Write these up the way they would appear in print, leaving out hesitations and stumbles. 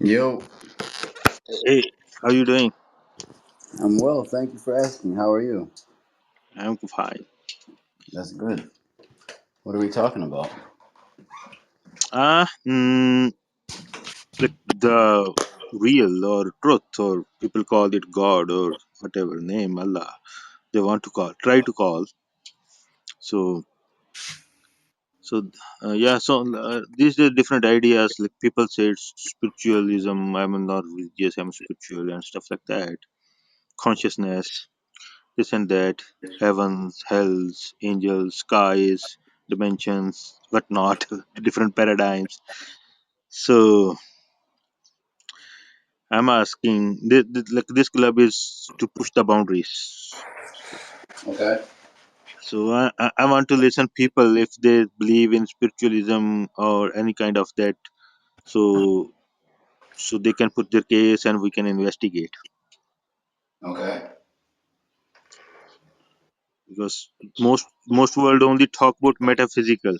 Yo, Hey, how you doing? I'm well. Thank you for asking. How are you? I'm fine. That's good. What are we talking about? Ah, like the real or truth, or people call it God or whatever name Allah they want to call, try to call. So, so these are different ideas. Like people say it's spiritualism. I'm not religious. I'm spiritual and stuff like that. Consciousness, this and that. Heavens, hells, angels, skies, dimensions, whatnot. Different paradigms. So I'm asking, like this club is to push the boundaries. Okay. So I want to listen people if they believe in spiritualism or any kind of that. So so they can put their case and we can investigate Okay. because most world only talk about metaphysical.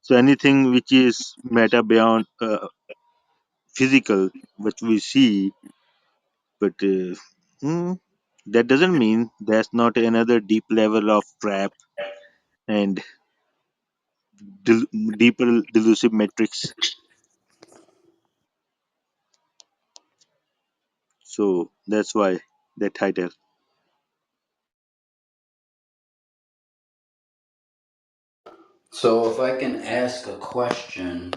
So anything which is meta beyond physical, which we see, but that doesn't mean there's not another deep level of trap and deeper delusive metrics. So that's why that title. So, if I can ask a question,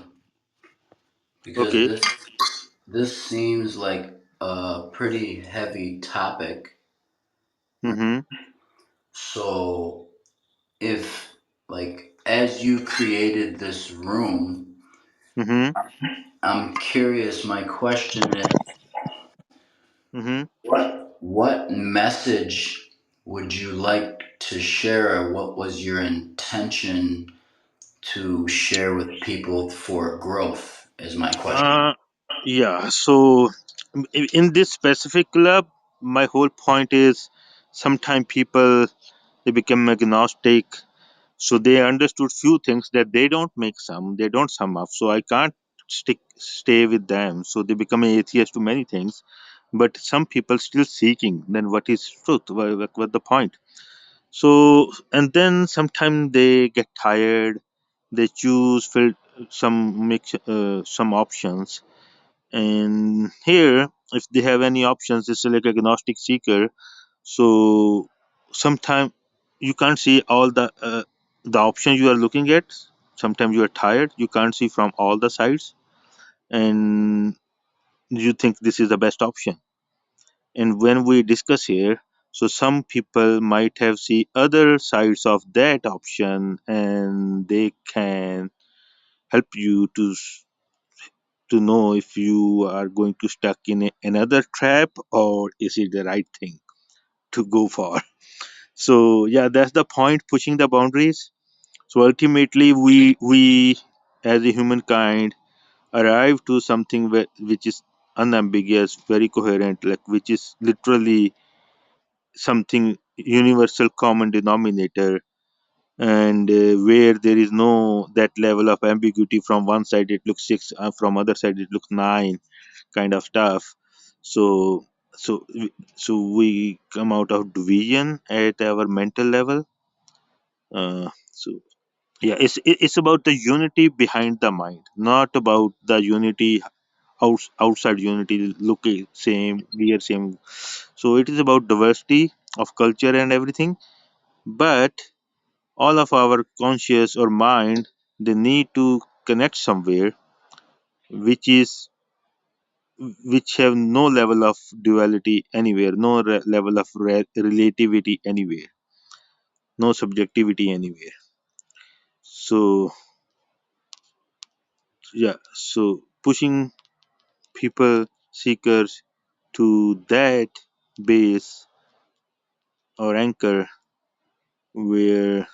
because Okay. this seems like a pretty heavy topic. Mm-hmm. So, if as you created this room, Mm-hmm. I'm curious. My question is, Mm-hmm. what message would you like to share, or what was your intention to share with people for growth is my question. Uh, yeah. So in this specific club, my whole point is sometimes people they become agnostic, so they understood few things that they don't sum up. So I can't stay with them. So they become an atheist to many things. But some people still seeking. Then what is truth? What the point? So and then sometimes they get tired, they choose some mix some options, and here if they have any options it's like agnostic seeker. So sometimes you can't see all the options you are looking at. Sometimes you are tired, you can't see from all the sides, and you think this is the best option. And when we discuss here, so some people might have see other sides of that option and they can help you to know if you are going to stuck in another trap or is it the right thing to go for. So yeah, that's the point, pushing the boundaries. So ultimately we as a humankind arrive to something which is unambiguous, very coherent, like which is literally something universal common denominator, and where there is no that level of ambiguity. From one side it looks six, from other side it looks nine, kind of stuff. So so we come out of division at our mental level. So yeah, it's about the unity behind the mind, not about the unity outside. Unity looking same, we are same. So it is about diversity of culture and everything, but all of our conscious or mind, they need to connect somewhere, which is which have no level of duality anywhere, no level of relativity anywhere, no subjectivity anywhere. So yeah, so pushing people seekers to that base or anchor where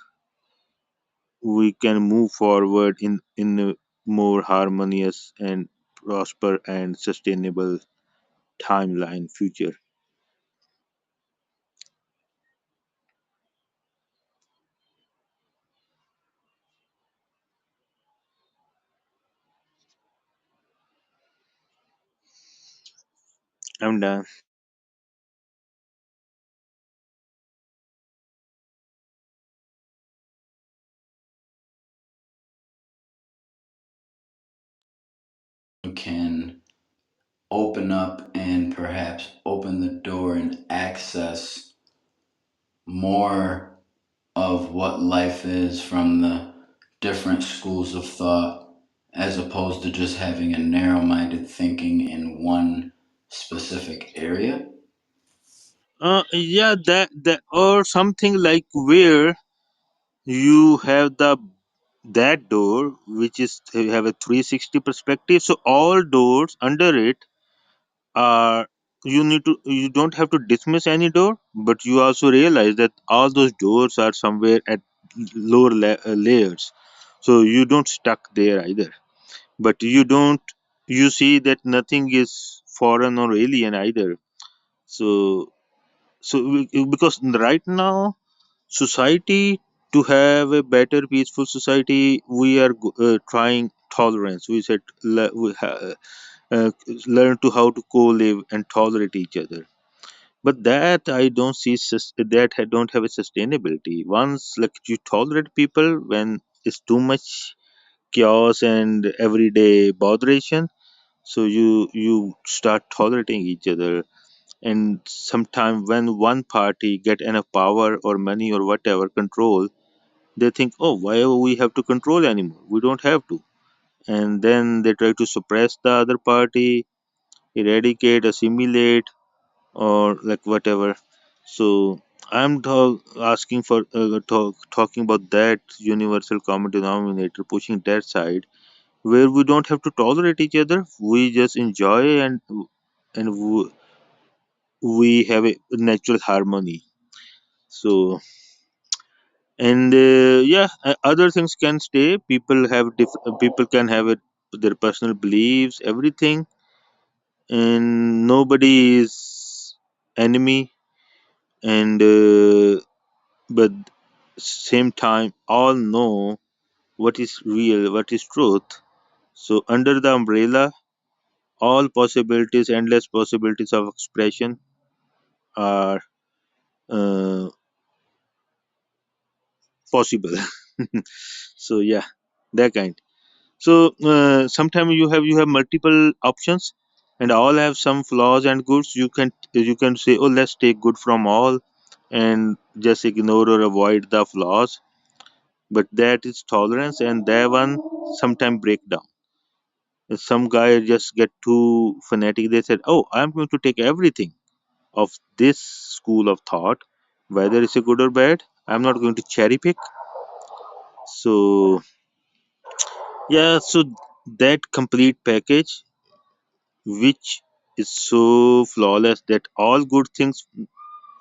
we can move forward in a more harmonious and prosper and sustainable timeline future. I'm done. Can open up and perhaps open the door and access more of what life is from the different schools of thought, as opposed to just having a narrow minded thinking in one specific area. Yeah, that or something like where you have the that door which is have a 360 perspective, so all doors under it are, you don't have to dismiss any door, but you also realize that all those doors are somewhere at layers, so you don't stuck there either, but you see that nothing is foreign or alien either. So because right now society, to have a better peaceful society, we are trying tolerance. We said uh, learn to how to co-live and tolerate each other, but that I don't see don't have a sustainability. Once like you tolerate people, when it's too much chaos and everyday botheration, so you start tolerating each other, and sometime when one party get enough power or money or whatever control, they think, oh, why we have to control anymore, we don't have to, and then they try to suppress the other party, eradicate, assimilate, or like whatever. So asking for talking about that universal common denominator, pushing that side where we don't have to tolerate each other, we just enjoy, and we have a natural harmony. So, and yeah, other things can stay. People have people can have it, their personal beliefs, everything, and nobody is enemy, and but same time all know what is real, what is truth. So under the umbrella, all possibilities, endless possibilities of expression are uh, possible. So yeah, that kind. So sometimes you have multiple options, and all have some flaws and goods. You can say, oh, let's take good from all and just ignore or avoid the flaws, but that is tolerance, and that one sometimes break down. If some guy just get too fanatic, they said, oh, I'm going to take everything of this school of thought, whether it's a good or bad, I'm not going to cherry pick. So yeah, so that complete package, which is so flawless that all good things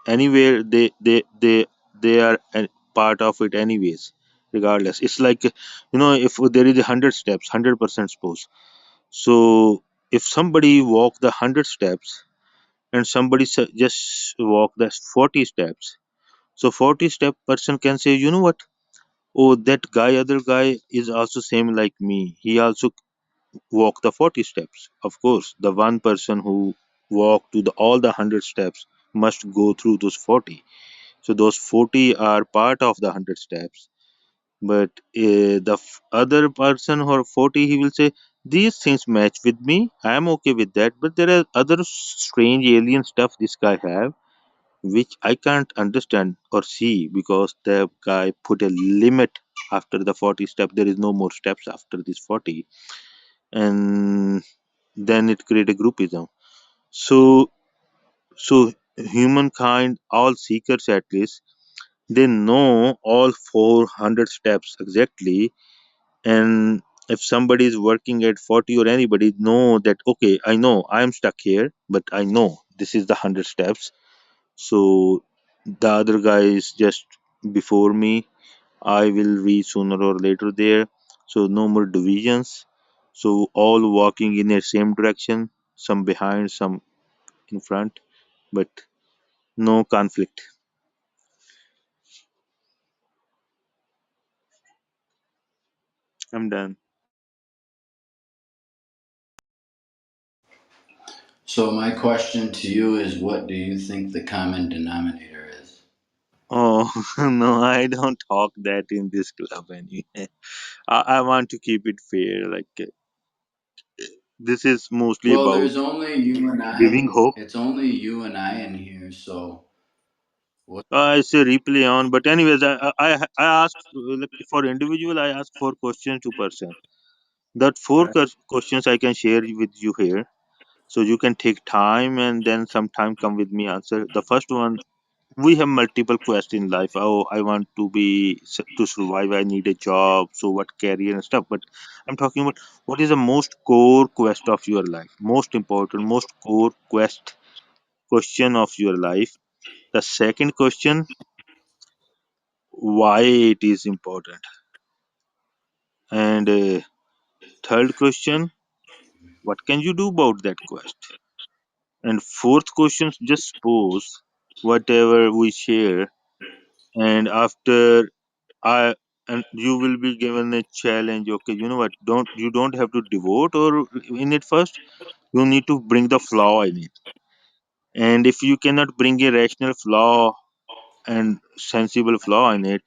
anywhere, they are a part of it anyways, regardless. It's like, if there is 100 steps, 100% suppose, so if somebody walk the 100 steps and somebody just walk the 40 steps, so 40 step person can say, you know what, oh, that guy, other guy is also same like me, he also walk the 40 steps. Of course, the one person who walked to all the 100 steps must go through those 40. So those 40 are part of the 100 steps. But the other person or 40, he will say, these things match with me. I am okay with that. But there are other strange alien stuff this guy have, which I can't understand or see, because the guy put a limit after the 40 step. There is no more steps after this 40. And then it create a groupism. So so humankind, all seekers at least, they know all 400 steps exactly. And if somebody is working at 40, or anybody know that, okay, I know I'm stuck here, but I know this is the 100 steps, so the other guy is just before me, I will reach sooner or later there. So no more divisions. So all walking in the same direction, some behind, some in front, but no conflict. I'm done. So my question to you is, what do you think the common denominator is? Oh no, I don't talk that in this club anyway. I want to keep it fair. This is mostly Well, about there's only you and giving I. hope. It's only you and I in here, so what? I say replay on, but anyways, I ask like for individual, I ask four questions to person. That questions I can share with you here, so you can take time and then sometime come with me answer. The first one, we have multiple quests in life. Oh, I want to to survive. I need a job. So what career and stuff. But I'm talking about what is the most core quest of your life, most important, most core quest question of your life. The second question, why it is important, and third question, what can you do about that quest? And fourth question, just suppose whatever we share, and after I and you will be given a challenge. Okay, you know what? Don't have to devote or in it first. You need to bring the flaw in it. And if you cannot bring a rational flaw and sensible flaw in it,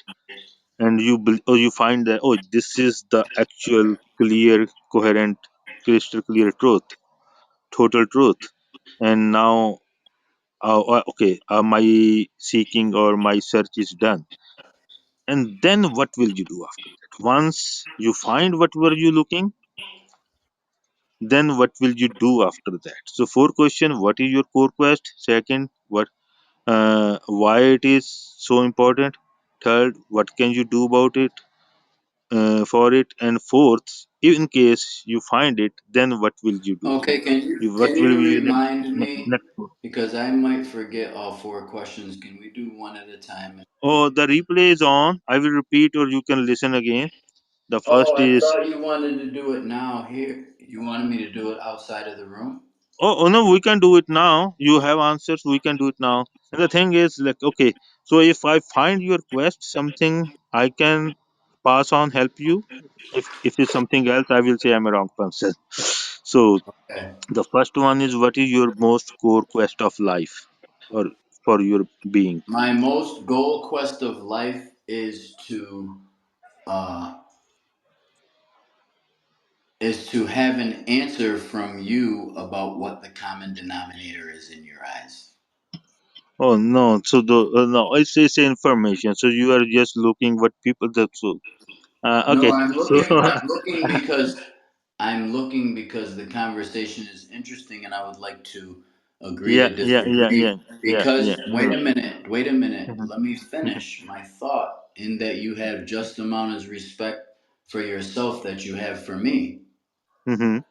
and or you find that oh this is the actual clear, coherent, crystal clear truth, total truth, and now okay, my seeking or my search is done. And then what will you do after that? Once you find what were you looking, then what will you do after that? So four question, what is your core quest? Second, what why it is so important? Third, what can you do about it for it? And fourth, in case you find it, then what will you do? Okay, What can will you be your remind me? next Because I might forget all four questions. Can we do one at a time? oh, the replay is on. I will repeat or you can listen again. The Oh, first I is thought you wanted to do it now here. You wanted me to do it outside of the room? oh, no, we can do it now. You have answers, we can do it now. And the thing is, like, okay, so if I find your quest something, I can pass on, help you. If it's something else, I will say I'm a wrong person. So Okay. the first one is what is your most core quest of life or for your being? My most goal quest of life uh, is to have an answer from you about what the common denominator is in your eyes. Oh no, so no, it's information. So you are just looking what people that so No, okay. So I'm looking because the conversation is interesting, and I would like to agree yeah, to yeah, yeah, yeah, disagree. yeah, yeah. Because No. wait a minute. Mhm, Let me mhm, finish my thought. In that you have just amount of respect for yourself that you have for me, mhm,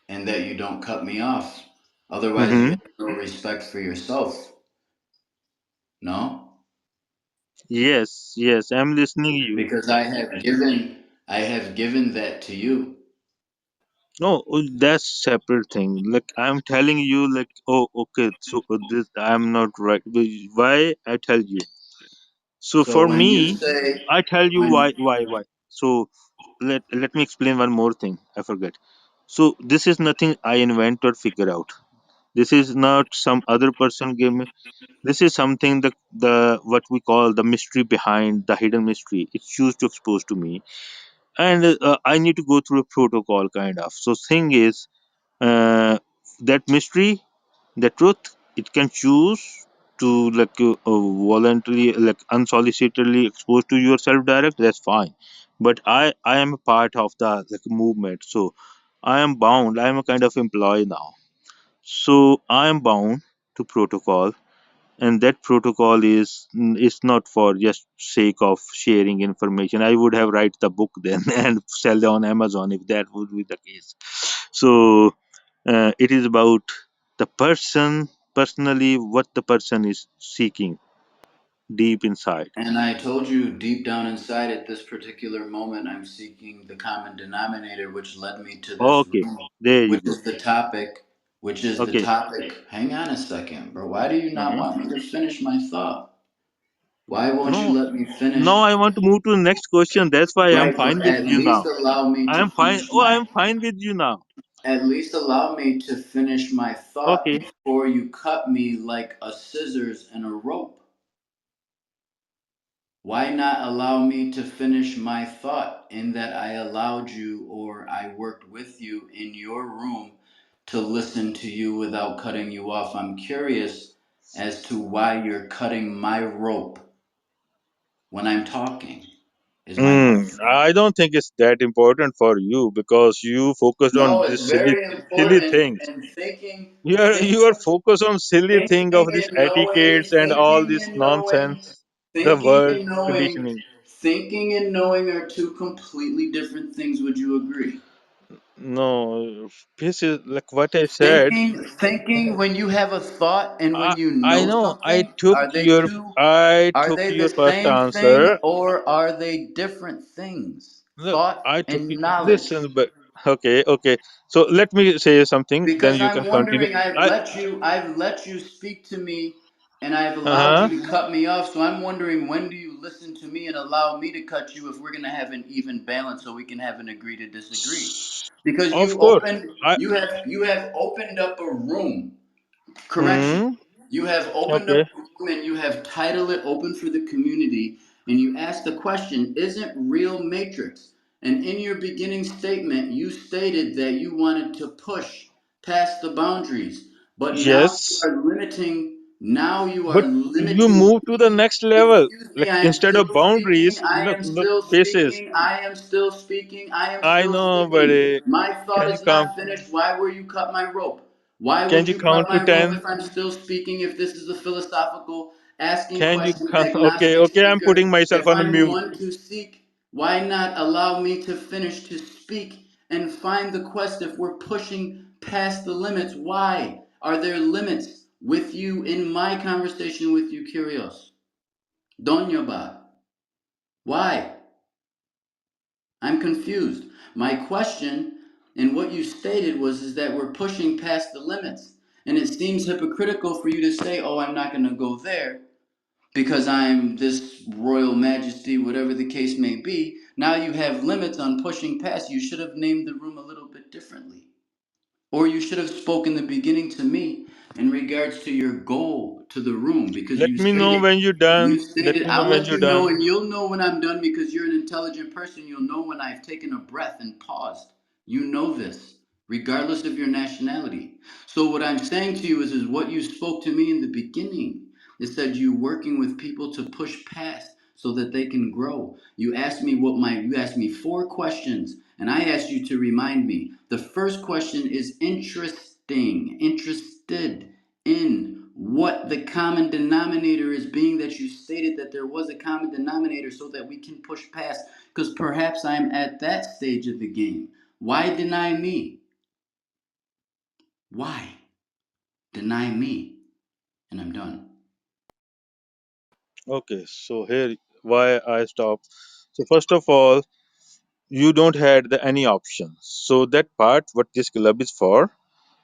and that you don't cut me off. Otherwise, you mhm. have no respect for yourself. No, Yes, yes, I'm listening you. because I have given that to you. No, that's separate thing. Like I'm telling you, like, oh, okay, so this I'm not right. Why I tell you? So So for when you me, say I tell you when why. So let me explain one more thing. I forget. So this is nothing I invent or figure out. This is not some other person gave me. This is something the what we call the mystery behind the hidden mystery. It's used to expose to me, and I need to go through a protocol kind of. So thing is, uh, that mystery, the truth, it can choose to voluntarily, like unsolicitedly expose to yourself direct. That's fine, but I am a part of the like movement, so I am bound. I am a kind of employee now, so I am bound to protocol, and that protocol is not for just sake of sharing information. I would have write the book then and sell it on Amazon if that would be the case. So it is about the person personally, what the person is seeking deep inside. and I told you deep down inside at this particular moment, I'm seeking the common denominator, which led me to this Okay, room, there you which go. is the topic, which is the Okay. topic. Hang on a second, bro. Why do you not Mhm. want me to finish my thought? Why won't you No, let me now finish? I want to move to the next question. That's why I'm Right, fine but with at you least now. allow me to I'm fine. finish Oh, my. I'm fine with you now. At least allow me to finish my thought Okay. before you cut me like a scissors and a rope. Why not allow me to finish my thought in that I allowed you or I worked with you in your room to listen to you without cutting you off? I'm curious as to why you're cutting my rope when I'm talking, is my question. I don't think it's that important for you because you focused on No, it's this silly, very silly important. things. And You are focused on silly thing of this etiquettes and all thinking this and knowing, nonsense. The thinking world and knowing, conditioning. thinking and knowing are two completely different things. Would you agree? No, this is like what I said. Thinking when you have a thought and when you I know know. I something, took your. I are took they the your first same thing answer. or are they different things? Look, Thought I took and it. knowledge. Listen, but okay, okay. So let me say something. Then Because you I'm can continue. wondering, I've let you speak to me, and I've allowed Uh you to cut me off. So I'm wondering, when do you listen to me and allow me to cut you if we're gonna have an even balance, so we can have an agree to disagree? huh. Because Of course. I. you have opened up a room. Correction. Hmm. You have opened up Okay. a room and you have titled it Open for the Community, and you asked the question, isn't real matrix? And in your beginning statement, you stated that you wanted to push past the boundaries, but Yes. now you are But you move limiting to the me. next level. Excuse me, Like I am instead of still speaking, boundaries, look, look, faces. I am still speaking, I am I still know, speaking. buddy. My thought Can you is come? not finished. Why were you cut my rope? Why Can would you you cut count to my rope 10? if I'm still speaking? If this is a philosophical, asking Can you questions, count? Okay, agnostic okay. I'm speaker, putting myself if on a I'm mute. one to seek, why not allow me to finish to speak and find the quest if we're pushing past the limits? Why are there limits with you in my conversation with you, Curios? Donyoba, why? I'm confused. My question and what you stated was is that we're pushing past the limits. And it seems hypocritical for you to say, "Oh, I'm not going to go there because I'm this royal majesty, whatever the case may be." Now you have limits on pushing past. You should have named the room a little bit differently. Or you should have spoken in the beginning to me in regards to your goal to the room because Let me know when you're done. Let me know I'll when let you're you know done. and you'll know when I'm done because you're an intelligent person. You'll know when I've taken a breath and paused. You know this, regardless of your nationality. So what I'm saying to you is what you spoke to me in the beginning. It said you working with people to push past so that they can grow. You asked me four questions and I asked you to remind me. The first question is interested in what the common denominator is, being that you stated that there was a common denominator so that we can push past, because perhaps I'm at that stage of the game. Why deny me? Why deny me? And I'm done. Okay, so here why I stop. So first of all, you don't had any options. So that part, what this club is for,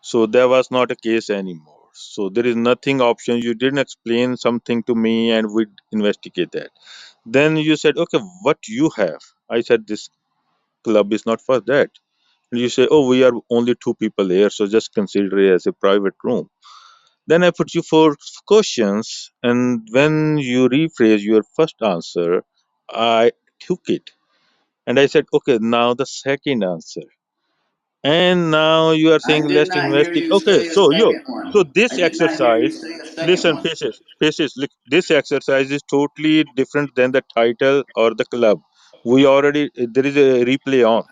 so there was not a case anymore. So there is nothing option. You didn't explain something to me, and we investigate that. Then you said, okay, what you have? I said this club is not for that. You say, oh, we are only two people here, so just consider it as a private room. Then I put you four questions, and when you rephrase your first answer, I took it and I said, okay, now the second answer. And now you are I saying did let's not hear investigate. you Okay, say a so second one. this I did not hear you exercise, say a second listen, one. faces, look, this exercise is totally different than the title or the club. We already there is a replay on,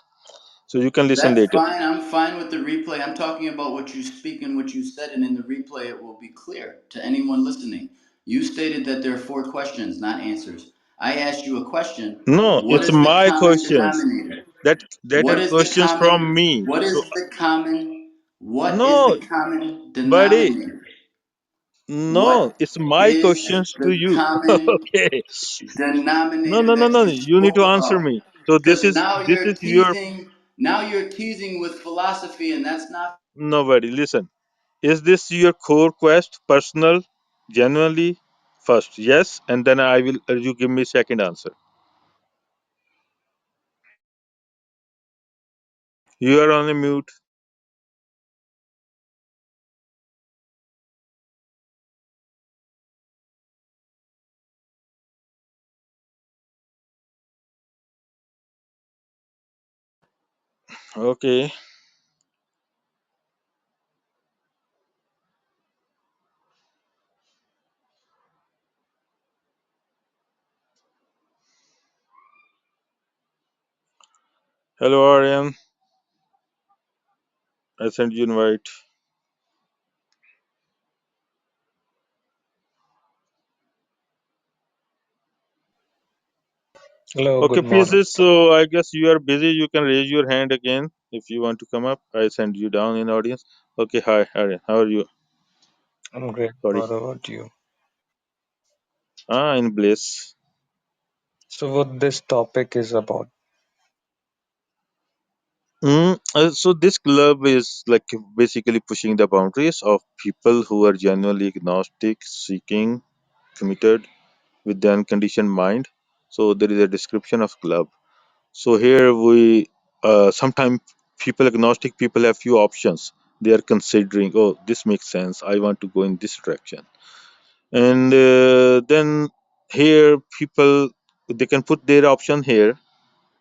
so you can listen That's later. fine. I'm fine with the replay. I'm talking about what you speak and what you said, and in the replay, it will be clear to anyone listening. You stated that there are four questions, not answers. I asked you a question. No, What it's is the my common questions. denominator? That What are is the questions from common? me. What is So the common? What is no, the common buddy, denominator? no, What it's my is questions to the you. common Okay. No, denominator no, no, that no. you You need spoke to answer about? me. So Because this is your now you're teasing with philosophy, and that's not. nobody. Listen. Is this your core quest, personal, genuinely? First, yes, and then I will. You give me second answer. You are on a mute. Okay. Hello, Aryan. I sent you invite. Hello, Okay, good morning. pieces. So I guess you are busy. You can raise your hand again if you want to come up. I send you down in audience. Okay, hi, Aryan. How are you? I'm great. Sorry. What about you? Ah, in bliss. So, what this topic is about? So this club is like basically pushing the boundaries of people who are genuinely agnostic, seeking, committed with the unconditioned mind. So there is a description of club. So here we sometimes people agnostic people have few options. They are considering, oh, this makes sense. I want to go in this direction, and then here people they can put their option here.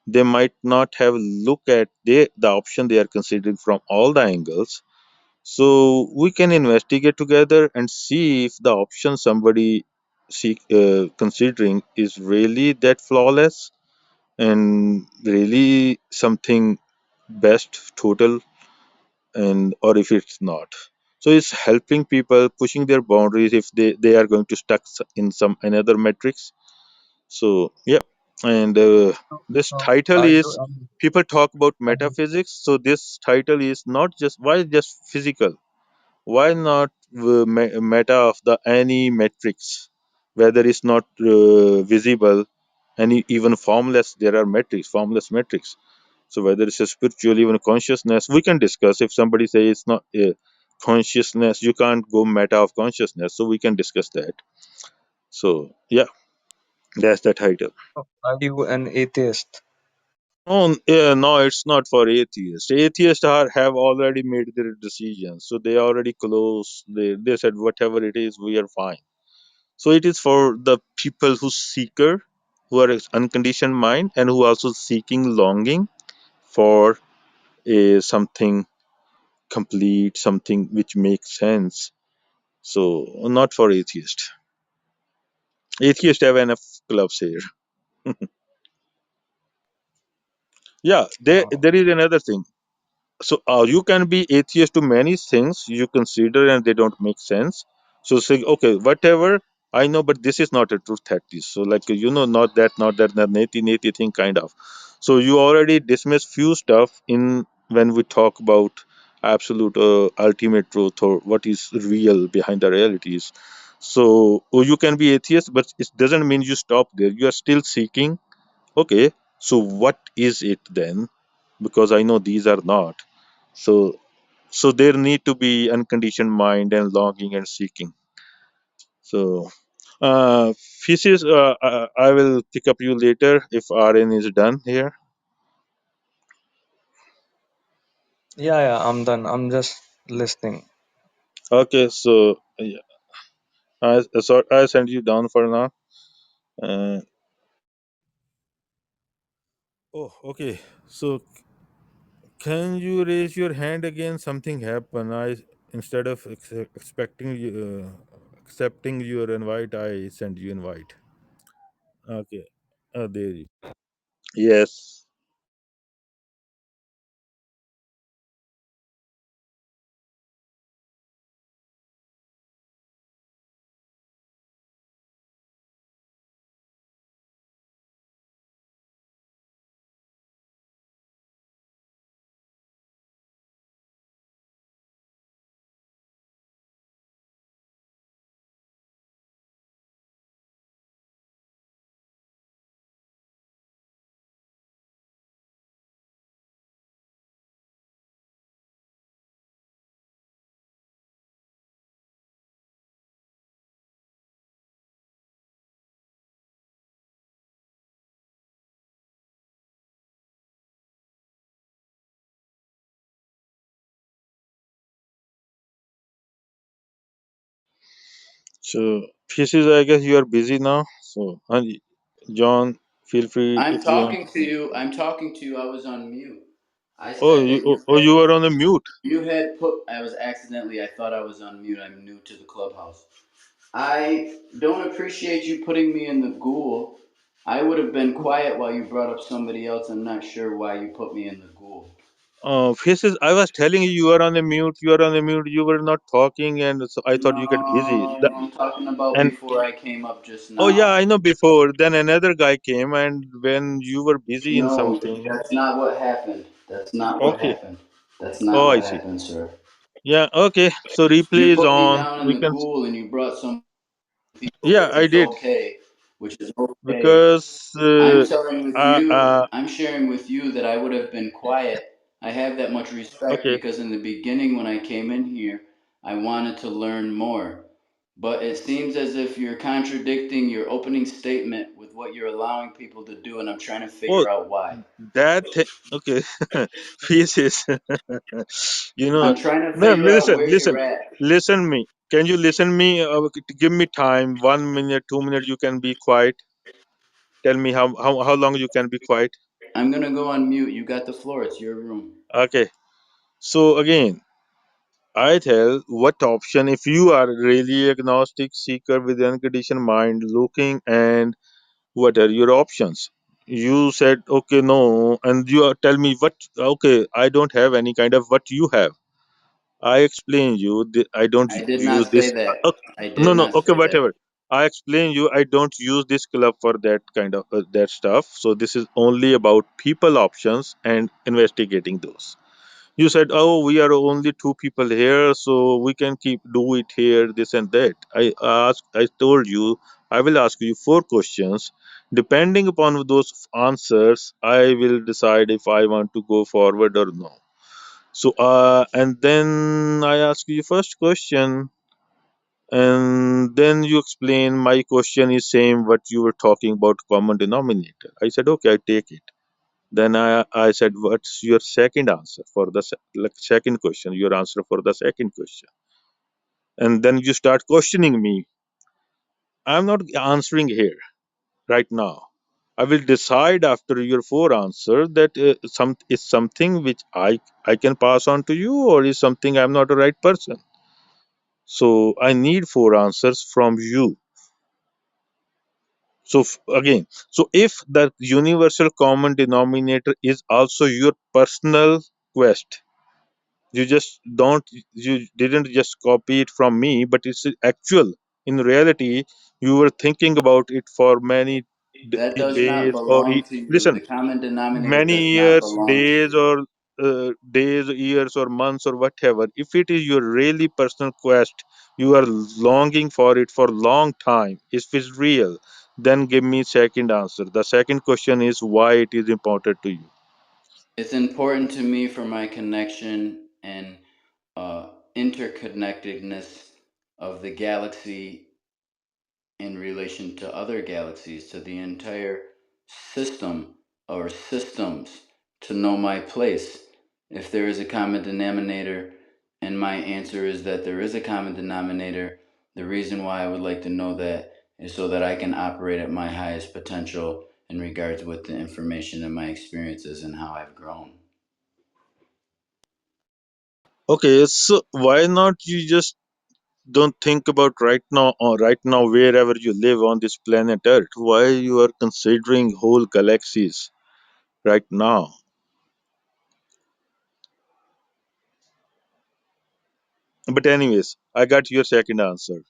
They might not have looked at the option they are considering from all the angles. So we can investigate together and see if the option somebody considering is really that flawless and really something best total, and or if it's not. So it's helping people pushing their boundaries if they are going to stuck in some another metrics. So yeah, and this So, title are you is people talk about metaphysics. So this title is not just why just physical. Why not meta of the any metrics, whether it's not visible, any even formless. There are metrics, formless metrics. So whether it's a spiritual, even consciousness, we can discuss. If somebody say it's not consciousness, you can't go meta of consciousness. So we can discuss that. So yeah, that's the title. are you an atheist? No, no, it's not for atheists. Atheists have already made their decisions, so they already close. They said whatever it is, we are fine. So it is for the people who seeker, who are unconditioned mind, and who also seeking longing for a something complete, something which makes sense. So not for atheist. Atheist have enough clubs here. Yeah, Uh, there is another thing. So you can be atheist to many things you consider and they don't make sense. So say okay, whatever I know, but this is not a truth at least. So like not that nati thing kind of. So you already dismiss few stuff in when we talk about absolute ultimate truth or what is real behind the realities. So you can be atheist, but it doesn't mean you stop there. You are still seeking. Okay, so what is it then? Because I know these are not. So there need to be unconditioned mind and longing and seeking. So Thesis, I will pick up you later if RN is done here. yeah, I'm done. I'm just listening. Okay, so yeah, I send you down for now. Uh, oh, okay. So can you raise your hand again? Something happened. I instead of expecting you, accepting your invite, I send you invite. Okay. There you. Yes. So, pieces, I guess you are busy now. So, John, feel free I'm if you want. talking to you. I'm talking to you. I was on mute. I said that You were on a mute. you had put. I was accidentally. I thought I was on mute. I'm new to the clubhouse. I don't appreciate you putting me in the ghoul. I would have been quiet while you brought up somebody else. I'm not sure why you put me in the ghoul. Faces, I was telling you, you are on a mute. You are on a mute. You were not talking, and so I thought No, you get busy. I'm talking about And before I came up just oh yeah, now. I know. Before then, another guy came, and when you were busy in No, something. that's not what happened. That's not what Okay. happened. That's not Oh, I what see. happened, sir. Yeah. Okay. So You replay is put me on. down in We the can. ghoul and you brought some people, Yeah, I did which is okay. because I'm telling with uh, you, uh I'm sharing with you that I would have been quiet. I have that much respect okay. because in the beginning when I came in here, I wanted to learn more. But it seems as if you're contradicting your opening statement with what you're allowing people to do, and I'm trying to Oh, figure out why. okay. Faces. you know. I'm trying to No, figure out listen, where you're listen, at. listen me. Can you listen me? Give me time. 1 minute, 2 minutes. You can be quiet. Tell me how long you can be quiet. I'm gonna go on mute. You got the floor. It's your room. Okay. So again, I tell what option if you are really agnostic seeker with unconditioned mind looking, and what are your options? You said okay, no, and you tell me what. Okay, I don't have any kind of what you have. I explain you. I don't I did use not say this. that. I No, did no. not Okay, say that. whatever. I explain you. I don't use this club for that kind of that stuff. So this is only about people options and investigating those. You said, "Oh, we are only two people here, so we can keep do it here, this and that." I told you, I will ask you four questions. Depending upon those answers, I will decide if I want to go forward or no. So, and then I ask you first question, and then you explain my question is same what you were talking about common denominator. I said, okay, I take it. Then I said, what's your second answer for the like second question? Your answer for the second question, and then you start questioning me. I'm not answering here right now. I will decide after your four answer that some is something which I can pass on to you, or is something I'm not the right person. So I need four answers from you. So again, so if the universal common denominator is also your personal quest, you just don't you didn't just copy it from me, but it's actual. In reality, you were thinking about it for many That does not days or belong to you. listen, The common denominator many does not years, belong to you. days, years, or months, or whatever. If it is your really personal quest, you are longing for it for long time. If it's real, then give me second answer. The second question is why it is important to you. It's important to me for my connection and interconnectedness of the galaxy in relation to other galaxies, to the entire system or systems, to know my place. If there is a common denominator, and my answer is that there is a common denominator, the reason why I would like to know that is so that I can operate at my highest potential in regards with the information and my experiences and how I've grown. Okay, so why not you just don't think about right now, or right now wherever you live on this planet Earth? Why you are considering whole galaxies right now? But anyways, I got your second answer.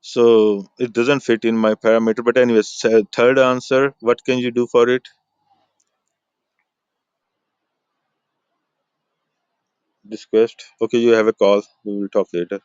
So it doesn't fit in my parameter. But anyways, third answer, what can you do for it? This quest. Okay, you have a call. We will talk later.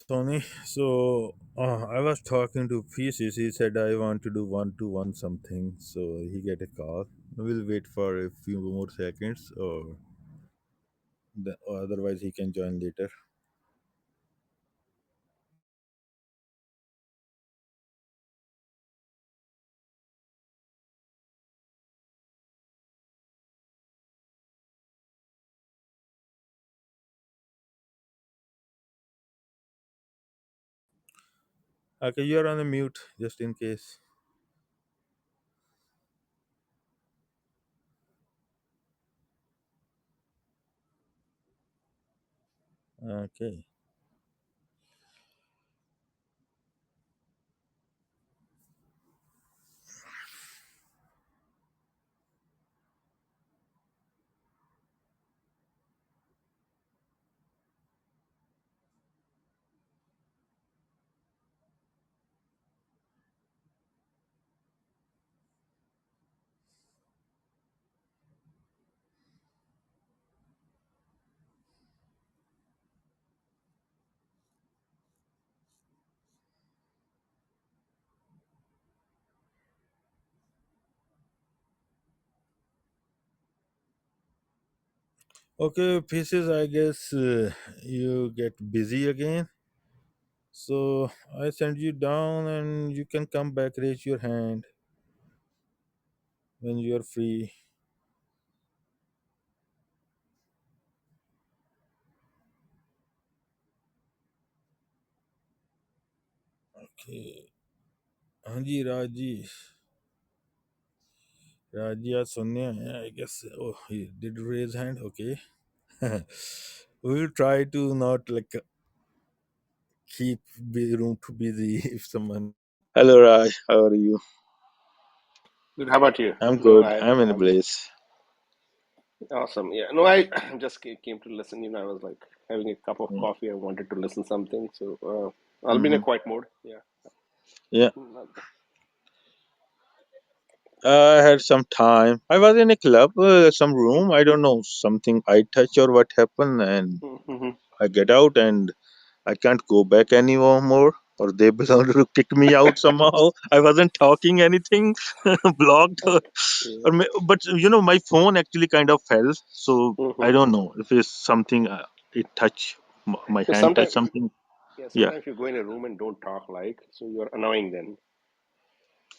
Tony. So I was talking to Pieces. He said I want to do 1-to-1 something. So he get a call. We'll wait for a few more seconds, or otherwise he can join later. Okay, you're on the mute, just in case. Okay. Okay, Pieces, I guess you get busy again. So I send you down and you can come back, raise your hand when you're free. Okay. Hanji Raji. Raji or Sonia, yeah, I guess. Oh, he did raise hand. Okay. We'll try to not like keep room too busy if someone. Hello, Raj. How are you? Good. How about you? I'm No, good. I'm in a I'm place. awesome. Yeah. No, I just came to listen. I was like having a cup of coffee. I wanted to listen something, so I'll be in a Mm-hmm. quiet mode. Yeah. Yeah. Mm, I had some time. I was in a club, some room. I don't know, something I touch or what happened, and mm-hmm. I get out and I can't go back anymore. Or they belong to kick me out somehow. I wasn't talking anything, blocked. Yeah. But my phone actually kind of fell, so I Mm-hmm. don't know if it's something it touch my So hand touch sometimes, something. yeah, Yeah, sometimes you go in a room and don't talk, like, so you're annoying then.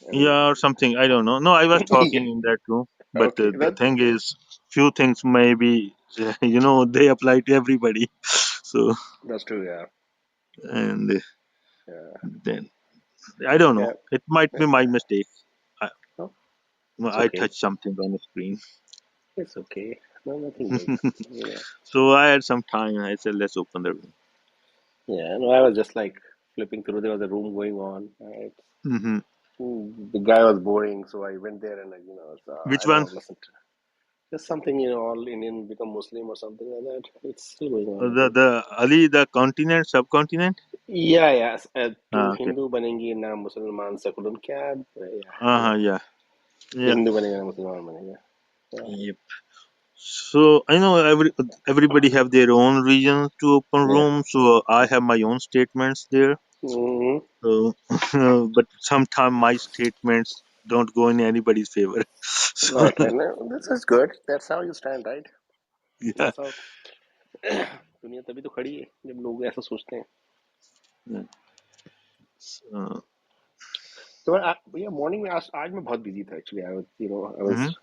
I mean, yeah, or something. I don't know. No, I was yeah. talking in that room, but Okay. the thing is, few things maybe they apply to everybody. So That's true. Yeah. and Yeah. then I don't know. Yeah. It might Yeah. be my mistake. I, No, it's I okay. touched something on the screen. It's okay. No, nothing big. So I had some time. I said, let's open the room. Yeah. No, I was just like flipping through. There was a room going on. Right? Hmm. The guy was boring, so I went there and so Which I don't one? want to listen to just something, all Indian become Muslim or something like that. It's still going on, I The think. the Ali, the continent, subcontinent. Yeah, yes. To Okay. Hindu banengi na Musliman secular क्या Uh-huh, yeah. कि Yeah. Hindu बनेगा ना मुसलमान बनेगा. Yeah, Yep. So I know everybody have their own reasons to open yeah. rooms. So I have my own statements there. Mm-hmm. So, but sometimes my statements don't go in anybody's favor. So Okay, no, this is good. That's how you stand, right? yeah. That's how दुनिया तभी तो खड़ी है जब लोग ऐसा सोचते हैं. Yeah. So, तो भैया मॉर्निंग में आज मैं बहुत बिजी था actually. I was mm-hmm,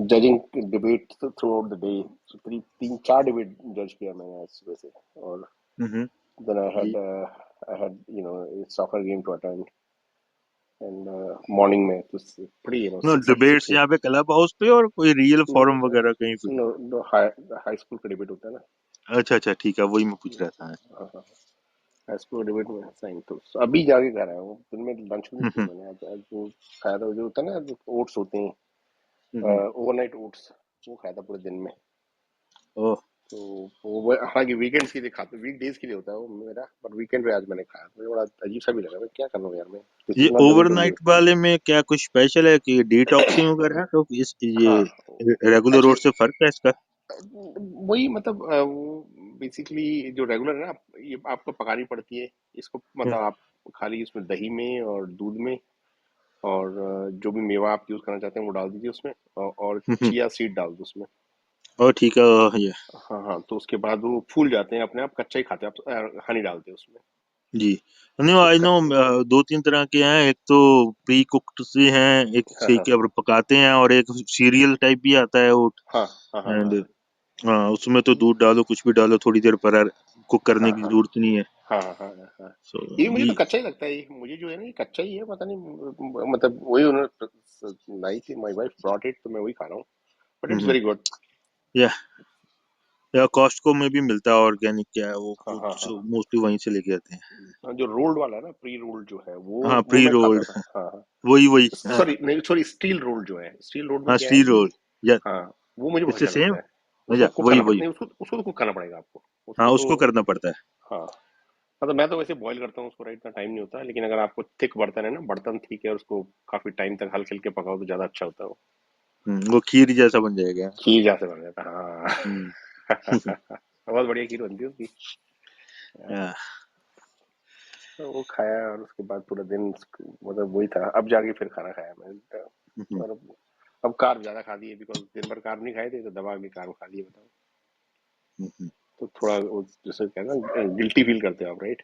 judging debate throughout the day. So तीन चार डिबेट जज किया मैंने आज सुबह से. और mm-hmm. Then I had a soccer game to attend. And morning में तो pretty No 6 debates यहाँ पे क्लब हाउस पे और कोई रियल फॉरम no वगैरह कहीं पे. no हाई स्कूल का डिबेट होता है ना. अच्छा अच्छा ठीक है वही मैं पूछ रहा था. हाँ, हाई स्कूल डिबेट में साइन तो अभी जाके कर रहा हूँ. दिन में लंच भी नहीं किया हम्म, मैंने. आज वो खाया था जो होता है ना ओट्स होते हैं हम्म. Overnight oats. वो खाया था पूरे दिन में. ओह तो वो हालांकि वीकेंड्स के लिए खाता वीक डेज के लिए होता है वो मेरा. बट वीकेंड पे आज मैंने खाया. मुझे बड़ा अजीब सा भी लगा. मैं क्या कर रहा हूँ यार. मैं ये इतना जल्दी जल्दी. ओवरनाइट वाले में क्या कुछ स्पेशल है कि डिटॉक्सिंग वगैरह है तो हाँ ये रेगुलर एक्चुअली ओट से फर्क है इसका. वही मतलब बेसिकली जो रेगुलर है ना, ये आपको पकानी पड़ती है इसको, मतलब आप खाली इसमें दही में और दूध में और जो भी मेवा आप यूज करना चाहते हैं वो डाल दीजिए उसमें, और चिया सीड डाल दो उसमें। और ठीक है, ये हाँ हाँ, तो उसके बाद वो फूल जाते हैं अपने आप, कच्चा ही खाते हैं आप, हनी डालते हैं उसमें। जी। नहीं, तो आई नो, दो तीन तरह के हैं। एक तो प्री कुक्ड से हैं, एक हाँ हाँ सेके अब पकाते हैं, और एक सीरियल टाइप भी आता है ओट। हाँ हाँ हाँ एंड हाँ हाँ, उसमें तो दूध डालो, कुछ भी डालो, थोड़ी देर पर कुक करने हाँ की हाँ जरूरत नहीं है। हाँ हाँ हाँ हाँ। सो ये मुझे ये तो कच्चा ही लगता है, ये मुझे जो है ना ये कच्चा ही है, पता नहीं, मतलब वही उन्होंने लाई थी, माय वाइफ ब्रॉट इट, तो मैं वही खा रहा हूँ, बट इट्स वेरी गुड। या कॉस्टको में भी मिलता है ऑर्गेनिक, क्या है वो हाँ हाँ हाँ मोस्टली वहीं से लेके आते हैं। हाँ, जो रोल्ड वाला है ना, प्री रोल्ड जो है हाँ, वो प्री मैं खाता रोल्ड, था। हाँ हाँ, वही वही, हाँ। सॉरी नहीं, सॉरी, स्टील रोल जो है, स्टील रोल में हाँ, क्या है स्टील कि, रोल, या हाँ, वो मुझे बहुत इट्स द अच्छा सेम। लगता है। उसको या कुक वही करना पड़ता वही, नहीं, उसको उसको तो कुक करना पड़ेगा आपको, हाँ, उसको तो। उसको करना पड़ता है। हाँ, मतलब मैं तो वैसे बॉईल करता हूँ उसको, राइट, इतना टाइम नहीं होता, लेकिन अगर आपको थिक बर्तन है ना, बर्तन ठीक है, और उसको काफी टाइम तक हल्के हल्के पकाओ तो ज्यादा अच्छा होता है वो। वो खीर जैसा बन जाएगा। खीर जैसे बन जाता है, हाँ। हम्म। बहुत बढ़िया खीर बनती है उसकी। या तो वो खाया, और उसके बाद पूरा दिन मतलब वही था, अब जाके फिर खाना खाया मैंने। और अब कार्ब ज्यादा खा दिए, बिकॉज दिन भर कार्ब नहीं खाए थे, तो दबा के कार्ब खा लिए, बताओ। तो थोड़ा वो जैसे क्या ना, गिल्टी फील करते हो आप, राइट।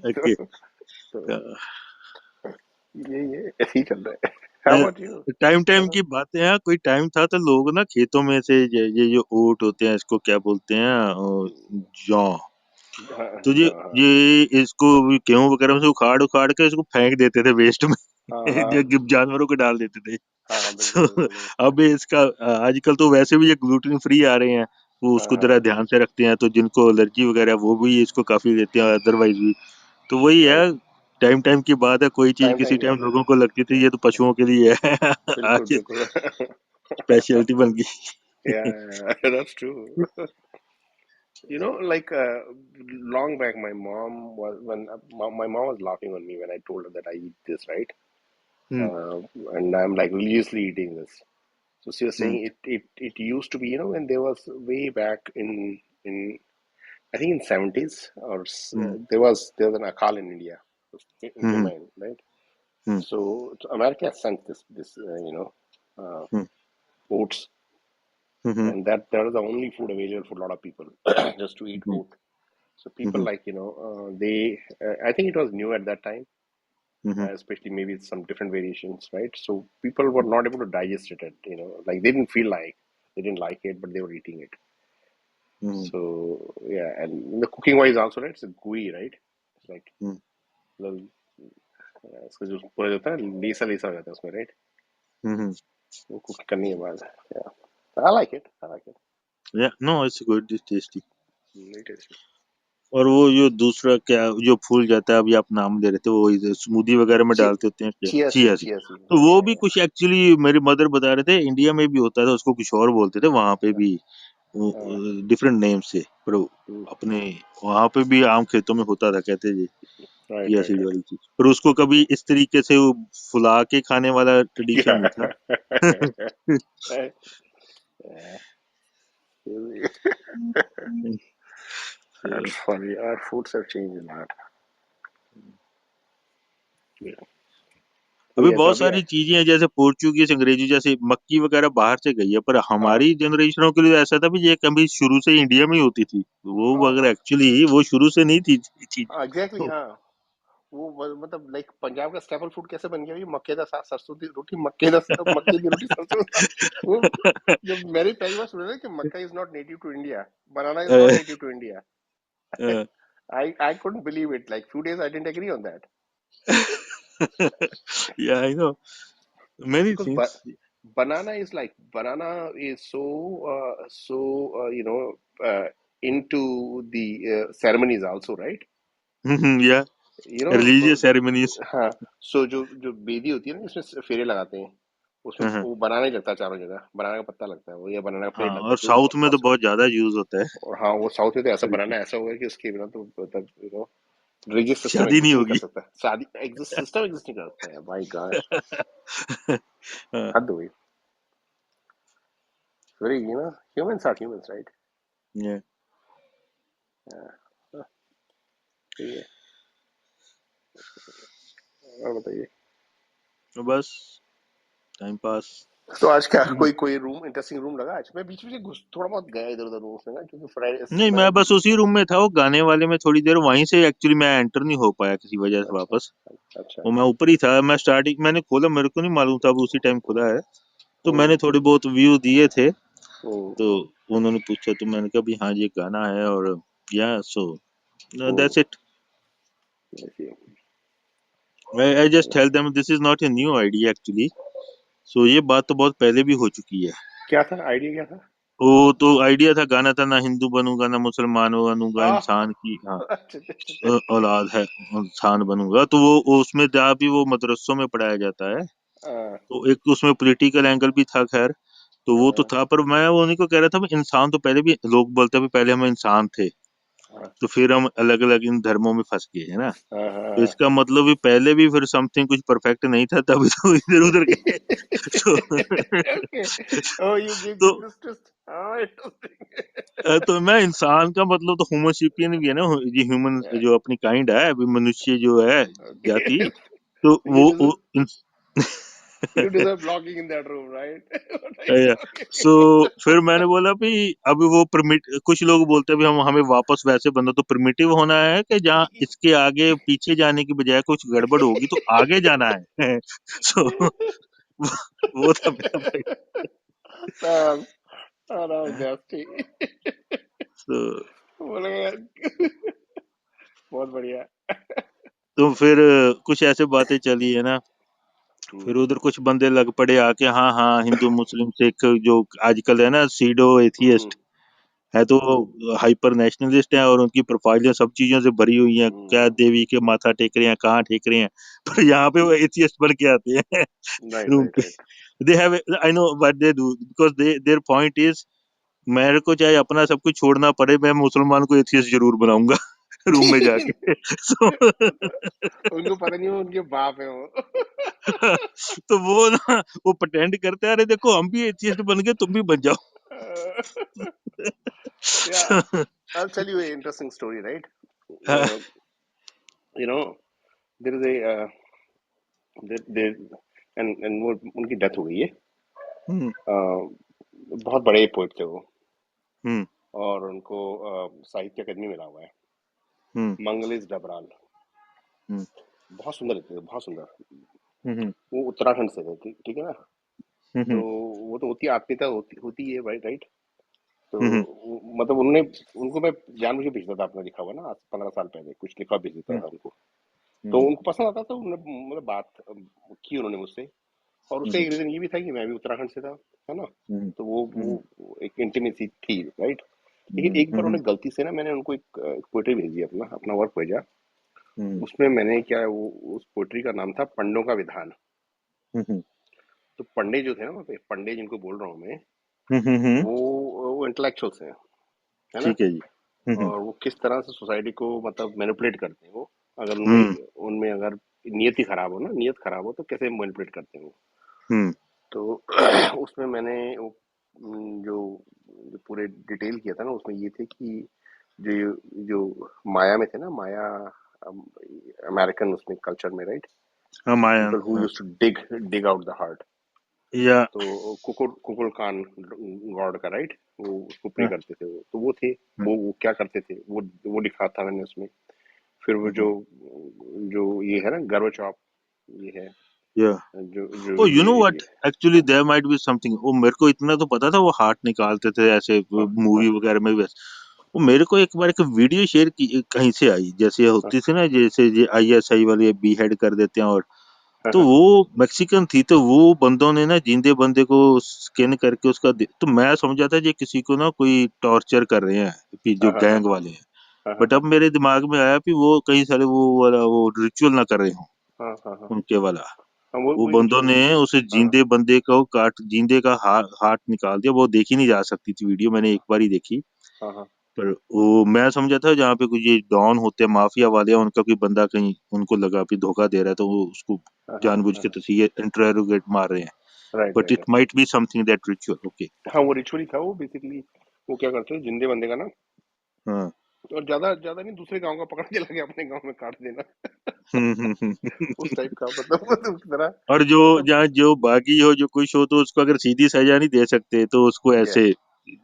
ओके। तो ये ऐसे ही चल रहा है। How about you? Time time की बातें हैं। कोई टाइम था तो लोग ना खेतों में से ये जो ओट होते हैं, इसको क्या बोलते हैं, जौ। हाँ तो हाँ ये इसको भी गेहूं वगैरह में से उखाड़ उखाड़ के इसको फेंक देते थे वेस्ट में। हाँ हाँ जो जानवरों को डाल देते थे। हाँ हाँ, बिल्कुल तो बिल्कुल, अब इसका आजकल तो वैसे भी ये ग्लूटेन फ्री आ रहे हैं, वो हाँ उसको हाँ, जरा ध्यान से रखते हैं, तो जिनको एलर्जी वगैरह वो भी इसको काफी लेते हैं, अदरवाइज भी। तो वही है, राइट, टाइम टाइम की बात है। कोई चीज टाइम किसी टाइम की टाइम बात है। लोगों को लगती थी ये तो पशुओं के लिए है। बिल्कुल आज बिल्कुल। स्पेशलिटी बन गई। Yeah, that's true. You know, like long back, my mom was when my mom was laughing on me when I told her that I eat this, right? Hmm, Uh, and I'm like religiously eating this. So she was hmm, saying it used to be, you know, when there was way back in I think in 70s, or hmm, there was an akal in India, in hmm, Humayun, right? Hmm, So America has sunk this hmm, oats, hmm, and that is the only food available for a lot of people, just to eat hmm, oat. So people, hmm, like, they I think it was new at that time, hmm, especially maybe some different variations, right? So people were not able to digest it, like they didn't feel like, they didn't like it, but they were eating it. Hmm, So yeah, and the cooking wise also, right? It's a gooey, right? It's like hmm, little, इसका जो पूरा जो होता है ना, लेसा लेसा हो जाता है उसमें, right? हम्म। वो कुक करने के बाद, yeah, I like it, I like it. Yeah no, it's good, it's tasty. Very tasty. और वो जो दूसरा क्या जो फूल जाता है, अभी आप नाम दे रहे थे, वो स्मूदी वगैरह में Chia, डालते होते हैं, chia chia seed, seed. chia seed. तो वो Yeah, भी yeah. कुछ एक्चुअली मेरी मदर बता रहे थे, इंडिया में भी होता था, उसको कुछ और बोलते थे वहां पे भी, Uh, डिफरेंट नेम से। पर mm, अपने वहां पे भी आम खेतों में होता था, कहते जी, right, chia right, seed right. वाली चीज। पर उसको कभी इस तरीके से वो फुला के खाने वाला ट्रेडिशन नहीं था। Yeah. Right. Yeah. That's funny. Our foods have changed a lot. Yeah. अभी Yeah, तो बहुत अभी सारी चीजें हैं, जैसे पोर्चुगीज, अंग्रेजी, जैसे मक्की वगैरह बाहर से गई है, पर हाँ हमारी जनरेशनों के लिए ऐसा था भी ये कभी शुरू से ही इंडिया में ही होती थी। वो अगर हाँ एक्चुअली वो शुरू से नहीं थी चीज हाँ, एग्जैक्टली, तो। हाँ। वो मतलब लाइक पंजाब का स्टेपल फूड कैसे बन गया, ये मक्के दा साग सरसों की रोटी, मक्के की रोटी सरसों का साग। वो जब मैंने पहली बार सुना ना कि मक्का is not native to India, banana is not native to India, I couldn't believe it. Like few days I didn't agree on that, या I know many because things. banana is so into the ceremonies also, right? या You know, religious ceremonies. हाँ, सो जो जो बेदी होती है ना, इसमें फेरे लगाते हैं, उसमें वो बनाना ही लगता है, चारों जगह बनाना का पत्ता लगता है, वो या बनाना का हाँ, प्लेट लगता और है, जो साउथ में तो फर्स्ट। बहुत ज्यादा यूज होता है। और हाँ, वो साउथ में तो ऐसा सारी बनाना चीज ऐसा होगा कि उसके बिना तो मतलब रिलीजियस सिस्टम शादी नहीं एग्जिस्ट नहीं कर होगी। सकता, शादी सिस्टम एग्जिस्ट नहीं कर सकता है, माय गॉश। हाँ, हद हुई। Very, humans are humans, right? Yeah. हाँ, सही है। और बताइए। तो बस टाइम पास। तो आज क्या कोई रूम इंटरेस्टिंग रूम लगा? आज मैं बीच में से घुस थोड़ा बहुत गया इधर उधर रूम्स में ना, क्योंकि फ्राइडे नहीं, मैं बस उसी रूम में था, वो गाने वाले में थोड़ी देर वहीं से एक्चुअली मैं एंटर नहीं हो पाया किसी वजह से अच्छा वापस। अच्छा। वो मैं ऊपर ही था, मैं स्टार्टिंग मैंने खोला, मेरे को नहीं मालूम था वो उसी टाइम खुला है, तो मैंने हम्म थोड़े बहुत व्यू दिए थे, हम्म तो उन्होंने पूछा तो मैंने कहा भी हाँ ये गाना है, और या सो दैट्स इट। देखिए, I just tell them this is not a new idea actually, so ये बात तो बहुत पहले भी हो चुकी है। क्या था आइडिया, क्या था? वो तो आइडिया था, गाना था ना हिंदू बनूंगा ना मुसलमान बनूंगा, आ, इंसान की हाँ अच्छा अच्छा अच्छा। औलाद है, इंसान बनूंगा, तो वो उसमें जहाँ भी वो मदरसों में पढ़ाया जाता है, हाँ, तो एक उसमें पॉलिटिकल एंगल भी था, खैर तो वो तो हाँ, था, पर मैं वो उन्हीं को कह रहा था भी इंसान तो पहले भी लोग बोलते हैं भी पहले हम इंसान थे, हाँ, तो फिर हम अलग अलग इन धर्मों में फंस गए है ना, हाँ, तो हाँ। इसका मतलब भी पहले भी फिर समथिंग कुछ परफेक्ट नहीं था, तभी तो इधर उधर गए। तो Okay. Oh, you give तो this twist. हाँ, interesting. तो मैं इंसान का मतलब तो होमोसिपियन भी है ना, ये ह्यूमन Yeah, जो अपनी काइंड है, अभी मनुष्य जो है okay. जाति, तो You deserve, वो you deserve blocking in that room, right? What are you so talking? फिर मैंने बोला भी अभी वो परमिट, कुछ लोग बोलते हैं भी हम हमें वापस वैसे बनना, तो प्रिमिटिव होना है कि जहाँ इसके आगे पीछे जाने की बजाय कुछ गड़बड़ होगी तो आगे जाना है। सो वो था मेरा भाई। That was nasty. So, बोलेगा बहुत बढ़िया। तो फिर कुछ ऐसे बातें चली है ना, फिर उधर कुछ बंदे लग पड़े आके, हाँ हाँ हिंदू मुस्लिम सिख जो आजकल है ना सीडो एथियस्ट है, तो हाइपर नेशनलिस्ट हैं, और उनकी प्रोफाइलें सब चीजों से भरी हुई हैं, क्या देवी के माथा टेक रहे हैं, कहाँ टेक रहे हैं, पर यहाँ पे वो एथियस्ट बन के आते हैं राइट रूम राइट पे। Right. They have, I know what they do, because they their point is मेरे को चाहे अपना सब कुछ छोड़ना पड़े, मैं मुसलमान को एथियस्ट जरूर बनाऊंगा रूम में जाके। so, उनको पता नहीं वो उनके बाप है वो। तो वो ना वो प्रटेंड करते हैं, अरे देखो हम भी एथियस्ट बन गए, तुम भी बन जाओ। Yeah, I'll tell you an interesting story, right? Uh, you know, there is a there and वो उनकी डेथ हो गई है। हम्म बहुत बड़े पोएट थे वो, हम्म और उनको साहित्य अकादमी मिला हुआ है। हम्म मंगलेश डबराल, हम्म बहुत सुंदर थे, बहुत सुंदर। हम्म वो उत्तराखंड से थे, ठीक ठीक है ना? तो हम्म वो तो होती आत्मीयता होती है, राइट राइट। तो हम्म मतलब उन्होंने, उनको मैं जानबूझ के भेजता था, अपना लिखा हुआ ना, आज 15 साल पहले कुछ लिखा भेज देता था उनको। तो हम्म उनको पसंद आता था, उन्होंने मतलब बात की उन्होंने मुझसे। और उसका एक रीजन ये भी था कि मैं भी उत्तराखंड से था, है ना? तो वो एक इंटीमेसी थी, राइट। लेकिन एक बार उन्होंने गलती से ना, मैंने उनको एक पोएट्री भेजी, अपना अपना वर्क भेजा। उसमें मैंने क्या है, वो उस पोएट्री का नाम था पंडों का विधान। तो पंडे जो थे ना वहाँ पे, पंडे जिनको बोल रहा हूँ मैं, वो इंटेलेक्चुअल्स हैं, है ना? ठीक है जी। और वो किस तरह से सोसाइटी को मतलब मैनिपुलेट करते हैं वो, अगर हम्म उनमें उनमें अगर नियत ही खराब हो ना, नियत खराब हो तो कैसे मैनिपुलेट करते हैं वो। हम्म तो उसमें मैंने वो जो पूरे डिटेल किया था ना, उसमें ये थे कि जो जो माया में थे ना, माया अमेरिकन उसमें कल्चर में, राइट, हम आए पीपल हु हाँ, used to dig out the heart. या तो कुकुर कुकुल खान गॉड का, राइट, वो उसको प्रे हाँ, करते थे। तो वो थे, हाँ, वो क्या करते थे, वो लिखा था मैंने उसमें। फिर वो हाँ, जो जो ये है ना गर्व चौप, ये है या जो जो ओ यू नो ये व्हाट, एक्चुअली हाँ देयर माइट बी समथिंग, वो मेरे को इतना तो पता था वो हार्ट निकालते थे ऐसे हाँ हाँ मूवी वगैरह में भी, वो मेरे को एक बार एक वीडियो शेयर की कहीं से आई, जैसे हाँ होती थी ना, जैसे ये आईएसआई वाले बी हेड कर देते हैं, और हाँ तो हाँ वो मैक्सिकन थी, तो वो बंदों ने ना जिंदे बंदे को स्किन करके उसका तो मैं समझा था ये किसी को ना कोई टॉर्चर कर रहे हैं, कि जो हाँ हाँ गैंग वाले हैं, हाँ हाँ बट अब मेरे दिमाग में आया कि वो कहीं सारे वो वाला वो रिचुअल ना कर रहे हो हाँ हाँ हाँ उनके वाला, हाँ, वो वो बंदों ने उसे हाँ जिंदे बंदे को काट, जिंदे का हार्ट निकाल दिया, वो देखी नहीं जा सकती थी वीडियो, मैंने एक बार ही देखी, हाँ हाँ पर वो मैं समझा था जहाँ पे कुछ ये डॉन होते हैं, माफिया वाले हैं, उनका कोई बंदा कहीं उनको लगा भी धोखा दे रहा है, तो वो उसको हाँ हाँ जानबूझ के हाँ, तो ये इंटरोगेट मार रहे हैं, right but right it right. Might be something that ritual, okay. हाँ वो रिचुअली था वो, बेसिकली वो क्या करते हैं, जिंदे बंदे का ना, हाँ। और ज्यादा ज्यादा नहीं, दूसरे गांव का पकड़ के लगे अपने गांव में काट देना। उस टाइप का, मतलब उस तरह, और जो मतलब जहाँ जो बागी हो, जो कुछ हो, तो उसको अगर सीधी सजा नहीं दे सकते तो उसको ये ऐसे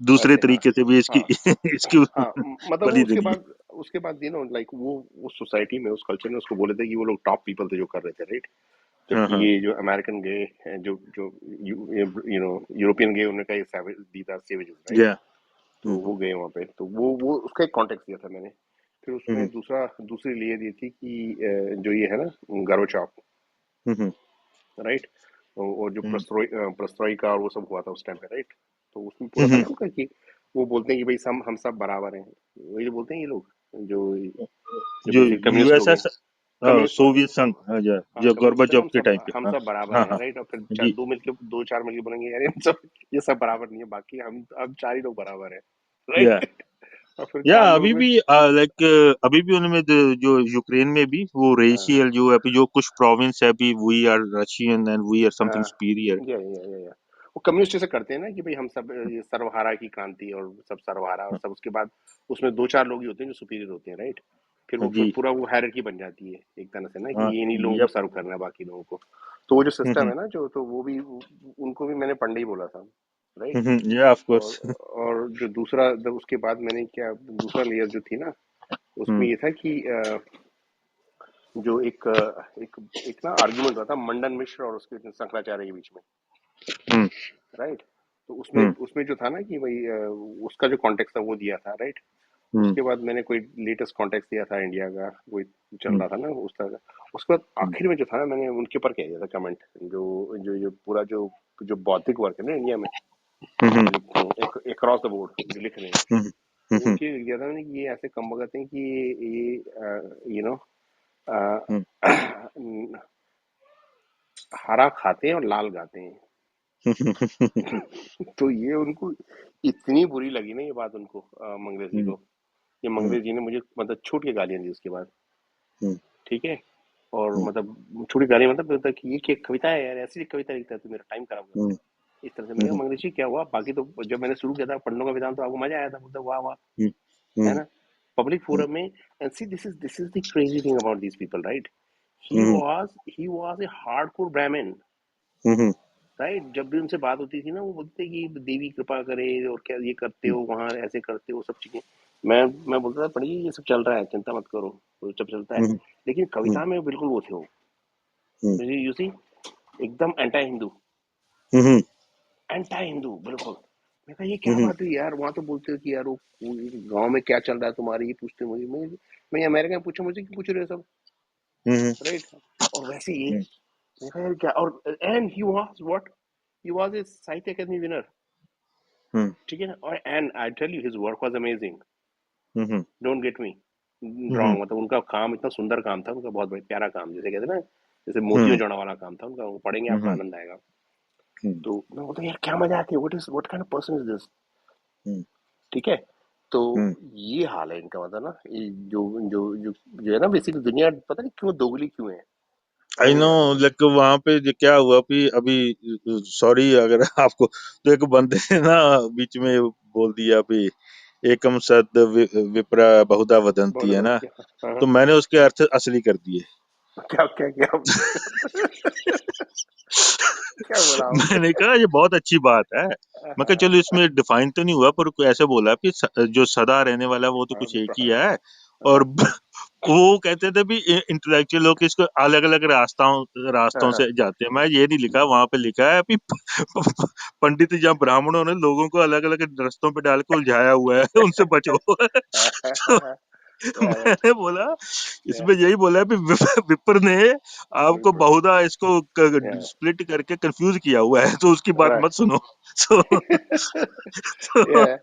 दूसरे ऐसे, हाँ तरीके से भी इसकी हाँ इसकी हाँ, मतलब वो बलि देनी है। उसके बाद लाइक वो उस सोसाइटी में, उस कल्चर में उसको बोले थे कि वो लोग टॉप पीपल थे जो कर रहे थे, राइट। हाँ जबकि हाँ ये जो अमेरिकन गए हैं, जो जो यूरोपियन गए, उन्होंने कहा ये दीज आर सेवेजेस, राइट। या तो वो गए वहाँ पे, तो वो उसका एक कॉन्टेक्स्ट दिया था मैंने। फिर उसमें हम्म दूसरी लेयर दी थी कि जो ये है ना, गर्वचॉप, हम्म राइट। और जो हम्म प्रस्ट्रॉइका और वो सब हुआ था उस टाइम पे, राइट। तो उसमें पूरा था हम्म ना उनका कि वो बोलते हैं कि भाई हम सब बराबर हैं, वही जो बोलते हैं ये लोग, जो जो जो बेसिक कम्युनिस्ट लोग हैं, यूएसएस कम्युनिस्ट वाले। सोवियत संघ, हाँ हाँ जो कम्युनिस्ट बोलते हैं गोर्बाचोव ना, के टाइम पे, हम हाँ सब बराबर हाँ हैं, हाँ राइट। और फिर जी। दो चार मिलके बोलेंगे यार ये सब बराबर नहीं है, बाकी हम चार ही लोग बराबर हैं, या राइट। और फिर चार लोगों अभी में, भी लाइक अभी भी उनमें जो यूक्रेन में भी वो हाँ रेशियल जो अभी जो कुछ प्रोविंस है, अभी we are Russian and we are हाँ, समथिंग सुपीरियर। या वो कम्युनिस्ट ऐसे करते हैं ना कि भाई हम सब ये सर्वहारा की क्रांति, और सब सर्वहारा, और सब उसके बाद उसमें दो चार लोग ही होते हैं जो सुपीरियर होते हैं, राइट। फिर जी पूरा वो हायरार्की बन जाती है एक तरह से ना, कि हाँ ये इन्हीं लोगों को यप सर्व करना है बाकी लोगों को। तो वो जो सिस्टम हम्म है ना, जो तो वो भी उनको भी मैंने पंडे ही बोला था, राइट। या ऑफ और कोर्स और जो दूसरा, जब उसके बाद मैंने क्या, दूसरा लेयर जो थी ना, उसमें हम्म ये था कि जो एक एक ना आर्गुमेंट हुआ था मंडन मिश्र और उसके शंकराचार्य के बीच में, हम्म राइट। तो उसमें हम्म उसमें जो था ना कि भाई उसका जो कॉन्टेक्स्ट था वो दिया था, राइट। हम्म उसके बाद मैंने कोई लेटेस्ट कॉन्टेक्स्ट दिया था इंडिया का, कोई चल हम्म रहा था ना उस तरह का। उसके बाद हम्म आखिर में जो था ना, मैंने उनके ऊपर कह दिया था कमेंट, जो पूरा जो बौद्धिक वर्क है ना इंडिया में, हम्म जो लिखते हैं अक्रॉस द बोर्ड जो लिख रहे हैं, हम्म तो हम्म उनके लिख दिया था मैंने कि ये ऐसे कम वक्त हैं कि ये यू नो हम्म हरा खाते हैं और लाल गाते हैं। तो ये उनको इतनी बुरी लगी ना ये बात उनको, मंगलेश जी हम्म को। ये मंगलेश जी ने मुझे मतलब छूट के गालियां दी उसके बाद, हम्म ठीक है। और हम्म मतलब छूट के गालियां, मतलब कि ये क्या कविता है यार, ऐसी कविता लिखता है, तू मेरा टाइम खराब कर रहा हम्म है, इस तरह से। मैंने कहा मंगलेश जी क्या हुआ, बाकी तो जब मैंने शुरू किया था पंडों का विधान तो आपको मजा आया था, मतलब वाह वाह, हम्म है हम्म ना, पब्लिक फोरम में। And see this is the crazy thing about these people, right. Hmm he was a hardcore Brahmin, hmm right. जब भी उनसे बात होती थी ना, वो बोलते कि देवी कृपा करे, और क्या ये करते हो वहां, ऐसे करते हो, सब चीजें। मैं बोलता था पंडित जी ये सब चल रहा है, चिंता मत करो, वो सब चलता है। हम्म लेकिन हम्म कविता में बिल्कुल वो थे वो, हम्म यू सी, एकदम एंटी हिंदू, हम्म एंटी हिंदू बिल्कुल। मैं कहा ये क्या हम्म बात हुई यार, वहां तो बोलते हो कि यार वो गांव में क्या चल रहा है तुम्हारे, ये पूछते मुझे, मैं अमेरिका में पूछा, मुझे क्यों पूछ रहे हो सब, हम्म राइट। और वैसे ये, मैं कहा यार क्या, और and he was what, he was a Sahitya Akademi winner, hmm ठीक है ना। और and I tell you his work was amazing, hmm don't get me hmm wrong. मतलब उनका काम इतना सुंदर काम था, उनका बहुत प्यारा काम, जैसे कहते हैं ना, जैसे मोतियों हम्म जोड़ा वाला काम था उनका, वो पढ़ेंगे आपको हम्म आनंद आएगा। हम्म तो मैं बोलता यार क्या मजा आती है, what kind of person is this, hmm ठीक है। तो हम्म ये हाल है इनका, मतलब ना ये जो है ना, बेसिकली दुनिया पता नहीं क्यों दोगली क्यों है, समझ आई नहीं नो। आ रहा। लाइक वहां पे क्या हुआ अभी अभी, सॉरी अगर आपको, तो एक बंदे ने ना बीच में बोल दिया अभी, एकम सद विप्रा बहुधा वदंती, बहुत है ना। बदलती है, हाँ हाँ। तो मैंने उसके अर्थ असली कर दिए। क्या क्या क्या क्या बोला आपने? मैंने कहा ये बहुत अच्छी बात है। मैं कहा हाँ चलो इसमें डिफाइन तो नहीं हुआ, पर कोई ऐसे बोला कि जो सदा रहने वाला है वो तो हाँ, कुछ एक विप्रा, ही है। हाँ और वो कहते थे भी इंटेलेक्चुअल लोग इसको अलग अलग रास्तों हाँ रास्तों हाँ से जाते हैं। मैं ये नहीं लिखा, वहां पे लिखा है कि पंडित या ब्राह्मणों ने लोगों को अलग अलग रास्तों पे डाल के उलझाया हुआ है, उनसे बचो। हाँ हाँ तो हाँ, या मैंने बोला, या इसमें यही बोला है कि विप्र ने आपको विप्रा, बहुधा इसको या स्प्लिट करके कंफ्यूज किया हुआ है, तो उसकी बात मत राइट, सुनो। तो, तो या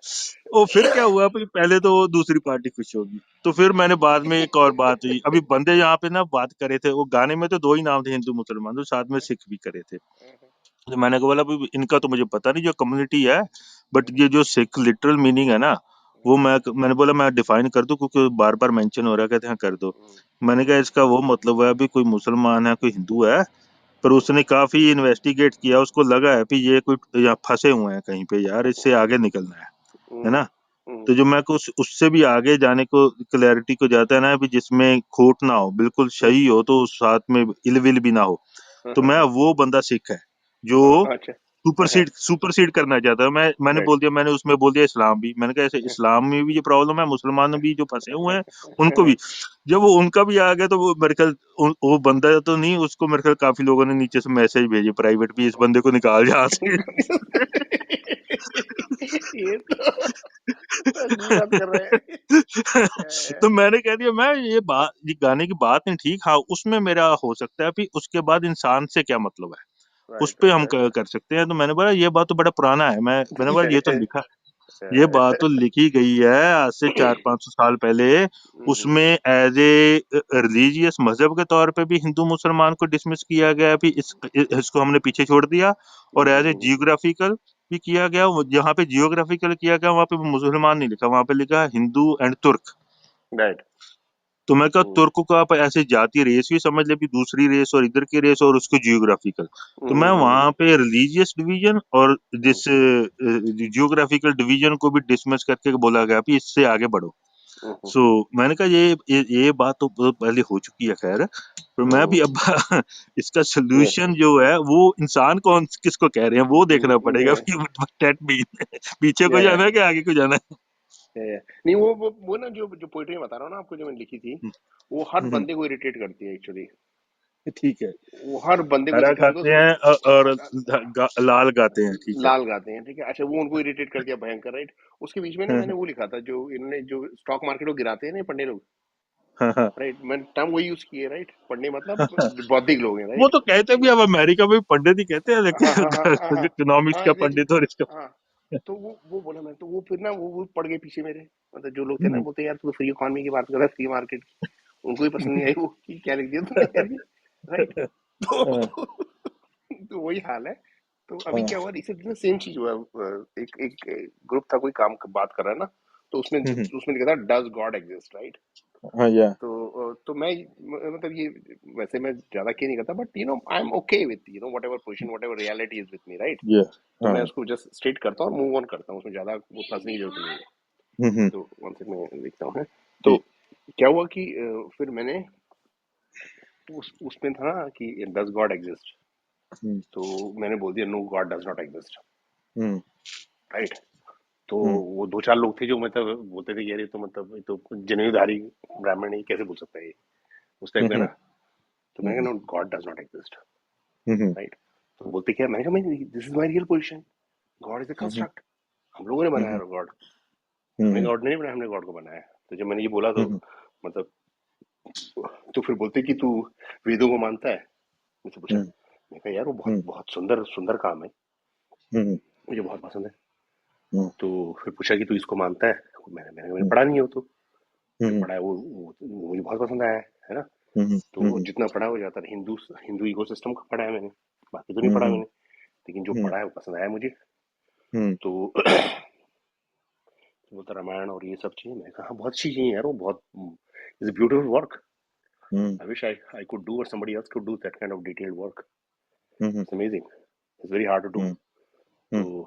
वो फिर क्या हुआ, फिर पहले तो वो दूसरी पार्टी खुश होगी, तो फिर मैंने बाद में एक और बात हुई, अभी बंदे यहाँ पे ना बात करे थे, वो गाने में तो दो ही नाम थे, हिंदू मुसलमान, तो साथ में सिख भी करे थे। तो मैंने कहा बोला अभी इनका तो मुझे पता नहीं जो कम्युनिटी है, बट ये जो सिख लिटरल मीनिंग है ना, वो मैंने बोला मैं डिफाइन कर दूं, क्योंकि बार बार मेंशन हो रहा है, कहते हैं कर दो। मैंने कहा इसका वो मतलब है अभी कोई मुसलमान है कोई हिंदू है, पर उसने काफी इन्वेस्टिगेट किया, उसको लगा है कि ये कोई यहाँ फंसे हुए हैं कहीं पे यार, इससे आगे निकलना है। है ना। हम्म, तो जो मैं को उससे भी आगे जाने को क्लैरिटी को जाता है ना, भी जिसमें खोट ना हो, बिल्कुल हम्म, सही हो, तो साथ में इलविल भी ना हो, तो मैं वो बंदा सिख है जो अच्छा, सुपरसीड करना चाहता है। मैंने राइट। बोल दिया, मैंने उसमें बोल दिया इस्लाम भी, मैंने कहा ऐसे इस्लाम में भी ये प्रॉब्लम है, मुसलमान भी जो फंसे हुए हैं उनको भी। जब वो उनका भी आ गया तो वो मेरे ख्याल वो बंदा तो नहीं, उसको मेरे ख्याल काफी लोगों ने नीचे से मैसेज भेजे प्राइवेट भी, इस बंदे को निकाल यहाँ से। ये तो अजीब बात कर रहे हैं। तो मैंने कह दिया, मैं ये गाने की बात नहीं ठीक, हाँ उसमें मेरा हो सकता है, अभी उसके बाद इंसान से क्या मतलब है, उस राइट, पे राइट, हम राइट, कर सकते हैं। तो मैंने बोला ये बात तो बड़ा पुराना है, मैंने बोला ये तो लिखा, ये बात तो लिखी गई है आज से 400-500 साल पहले। उसमें एज ए रिलीजियस मजहब के तौर पे भी हिंदू मुसलमान को डिसमिस किया गया, अभी इसको हमने पीछे छोड़ दिया। और एज ए जियोग्राफिकल भी किया गया, जहाँ पे जियोग्राफिकल किया गया वहां पे मुसलमान नहीं लिखा, वहां पे लिखा हिंदू एंड तुर्क। राइट। तो मैं कहा तुर्क को आप ऐसे जाति रेस भी समझ ले, भी दूसरी रेस और इधर की रेस, और उसको जियोग्राफिकल। तो मैं वहां पे रिलीजियस डिवीजन और जिस जियोग्राफिकल डिवीजन को भी डिसमिस करके बोला गया कि इससे आगे बढ़ो। सो मैंने कहा ये बात तो बहुत पहले हो चुकी है, खैर, पर मैं भी अब इसका सोल्यूशन जो है वो इंसान कौन किसको कह रहे हैं वो देखना पड़ेगा। दैट मीन पीछे को जाना है कि आगे को जाना नहीं, वो ना जो पोइट्री बता रहा हूँ ना आपको, जो मैंने लिखी थी, वो हर है। बंदे को इरिटेट करती है एक्चुअली। ठीक है, वो हर बंदे को हरा इरिटेट खाते हैं और लाल गाते हैं, ठीक है। लाल गाते हैं, ठीक है। अच्छा, वो उनको इरिटेट कर दिया भयंकर, राइट। उसके बीच में ना हाँ मैंने वो लिखा था, जो इन्होंने जो स्टॉक मार्केट को गिराते हैं ना ये पंडे लोग, हाँ हाँ राइट। मैंने टर्म वही यूज की है, राइट। पंडे मतलब हाँ। जो बौद्धिक लोग हैं, वो राइट। तो कहते भी, अब अमेरिका में भी पंडित ही कहते हैं, हाँ, हाँ, हाँ, हाँ, लेकिन हाँ, इकोनॉमिक्स हाँ, का एग्जैक्टली। पंडित और इसका। हाँ, तो वो बोला मैं, तो वो फिर ना वो पड़ गए पीछे मेरे। मतलब जो लोग थे ना, बोलते यार तू फ्री इकोनॉमी की बात कर रहा है, फ्री मार्केट की। उनको भी पसंद नहीं आई वो कि क्या लिख दिया तुमने यार ये, राइट। हाँ तो तो वही हाल है। तो अभी हाँ क्या हुआ रिसेंटली, सेम चीज हुआ। एक एक ग्रुप था, कोई काम बात कर रहा है ना, तो उसमें उसमें लिखा था डज गॉड एग्जिस्ट, राइट। हाँ या तो मैं मतलब ये, वैसे मैं ज्यादा केयर नहीं करता, but I am okay with what ever position, what ever reality is with me, right. या तो हाँ मैं उसको जस्ट स्टेट करता हूँ और मूव ऑन करता हूँ, उसमें ज्यादा वो फंसने की जरूरत नहीं है। हम्म, तो वन सेकंड में देखता हूँ, है। तो जी, क्या हुआ कि फिर मैंने उसमें था ना कि डज गॉड एग्जिस्ट, हम्म, तो मैंने बोल दिया no God does not exist, hmm, right. तो हम्म, वो दो चार लोग थे जो मतलब बोलते थे कि यार ये तो मतलब ये तो जनेऊधारी ब्राह्मण है, ये कैसे बोल सकता है ये, उस टाइप का हम्म, ना। तो मैंने कहा no God does not exist, hmm, right. तो बोलते क्या, मैंने कहा this is my real position, God is a hmm, construct, हम लोगों ने बनाया हम्म, गॉड, हमने हम्म, गॉड नहीं बनाया, हमने गॉड को बनाया। तो जब मैंने ये बोला तो हम्म, मतलब, तो फिर बोलते कि तू वेदों को मानता है, मुझसे पूछा। हम्म, मैंने कहा यार वो बहुत हम्म, बहुत सुंदर सुंदर काम है, हम्म, मुझे बहुत पसंद है। हम्म, तो फिर पूछा कि तू इसको मानता है, मैंने पढ़ा नहीं है वो तो। जो हम्म, पढ़ा है वो मुझे बहुत पसंद आया है ना। हम्म, तो जितना पढ़ा है वो ज्यादातर हिंदू हिंदू इकोसिस्टम का पढ़ा है मैंने, बाकी तो नहीं पढ़ा हम्म, मैंने, लेकिन जो हम्म, पढ़ा है वो पसंद आया मुझे। हम्म, तो बोलता रामायण और ये सब चीजें, मैं कहा हाँ, बहुत अच्छी चीजें हैं यार, वो बहुत is beautiful work. Hmm, I wish I could do और somebody else could do that kind of detailed work. Hmm, It's amazing. It's very hard to do. हम्म, तो हम्म,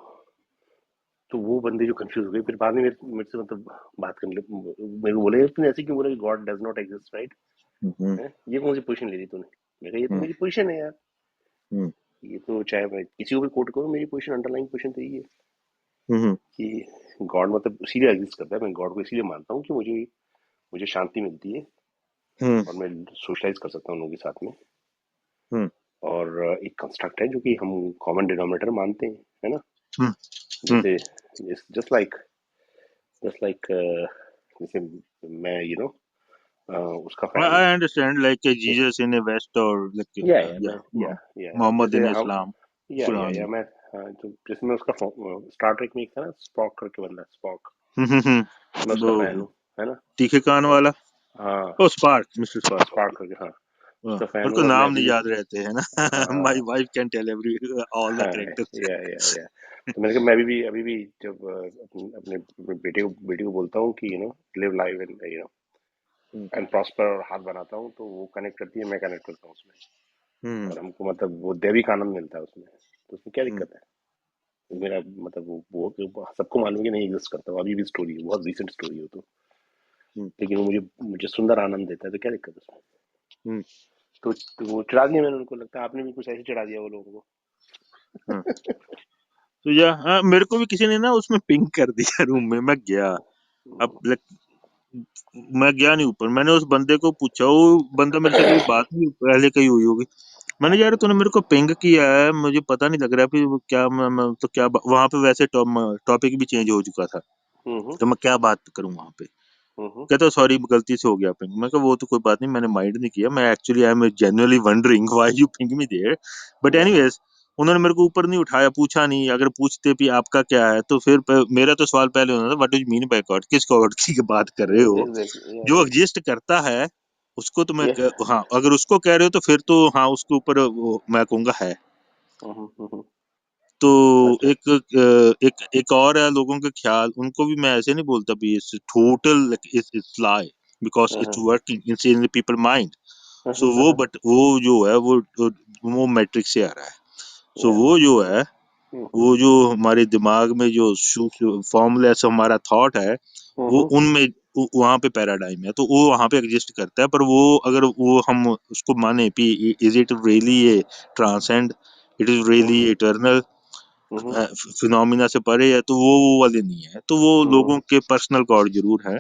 तो वो बंदे जो कंफ्यूज हो गए, फिर बाद में मेरे से मतलब बात करने मेरे को बोले तूने ऐसे क्यों बोला God does not exist, right. Hmm, है, ये कौन सी पोजीशन ले ली तूने। मैं कहा ये तो हम्म, मेरी पोजीशन है यार, हम्म, ये तो चाहे मैं किसी को भी कोट करूँ, मेरी पोजीशन अंडरलाइन पोजीशन तो यही है हम्म, कि गॉड मतलब इसीलिए एग्जिस्ट करता है। मैं गॉड को इसीलिए मानता हूँ कि मुझे मुझे शांति मिलती है, हम्म, और मैं सोशलाइज कर सकता हूँ लोगों के साथ में। हम्म, और एक कंस्ट्रक्ट है जो कि हम कॉमन डिनोमिनेटर मानते हैं, है ना। हम्म, हम्म। जैसे जस्ट लाइक जस्ट लाइक जैसे मैं उसका फैन हूँ। I understand, like Jesus in the West, or like मैं yeah, Muhammad जैसे in हम Islam, Quran. मैं, हाँ, तो जैसे मैं उसका स्टार ट्रेक में एक था ना, स्पॉक करके बंदा, स्पॉक, मैं उसका फैन वो हूँ, है ना। तीखे कान और वाला, हाँ, ओ स्पार्क, मिस्टर स्पार्क, स्पार्क करके, हाँ, हाँ, उसका फैन मेरे हूँ को और मैं नाम अभी नहीं भी, याद रहते हैं ना। माय हाँ, wife can tell every all the हाँ, कैरेक्टर्स। या तो मैंने कहा मैं अभी भी जब अपने बेटी को बोलता हूँ कि live life and and prosper, और हाथ बनाता हूँ, तो वो कनेक्ट करती है, मैं कनेक्ट करता हूँ उसमें, हम्म, और हमको मतलब वो दैविक आनंद मिलता है उसमें, तो उसमें क्या हम्म, दिक्कत है। मेरा मतलब वो सबको मालूम है कि नहीं एग्जिस्ट करता, वो अभी भी स्टोरी है, बहुत रिसेंट स्टोरी है तो, हम्म, लेकिन वो मुझे मुझे सुंदर आनंद देता है, तो क्या दिक्कत है उसमें? हम्म, तो वो चिढ़ा दिया मैंने उनको, लगता है आपने भी कुछ ऐसे चिढ़ा दिया वो लोगों को। हाँ। तो या हाँ, मेरे को भी किसी ने ना उसमें पिंग कर दिया रूम में, मैं गया। अब मैं गया नहीं ऊपर, मैंने उस बंदे को पूछा, वो बंदा मेरे से कभी बात नहीं पहले कही हुई होगी। मैंने कहा, यार तूने मेरे को पिंग किया है, मुझे पता नहीं लग रहा है वो क्या तो क्या वहां पे वैसे टॉपिक भी चेंज हो चुका था, हम्म तो मैं क्या बात करूं वहां पे। हम्म कहता सॉरी गलती से हो गया पिंग। मैं कहा वो तो कोई बात नहीं, मैंने माइंड नहीं किया, मैं actually I am genuinely wondering why you ping me there, but hmm anyways उन्होंने मेरे को ऊपर नहीं उठाया, पूछा नहीं। अगर पूछते भी आपका क्या है, तो फिर मेरा तो सवाल पहले होना था, what do you mean bye God, किस गॉड की बात कर रहे हो? एग्जैक्टली जो या एग्जिस्ट करता है उसको तो मैं या हाँ, अगर उसको कह रहे हो तो फिर तो हाँ, उसके ऊपर मैं कहूंगा है। हम्म। तो अच्छा एक और है लोगों के ख्याल, उनको भी मैं ऐसे नहीं बोलता भी it's total it's lie, because हाँ इट्स हाँ working in the people mind. हाँ सो हाँ वो बट वो जो है वो मैट्रिक्स से आ रहा है। सो या वो जो है, हम्म वो जो हमारे दिमाग में जो फॉर्मलेस हमारा थॉट है, वो हम्म उनमें वहां पे पैराडाइम है, तो वो वहां पे एग्जिस्ट करता है। पर वो अगर वो हम उसको माने भी, is it really a transcend, it is really eternal hmm phenomena से परे है, तो वो वाले नहीं है। तो वो हम्म लोगों के पर्सनल गॉड जरूर है।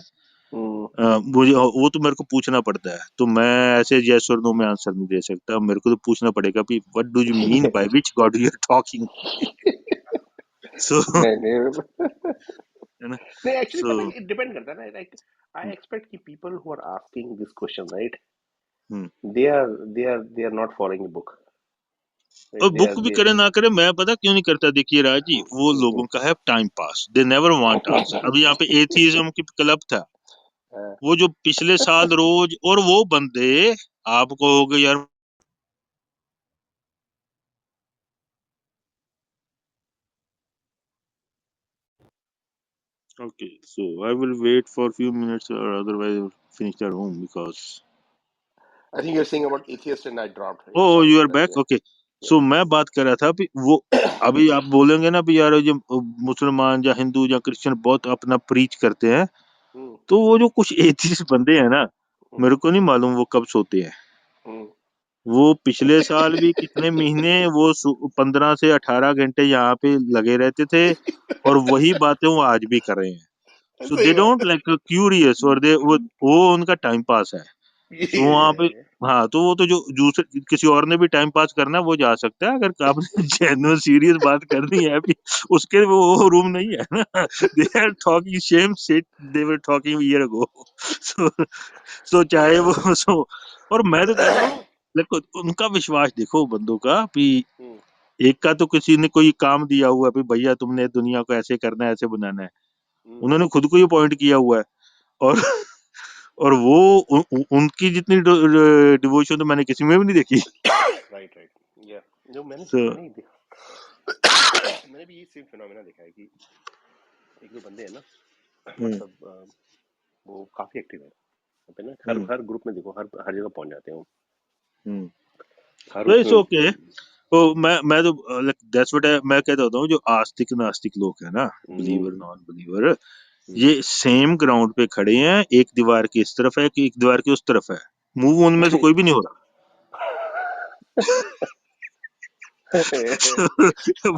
हम्म मुझे वो तो मेरे को पूछना पड़ता है, तो मैं ऐसे यस और नो में आंसर नहीं दे सकता। मेरे को तो पूछना पड़ेगा भी what do you mean by which God you are talking. So नहीं नहीं है ना। नहीं, एक्चुअली सो पता है, इट डिपेंड करता है ना, लाइक आई एक्सपेक्ट कि people who are asking this question, right, they are not following the book, और राइट, दे आर बुक भी करे ना करे, मैं पता क्यों नहीं करता, देखिए राज जी, वो हम्म लोगों का है time pass, they never want answer. अभी यहाँ पे एथीज्म की क्लब था, वो जो पिछले साल रोज, और वो बंदे, आप कहोगे यार okay, so I will wait for a few minutes or otherwise I will finish the room because I think you're saying about atheist and I dropped. Yeah, oh sorry you for are that. back, Yeah, okay। yeah. So मैं बात कर रहा था भी वो, अभी आप बोलेंगे ना भी यार जो मुसलमान या हिंदू या क्रिश्चियन बहुत अपना प्रीच करते हैं, Hmm. तो वो जो कुछ एथिस्ट बंदे हैं ना, Hmm. मेरे को नहीं मालूम वो कब सोते हैं। Hmm. वो पिछले साल भी कितने महीने वो 15 से 18 घंटे यहाँ पे लगे रहते थे, और वही बातें वो आज भी कर रहे हैं। सो सही दे बात डोंट है। लाइक क्यूरियस, और दे वो उनका टाइम पास है। सो वहाँ पे ये हाँ, तो वो तो जो दूसरे किसी और ने भी टाइम पास करना है वो जा सकता है, अगर आपने जेन्युइन सीरियस बात करनी है अभी, उसके वो रूम नहीं है ना। They are talking same shit they were talking year ago. So so चाहे वो सो, और मैं तो कहता हूँ देखो उनका विश्वास देखो बंदों का भी, हम्म एक का तो किसी ने कोई काम दिया हुआ है भी भैया तुमने दुनिया को ऐसे करना है, ऐसे बनाना है, हम्म उन्होंने खुद को ही पॉइंट किया हुआ है। और और वो उनकी जितनी डिवोशन तो मैंने किसी में भी नहीं देखी। राइट राइट या जो मैंने So, मैंने ही देखा। मैंने भी ये सेम फिनोमेना देखा है कि एक दो बंदे हैं ना, हम्म, मतलब वो काफी एक्टिव है यहाँ पे ना, हर हम्म, हर ग्रुप में देखो, हर हर जगह पहुंच जाते हैं वो, हम्म। हर तो इट्स उसमें ओके। तो मैं तो लाइक दैट्स व्हाट मैं कहता होता हूँ, जो आस्तिक नास्तिक लोग हैं ना, हम्म बिलीवर नॉन बिलीवर, हम्म ये सेम ग्राउंड पे खड़े हैं, एक दीवार की इस तरफ है कि एक दीवार की उस तरफ है, मूव उनमें से कोई भी नहीं हो रहा।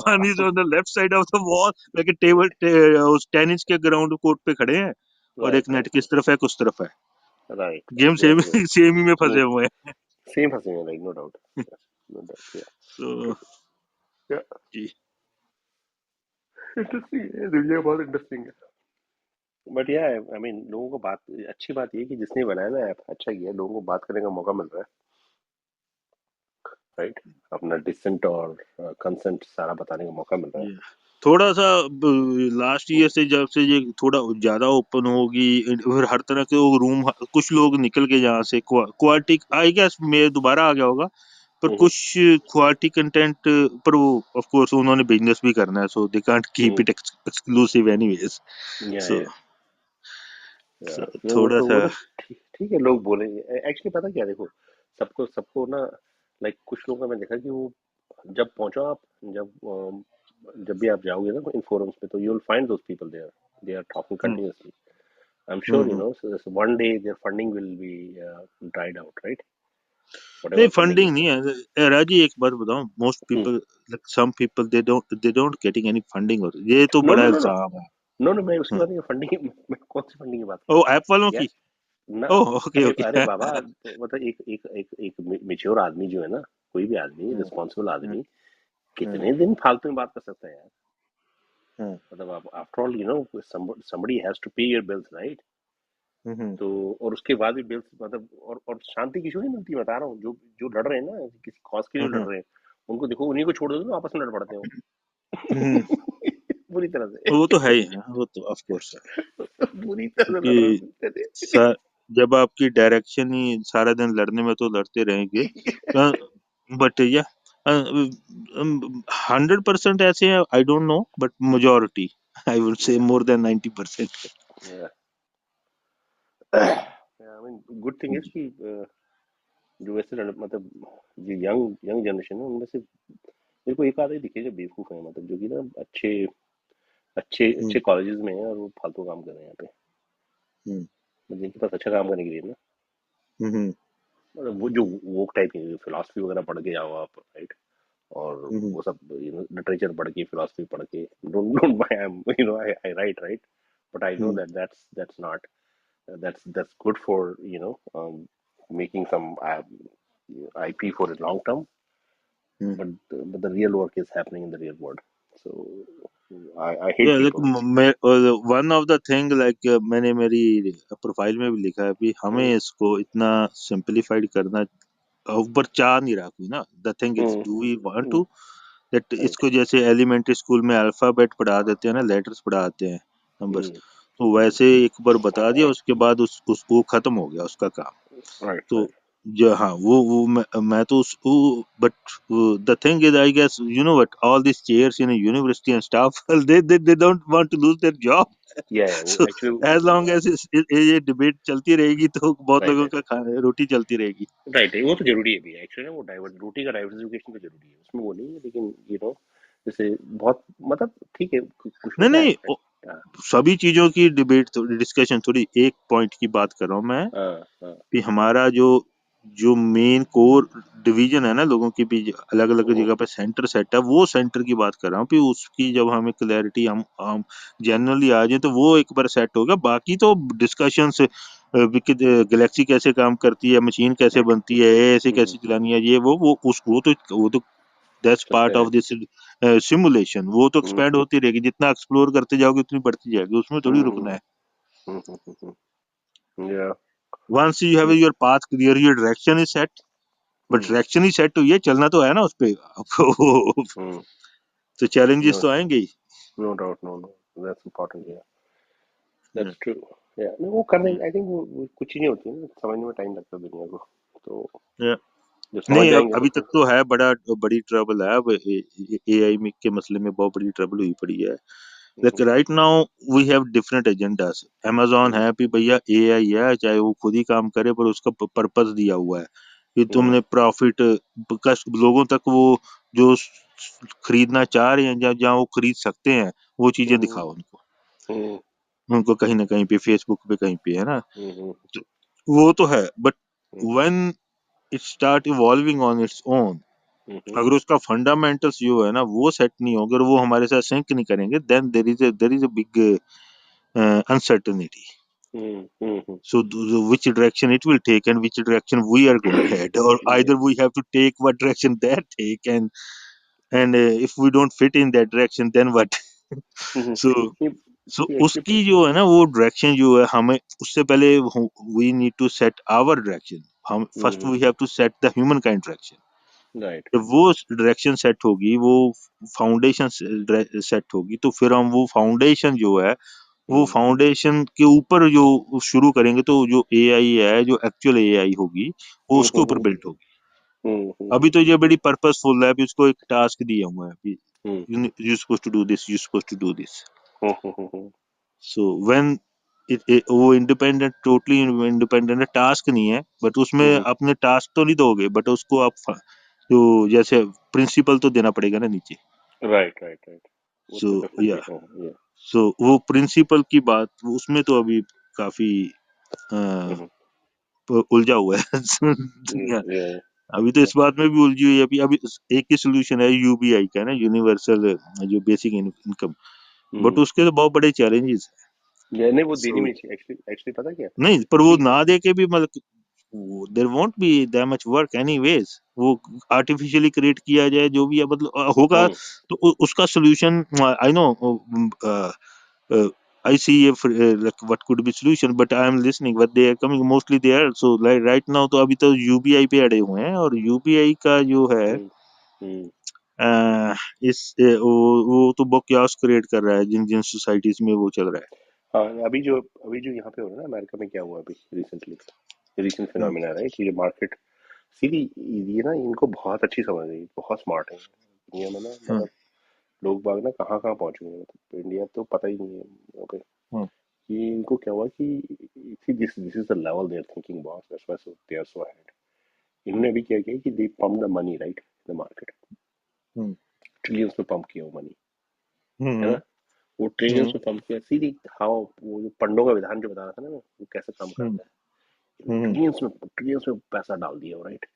One is on the left side of the wall, like a table उस टेनिस के ग्राउंड कोर्ट पे खड़े हैं, और एक राइट नेट राइट किस तरफ है कुछ तरफ है, राइट गेम राइट या सेम सेम ही में फंसे हुए सेम फंसे हैं, लाइक नो डाउट, हैं। नो डाउट या तो या जी इंटरेस्टिंग है, दुनिया बहुत इंटरेस्टिंग है। बट या आई मीन लोगों को बात, अच्छी बात ये है कि जिसने बनाया ना ऐप, अच्छा किया, लोगों को बात करने का मौका मिल रहा है, राइट, अपना डिसेंट और कंसेंट सारा बताने का मौका मिल रहा ये थोड़ा सा लास्ट ईयर से जब से ये थोड़ा ज्यादा ओपन होगी, फिर हर तरह के रूम, कुछ लोग निकल के यहाँ से क्वालिटी आई गेस मैं दोबारा आ गया होगा, पर है। कुछ क्वालिटी कंटेंट, पर वो ऑफ कोर्स उन्होंने बिजनेस भी करना है, so they can't keep it exclusive anyways. Yeah so ये थोड़ा वो सा तो ठीक ठीक है, लोग बोलेंगे एक्चुअली, पता क्या देखो, सबको सबको ना, लाइक कुछ लोगों का मैं देखा कि वो जब पहुंचो आप, जब जब भी आप जाओगे ना इन forums पे, तो you will find those people there. They are talking hmm, continuously. I'm sure hmm. so one day their funding will be dried out, right? नहीं, Whatever funding फंडिंग is नहीं there. है। राजी, एक बात बताऊं, most Hmm. People, like some people, they don't getting any funding, और ये तो No, बड़ा no, no, no, इल्जाम है। no, no. मैं उसकी हम्म। बात नहीं, फंडिंग मैं कौन सी फंडिंग की बात कर ओ, रहा हूँ ऐप वालों यार? की। ना, ओ, ओके अरे ओके। अरे बाबा, मतलब एक मेच्योर आदमी जो है ना, कोई भी आदमी, हम्म, रिस्पॉन्सिबल हम्म, आदमी, हम्म, कितने दिन फालतू में बात कर सकता है यार? हम्म, मतलब आप after all somebody has to pay your bills, right? हम्म, तो और उसके बाद भी बिल्स, मतलब और शांति किसी को नहीं मिलती, बता रहा हूँ। जो जो लड़ रहे हैं ना, किसी कॉज के लिए लड़ हम्म, रहे हैं, उनको देखो, उन्हीं को छोड़ दो तो आपस में लड़ पड़ते हो। हम्म। बुरी तरह वो तो है से। ही है, वो तो ऑफ कोर्स है, बुरी तरह से लड़ रहे क्योंकि होते थे। जब आपकी डायरेक्शन ही सारा दिन लड़ने में, तो लड़ते रहेंगे। बट या 100% ऐसे हैं, I don't know, but majority, I would say more than 90%। I mean good thing is कि जो वैसे मतलब जो यंग यंग जनरेशन है, उनमें से मेरे को एक आधे दिखे जो बेवकूफ है, मतलब जो कि ना अच्छे अच्छे हम्म, अच्छे कॉलेजेस में है, और वो फालतू काम कर रहे हैं यहाँ पे। हम्म, मतलब जिनके पास अच्छा काम करने के लिए ना, हम्म, मतलब वो जो वो टाइप की फिलोसफी वगैरह पढ़ के जाओ आप, राइट? और हम्म, वो सब लिटरेचर पढ़ के, फिलोसफी पढ़ के, don't buy, I right, right? But I know hmm, that that's not that's good for making some IP for a long term, hmm. but the real work is happening in the real world. So I hate या like, people. One of the thing, like मैंने मेरी profile में भी लिखा है कि हमें Hmm, इसको इतना सिंपलीफाइड करना ऊपर चाह नहीं रहा कोई ना। The thing is, hmm, do we want hmm, to that, right. इसको जैसे एलिमेंट्री स्कूल में अल्फाबेट पढ़ा देते हैं ना, लेटर्स पढ़ाते हैं, नंबर्स, Hmm, तो वैसे एक बार बता दिया, उसके बाद उसको खत्म हो गया उसका काम। right, तो right. जो, हाँ, वो मैं तो उस, but the thing is, I guess, you know what, all this chairs in university and staff, they don't want to lose their job. Yeah, so actually, as long yeah, as ये debate चलती रहेगी, तो बहुत right, लोगों right. का रोटी चलती रहेगी। Right है, वो तो जरूरी है भी एक्चुअली ना, वो डाइवर्स रोटी का डाइवर्सिफिकेशन तो जरूरी है, उसमें वो नहीं है, लेकिन जैसे बहुत मतलब ठीक है, कुछ नहीं लोग हैं। नहीं, हाँ, सभी चीजों की डिबेट, थोड़ी डिस्कशन, थोड़ी एक पॉइंट की बात कर रहा हूँ मैं, हाँ, हाँ, कि हमारा जो जो मेन कोर डिवीजन है ना लोगों के बीच, अलग अलग हम्म, जगह पे सेंटर सेट है, वो सेंटर की बात कर रहा हूँ कि उसकी जब हमें क्लैरिटी, हम जनरली आ जाए, तो वो एक बार सेट होगा। बाकी तो डिस्कशंस, गैलेक्सी कैसे काम करती है, मशीन कैसे राइट, बनती है, ऐसे कैसे चलानी है, ये वो तो दैट्स चलते पार्ट ऑफ रहे। This simulation. वो तो हम्म, एक्सपेंड होती रहेगी, जितना एक्सप्लोर करते जाओगे उतनी बढ़ती जाएगी, उसमें थोड़ी रुकना हम्म, है। Yeah, once you have your path clear, your direction is set, but hmm, direction ही सेट हुई है, चलना तो है ना उस पे आपको। हम्म, तो चैलेंजेस नो, तो आएंगे ही। No doubt, no, no, that's important, yeah, hmm, that's true. या वो करने, हम्म, आई थिंक वो कुछ चीजें होती है ना, समझने में टाइम लगता है दुनिया को, तो yeah। जब समझ नहीं, जाएंगे तो अभी तक फिर। तो है, बड़ी ट्रबल है। अब एआई के मसले में बहुत बड़ी ट्रबल हुई पड़ी है। Hmm, like right now we have different agendas. Amazon hmm, है कि भैया एआई है, चाहे वो खुद ही काम करे, पर उसका पर्पस दिया हुआ है कि हम्म, तुमने प्रॉफिट, लोगों तक वो जो खरीदना चाह रहे हैं, जहाँ वो खरीद सकते हैं, वो चीजें हम्म, दिखाओ उनको। हम्म, उनको कहीं ना कहीं पे, फेसबुक पे कहीं पे, है ना। हम्म, तो वो तो है, but hmm, when it start evolving on its own, hmm, अगर उसका फंडामेंटल्स जो है ना वो सेट नहीं हो, अगर वो हमारे साथ सिंक नहीं करेंगे, then there is a big uncertainty. Hmm, hmm, So which direction it will take, and which direction we are going ahead, or yeah, either we have to take what direction they take, and if we don't fit in that direction, then what? so ये so actually, उसकी जो है ना, वो direction जो है, हमें उससे पहले we need to set our direction। हम first we have to set the human kind direction. Right, जब वो डायरेक्शन सेट होगी, वो फाउंडेशन सेट होगी, तो फिर हम वो फाउंडेशन जो है, वो हम्म, फाउंडेशन के ऊपर जो शुरू करेंगे, तो जो एआई है, जो एक्चुअल एआई होगी, वो हम्म, उसके ऊपर बिल्ट होगी। हम्म, अभी तो ये बड़ी पर्पसफुल है, अभी उसको एक टास्क दिया हुआ है, अभी hmm, you suppose to do this, you suppose to do this. Hmm, so when वो इंडिपेंडेंट, टोटली इंडिपेंडेंट टास्क नहीं है, बट उसमें हम्म, अपने टास्क तो नहीं दोगे, बट उसको आप जो जैसे प्रिंसिपल तो देना पड़ेगा ना नीचे। राइट राइट राइट, वो सो तो या डेफिनेटली ये। सो वो प्रिंसिपल की बात उसमें तो अभी काफी अ, उलझा हुआ है दुनिया। ये अभी तो इस बात में भी उलझी हुई है। अभी अभी एक ही सोल्यूशन है यूबीआई का ना, यूनिवर्सल जो बेसिक इनकम, बट उसके तो बहुत बड़े चैलेंजेस हैं। ये नहीं, वो देनी सो भी नहीं चाहिए एक्चुअली। एक्चुअली पता क्या नहीं, पर वो कि ना दे के भी मतलब there won't be that much work anyways. वो आर्टिफिशियली क्रिएट किया जाए जो भी है, मतलब होगा हम्म तो उसका solution I know. I see if like what could be solution, but I am listening what they are coming mostly there. So like right now तो अभी तो यूबीआई पे अड़े हुए हैं, और यूबीआई का जो है हम्म हम्म वो तो बकयास क्रिएट कर रहा है जिन जिन सोसाइटीज में वो चल रहा हाँ, अभी जो यहाँ पे हो रहा है ना अमेरिका में, क्या हुआ अभी रिसेंटली, रीसेंट है। Phenomena, right? ये जो मार्केट सीधी, ये ना इनको बहुत अच्छी समझ है, बहुत स्मार्ट है दुनिया में ना, हाँ, मतलब लोग बाग ना कहाँ कहाँ पहुंच गए हैं, मतलब इंडिया तो पता ही नहीं है यहाँ पे। हाँ, कि इनको क्या हुआ कि see this is the level they are thinking, boss that's why so they are so ahead. इन्होंने अभी क्या किया कि they pump the money, right, the market, hmm, trillions में पंप किया वो मनी, है हम्म, ना? वो ट्रिलियंस हम्म, में पंप किया सीधी। हाउ वो जो पंडों का विधान जो बता रहा था ना मैं, वो कैसे काम हम्म, करता है, हम्म, ट्रिलियंस में पैसा डाल दिया, राइट?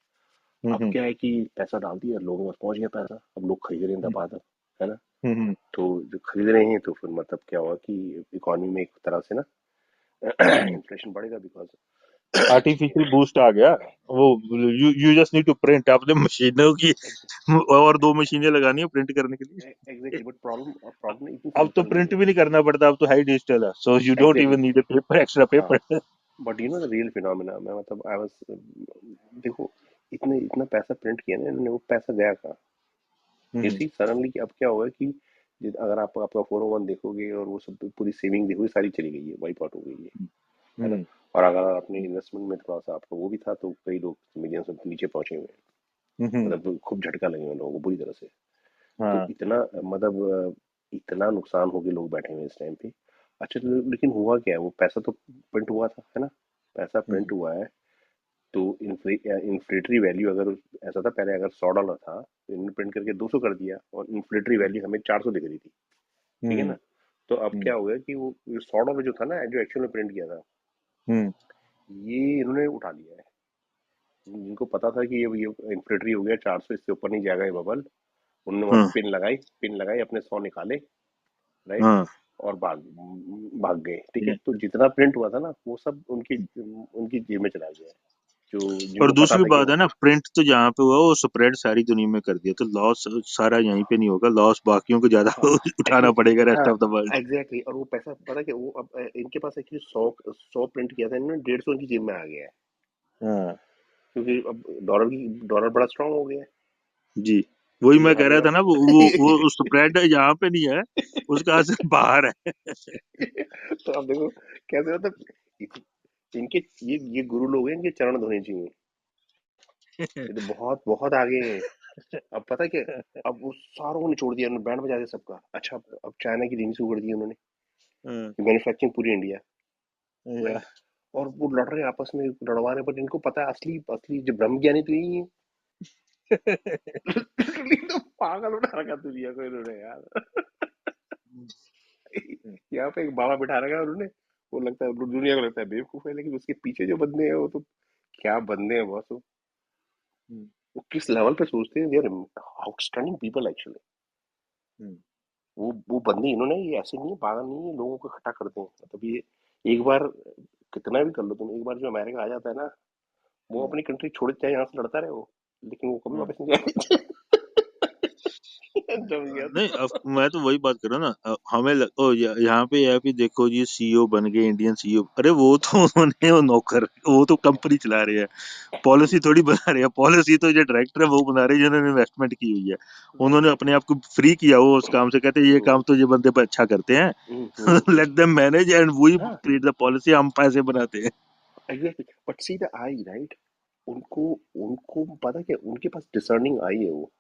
अब हम्म, क्या है कि पैसा डाल दिया, लोगों में पहुंच गया पैसा, अब लोग खरीद रहे हैं दबा दब, है ना? हम्म। तो जो खरीद रहे हैं तो फिर मतलब क्या हुआ कि इकोनॉमी में एक तरह से ना इन्फ्लेशन बढ़ेगा, बिकॉज आर्टिफिशियल बूस्ट आ गया। वो you just need to print अपने मशीनों की और दो मशीनें लगानी है प्रिंट करने के लिए। एग्जैक्टली, बट प्रॉब्लम इतनी अब तो सिंपल नहीं प्रिंट है। भी नहीं करना पड़ता, अब तो हाई डिजिटल है, so you don't exactly, even need a paper, extra हाँ, paper. But you know the real phenomena, मैं मतलब आई वाज, देखो, इतने इतना पैसा प्रिंट किया ना इन्होंने, वो पैसा गया कहाँ? इसी सडनली अब क्या हुआ कि अगर आप आपका 401 देखोगे और वो सब पूरी सेविंग देखोगे, सारी चली गई है, वाइप आउट हो गई है ना? और अगर अपने इन्वेस्टमेंट में थोड़ा सा आपका वो भी था, तो कई लोग मिलियंस से नीचे पहुंचे हुए हैं, मतलब खूब झटका लगे हुए लोगों को बुरी तरह से। तो हाँ। इतना मतलब इतना नुकसान हो गया, लोग बैठे हुए हैं इस टाइम पे। अच्छा, तो लेकिन हुआ क्या है, वो पैसा तो प्रिंट हुआ था, है ना? पैसा प्रिंट हुआ है, तो इन्फ्लेटरी वैल्यू अगर ऐसा था पहले, अगर $100 था तो इन्होंने प्रिंट करके 200 कर दिया, और इन्फ्लेटरी वैल्यू हमें 400 दिख रही थी, ठीक है ना? तो अब क्या हो गया कि वो $100 जो था ना, जो एक्चुअल में प्रिंट किया था, ये इन्होंने उठा लिया है। जिनको पता था कि ये इन्फ्लेटरी हो गया 400, इससे ऊपर नहीं जाएगा ये बबल, उन्होंने वहां हाँ, पिन लगाई, अपने 100 निकाले, राइट, हाँ। और भाग भाग गए, ठीक है? तो जितना प्रिंट हुआ था ना, वो सब उनकी उनकी जेब में चला गया है, जो और जिनको पता दूसरी था कि बात है ना, प्रिंट तो जहाँ पे हुआ वो स्प्रेड सारी दुनिया में कर दिया, तो लॉस सारा यहीं पे नहीं होगा, लॉस बाकियों को ज्यादा हाँ उठाना एग्जैक्टली, पड़ेगा रेस्ट हाँ ऑफ द वर्ल्ड। एग्जैक्टली, और वो पैसा पता है कि वो अब इनके पास एक्चुअली 100 प्रिंट किया था इन्होंने, 150 इनकी जेब में आ गया है, हाँ क्योंकि अब डॉलर बड़ा स्ट्रांग हो गया है, जी, वही तो मैं यहाँ कह जो रहा है था ना, वो स्प्रेड यहाँ पे नहीं है, उसका असर बाहर है। तो अब देखो कैसे, मतलब इनके ये गुरु लोग हैं, इनके चरण धोने चाहिए, ये तो बहुत बहुत आगे हैं। अब पता है क्या, अब वो सारों ने छोड़ दिया, उन्होंने बैंड बजा दिया सबका। अच्छा, अब चाइना की रीमिक्स शुरू कर दी उन्होंने, हाँ, मैन्युफैक्चरिंग पूरी इंडिया, या। राइट? और वो लड़ रहे हैं आपस में, लड़वा रहे हैं, बट इनको पता है असली असली जो ब्रह्म ज्ञानी तो यही है। Literally तो पागल उठा रखा दुनिया को इन्होंने यार। यहाँ पे एक बाबा बिठा रखा है उन्होंने, वो लगता है दुनिया को लगता है बेवकूफ है, लेकिन उसके पीछे जो बंदे हैं वो तो क्या बंदे हैं बॉस। वो किस लेवल पे सोचते हैं, they are outstanding people actually. वो बंदे इन्होंने, ये ऐसे नहीं है, पागल नहीं है, लोगों को इकट्ठा करते हैं, मतलब ये एक बार कितना भी कर लो तुम, एक बार जो अमेरिका आ जाता है ना, वो अपनी कंट्री छोड़ के चाहे यहाँ से लड़ता रहे वो, लेकिन वो कभी वापस नहीं आएगा। जम गया नहीं, तो। अब मैं तो वही बात कर रहा हूँ ना, हमें यहाँ पे है भी, देखो जी सीईओ बन गए, इंडियन सीईओ, अरे वो तो उन्होंने वो नौकर, वो तो कंपनी चला रहे हैं, पॉलिसी थोड़ी बना रहे हैं, पॉलिसी तो जो डायरेक्टर है वो बना रहे हैं जिन्होंने इन्वेस्टमेंट की हुई है, उन्होंने अपने एग्जैक्टली, आप को फ्री किया वो उस काम से, कहते हैं ये काम तो ये बंदे पर अच्छा करते हैं, let them manage and we हाँ क्रिएट द पॉलिसी, हम पैसे बनाते हैं। Exactly, but see the eye, right? उनको उनको पता क्या, उनके पास डिसर्निंग आई है वो,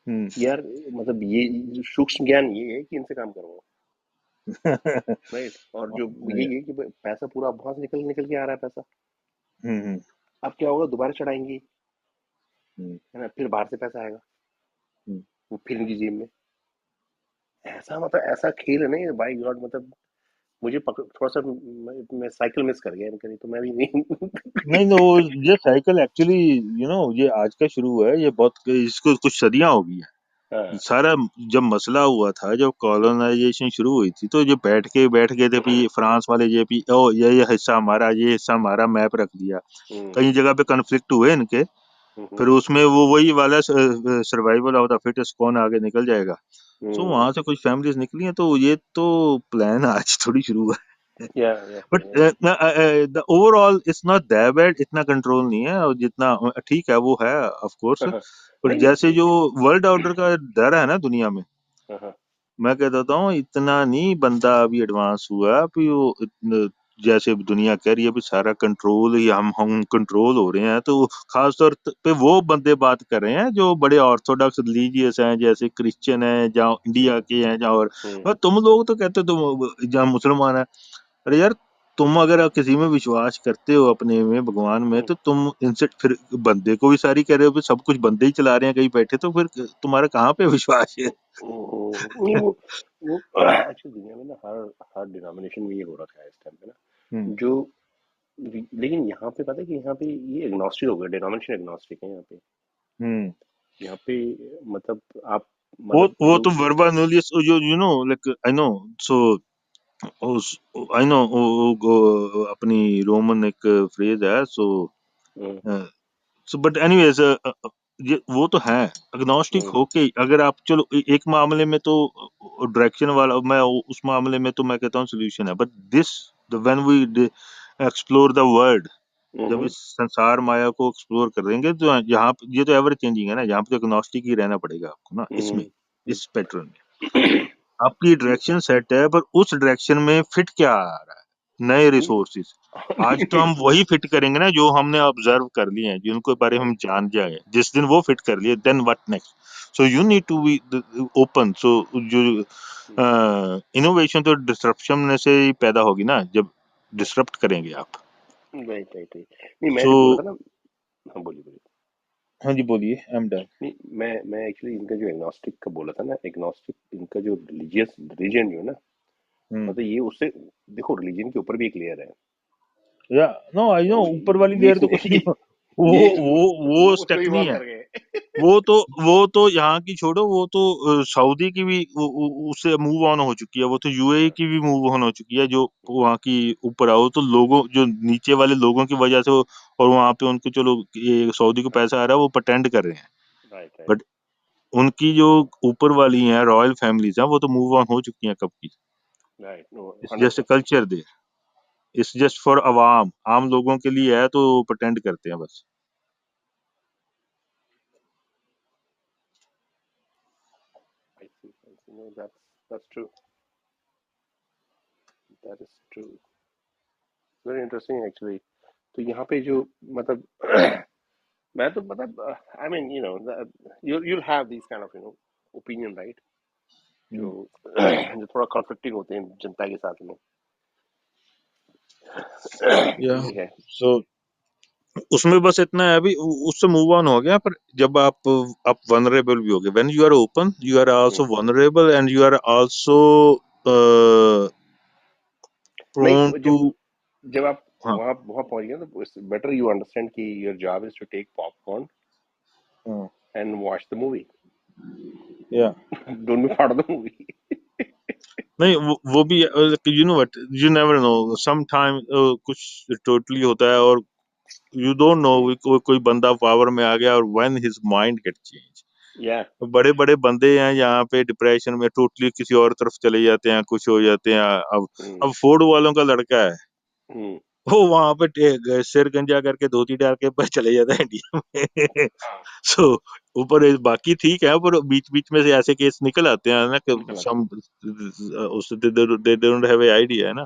हम्म। कि यार मतलब ये सूक्ष्म ज्ञान ये है कि इनसे काम करवाओ, राइट? और जो यही है कि पैसा पूरा वहां से निकल निकल के आ रहा है पैसा, हम्म, अब क्या होगा, दोबारा चढ़ाएंगे, हम्म, है ना? फिर बाहर से पैसा आएगा, हम्म, वो फिर इनकी जेब में, ऐसा मतलब ऐसा खेल है ना ये, बाय गॉड, मतलब मुझे थोड़ा सा मैं साइकिल मिस कर गया इनका, नहीं तो मैं भी नहीं। नहीं no, ये साइकिल एक्चुअली ये आज का शुरू हुआ है, ये बहुत इसको कुछ सदियां हो गई है। हाँ। सारा जब मसला हुआ था, जब कॉलोनाइजेशन शुरू हुई थी, तो जो बैठ गए थे भी फ्रांस वाले, ये भी ओ ये हिस्सा हमारा, ये हिस्सा हमारा, मैप रख दिया। कई हम्म जगह पे कन्फ्लिक्ट हुए इनके, हम्म फिर उसमें वो वही वाला सर्वाइवल ऑफ द फिटेस्ट, कौन आगे निकल जाएगा। सो हम्म वहां से कुछ फैमिलीज निकली हैं, तो ये तो प्लान आज थोड़ी शुरू हुआ है। या बट या the overall it's not that bad, इतना कंट्रोल नहीं है, और जितना ठीक है वो है ऑफ कोर्स। बट नहीं जैसे नहीं। जो वर्ल्ड ऑर्डर का डर है ना दुनिया में, हाँ, मैं कहता हूँ इतना नहीं बंदा अभी एडवांस हुआ अभी, वो जैसे दुनिया कह रही है भी सारा कंट्रोल ही, हम कंट्रोल हो रहे हैं, तो खास तौर पे वो बंदे बात कर रहे हैं जो बड़े ऑर्थोडॉक्स रिलीजियस हैं, जैसे क्रिश्चियन हैं, जहाँ इंडिया के हैं, जहाँ और तुम लोग तो कहते हो तुम जहाँ मुसलमान है। अरे यार, तुम अगर किसी में विश्वास करते हो अपने में, भगवान में, तो तुम इनसे फिर बंदे को भी सारी कह रहे हो, भी सब कुछ बंदे ही चला रहे हैं कहीं बैठे, तो फिर तुम्हारा कहाँ पे विश्वास है? नहीं वो एक्चुअली दुनिया में ना हर हर डिनोमिनेशन में ये हो रखा है इस टाइम पे हम्म ना, जो लेकिन यहाँ पे पता है कि यहाँ पे ये एग्नोस्टिक हो गया, डिनोमिनेशन एग्नोस्टिक है यहाँ पे। हम्म यहाँ पे मतलब आप वो मतलब वो जो तो वर्बा नोलियस, जो like I know, so I know, अपनी रोमन एक फ्रेज है, सो हम्म बट एनीवेज, ये वो तो है अग्नोस्टिक हम्म होके, अगर आप चलो एक मामले में तो डायरेक्शन वाला, मैं उस मामले में तो मैं कहता हूँ सोल्यूशन है, but this when we explore the world, जब हम्म इस संसार माया को एक्सप्लोर करेंगे, तो यहाँ पे ये तो एवर चेंजिंग है ना, यहाँ पे तो एग्नोस्टिक ही रहना पड़ेगा आपको ना, इसमें हम्म इस पैटर्न में आपकी डायरेक्शन सेट है, पर उस डायरेक्शन में फिट क्या आ रहा है, नए रिसोर्सेज। आज तो हम वही फिट करेंगे ना जो हमने ऑब्जर्व कर लिए हैं, जिनको बारे में हम जान जाए, जिस दिन वो फिट कर लिए, then what next. So you need to be open. So जो इनोवेशन तो डिस्ट्रप्शन में से ही पैदा होगी ना, जब डिस्टर्ब करेंगे आप। Right right right. नहीं मैं सो जो बोला था ना, हाँ बोलिए बोलिए। हाँ जी, बोलिए, आई एम डन। नहीं मैं एक्चुअली इनका जो एग्नोस्टिक का बोला था ना, एग्नोस्टिक इनका जो रिलीजियस रिलीजन जो है ना, मतलब ये उससे देखो रिलीजन के ऊपर भी एक लेयर है। या नो, आई नो, वो ऊपर वाली ये लेयर तो कुछ नहीं, ये वो उसमें स्टेप नहीं इवॉल्व है। कर गए। वो तो यहाँ की छोड़ो, वो तो सऊदी की भी उससे मूव ऑन हो चुकी है, वो तो यूएई की भी मूव ऑन हो चुकी है, जो वहाँ की ऊपर आओ तो लोगों, जो नीचे वाले लोगों की वजह से और वहाँ पे उनको, चलो ये सऊदी को पैसा आ रहा है, वो प्रटेंड कर रहे हैं, राइट राइट बट उनकी जो ऊपर वाली हैं रॉयल फैमिलीज हैं, वो तो मूव ऑन हो चुकी हैं कब की। Right, no it's just 100%। Culture they, it's just for अवाम, आम लोगों के लिए है, तो प्रटेंड करते हैं बस। I see, I see. No, that's true. That is true. Very interesting actually. तो यहाँ पे जो मतलब मैं तो मतलब I mean you know you'll have these kind of opinion, right, जो जो थोड़ा कॉन्फ्लिक्टिंग होते हैं जनता के साथ में। या ये है। सो उसमें बस इतना है, अभी उससे मूव ऑन हो गया, पर जब आप वनरेबल भी हो गए, when you are open you are also vulnerable, and you are also prone नहीं टू। जब आप हाँ वहाँ पहुंच गए तो बेटर यू अंडरस्टैंड कि your job is to take popcorn हाँ, एंड वॉच द मूवी। या don't be part of the movie. नहीं, वो भी, you know what, you never know, some time कुछ टोटली होता है, और यू डोंट नो, कोई बंदा पावर में आ गया, और when his mind get change, या बड़े बड़े बंदे हैं यहाँ पे डिप्रेशन में टोटली किसी और तरफ चले जाते हैं, कुछ हो जाते हैं। अब फोर्ड वालों का लड़का है, वो वहां पे सिर गंजा करके धोती डाल के बस चले जाता है इंडिया में। सो ऊपर बाकी ठीक है, पर बीच बीच में से ऐसे केस निकल आते हैं ना कि निकल आते सम उससे they don't have a idea, है ना।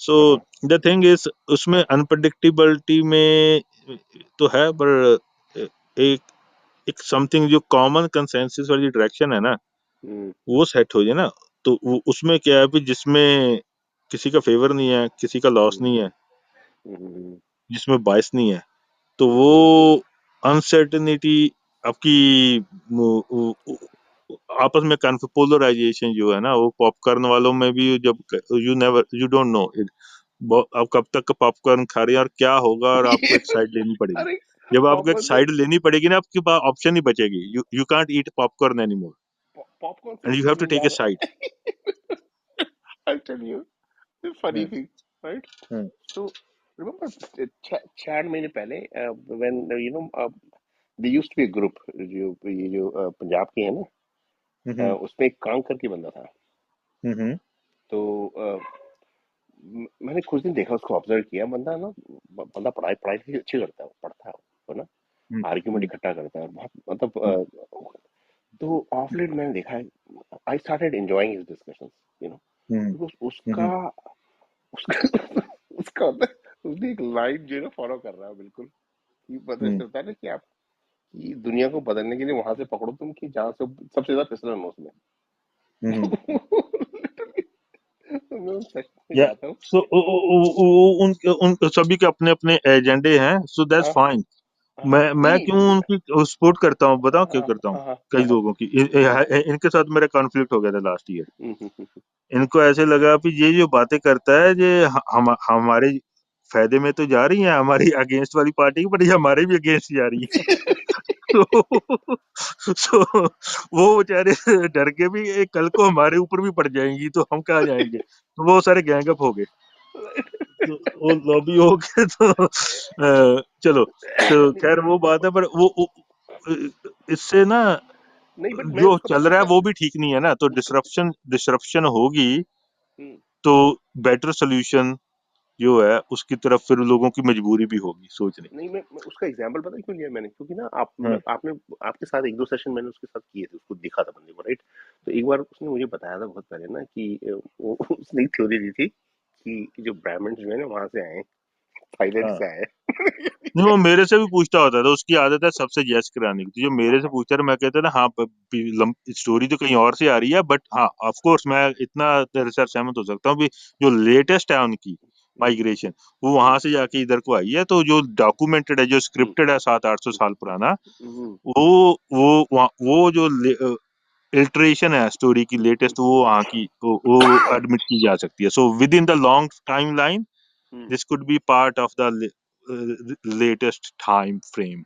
सो हैं। द थिंग इज, उसमें अनप्रडिक्टेबिलिटी में तो है, पर एक एक समथिंग जो कॉमन कंसेंसस वाली डायरेक्शन है ना, हम्म वो सेट हो जाए ना, तो उसमें क्या है भी, जिसमें किसी का फेवर नहीं है, किसी का लॉस हम्म नहीं है, हम्म जिसमें बायस नहीं है, तो हम्म वो अनसर्टेनिटी आपकी आपस में पोलराइजेशन जो है ना, वो पॉपकॉर्न वालों में भी, जब यू डोंट नो इट, आप कब तक पॉपकॉर्न खा रहे हैं और क्या होगा, और आपको एक साइड लेनी पड़ेगी। अरे जब आपको एक पॉपकॉर्न तो साइड लेनी पड़ेगी ना, आपके पास ऑप्शन नहीं बचेगी, you can't eat popcorn any more popcorn से एंड यू हैव टू मुझे टेक ए याद side. I'll tell you the funny thing, right? So remember 6 महीने पहले when there used to be a group जो पंजाब के है ना, उसमें एक कांकर की बंदा था। तो मैंने कुछ दिन देखा, उसको ऑब्जर्व किया, बंदा पढ़ाई पढ़ाई लिखाई अच्छी करता है, पढ़ता है वो ना, आर्ग्यूमेंट इकट्ठा करता है, और बहुत मतलब तो ऑफ लेट मैंने देखा है, I started enjoying his discussions, you know, because उसका उसका उसका उसने एक लाइन जो है ना फॉलो कर रहा है बिल्कुल, कि मतलब ऐसे होता है ना कि आप कि दुनिया को बदलने के लिए वहां से पकड़ो तुम, कि जहाँ से सबसे ज्यादा फिसलन हो उसमें। मैं उन सेशन में या जाता हूँ। सो उन उन सभी के अपने अपने एजेंडे हैं, सो दैट्स हाँ फाइन। हाँ, मैं क्यों नहीं, उनकी सपोर्ट करता हूँ, बताओ क्यों हाँ करता हूँ। हाँ हाँ कई हाँ, लोगों की इनके साथ मेरा कॉन्फ्लिक्ट हो गया था लास्ट ईयर। हम्म, हम्म, हम्म, इनको ऐसे लगा कि ये जो बातें करता है, ये हमारे फायदे में तो जा रही है, हमारी अगेंस्ट वाली पार्टी की, बट ये हमारे भी अगेंस्ट जा रही है। तो वो बेचारे डर के भी, कल को हमारे ऊपर भी पड़ जाएंगी तो हम कहाँ जाएंगे, तो वो सारे गैंगअप हो गए, तो वो लॉबी हो गए। तो चलो, तो नहीं खैर वो बात है, पर इससे ना नहीं, बट मैं जो उसका चल पता रहा है मैं वो भी ठीक नहीं है ना, तो उसका डिसरप्शन होगी, हम्म, तो बेटर सोल्यूशन जो है उसकी तरफ फिर लोगों की मजबूरी भी होगी सोचने की। नहीं, मैं उसका एग्जांपल पता है क्यों लिया मैंने, क्योंकि ना हाँ आपने आपके साथ एक दो सेशन मैंने उसके साथ किए थे, उसको दिखा था बंदे को, राइट? तो एक बार उसने मुझे बताया था बहुत पहले ना कि वो उसने एक थ्योरी दी थी कि जो ब्राह्मण जो है ना वहां से आए, थाईलैंड हाँ, से आए। नहीं वो मेरे से भी पूछता होता था, उसकी आदत है सबसे जज कराने की, तो जो मेरे से पूछता था मैं कहता था हाँ, स्टोरी तो कहीं और से आ रही है, बट हाँ ऑफ कोर्स मैं इतना रिसर्च सहमत हो सकता हूँ कि जो लेटेस्ट है उनकी हम्म, माइग्रेशन, वो वहां हम्म, से जाके इधर को आई है, तो जो डॉक्यूमेंटेड है, जो हम्म, स्क्रिप्टेड है 700-800 हम्म, साल पुराना, हम्म, वो जो इल्ट्रेशन है स्टोरी की लेटेस्ट, वो वहाँ की वो एडमिट की जा सकती है, so with in the long time line hmm, this could be part of the latest time frame,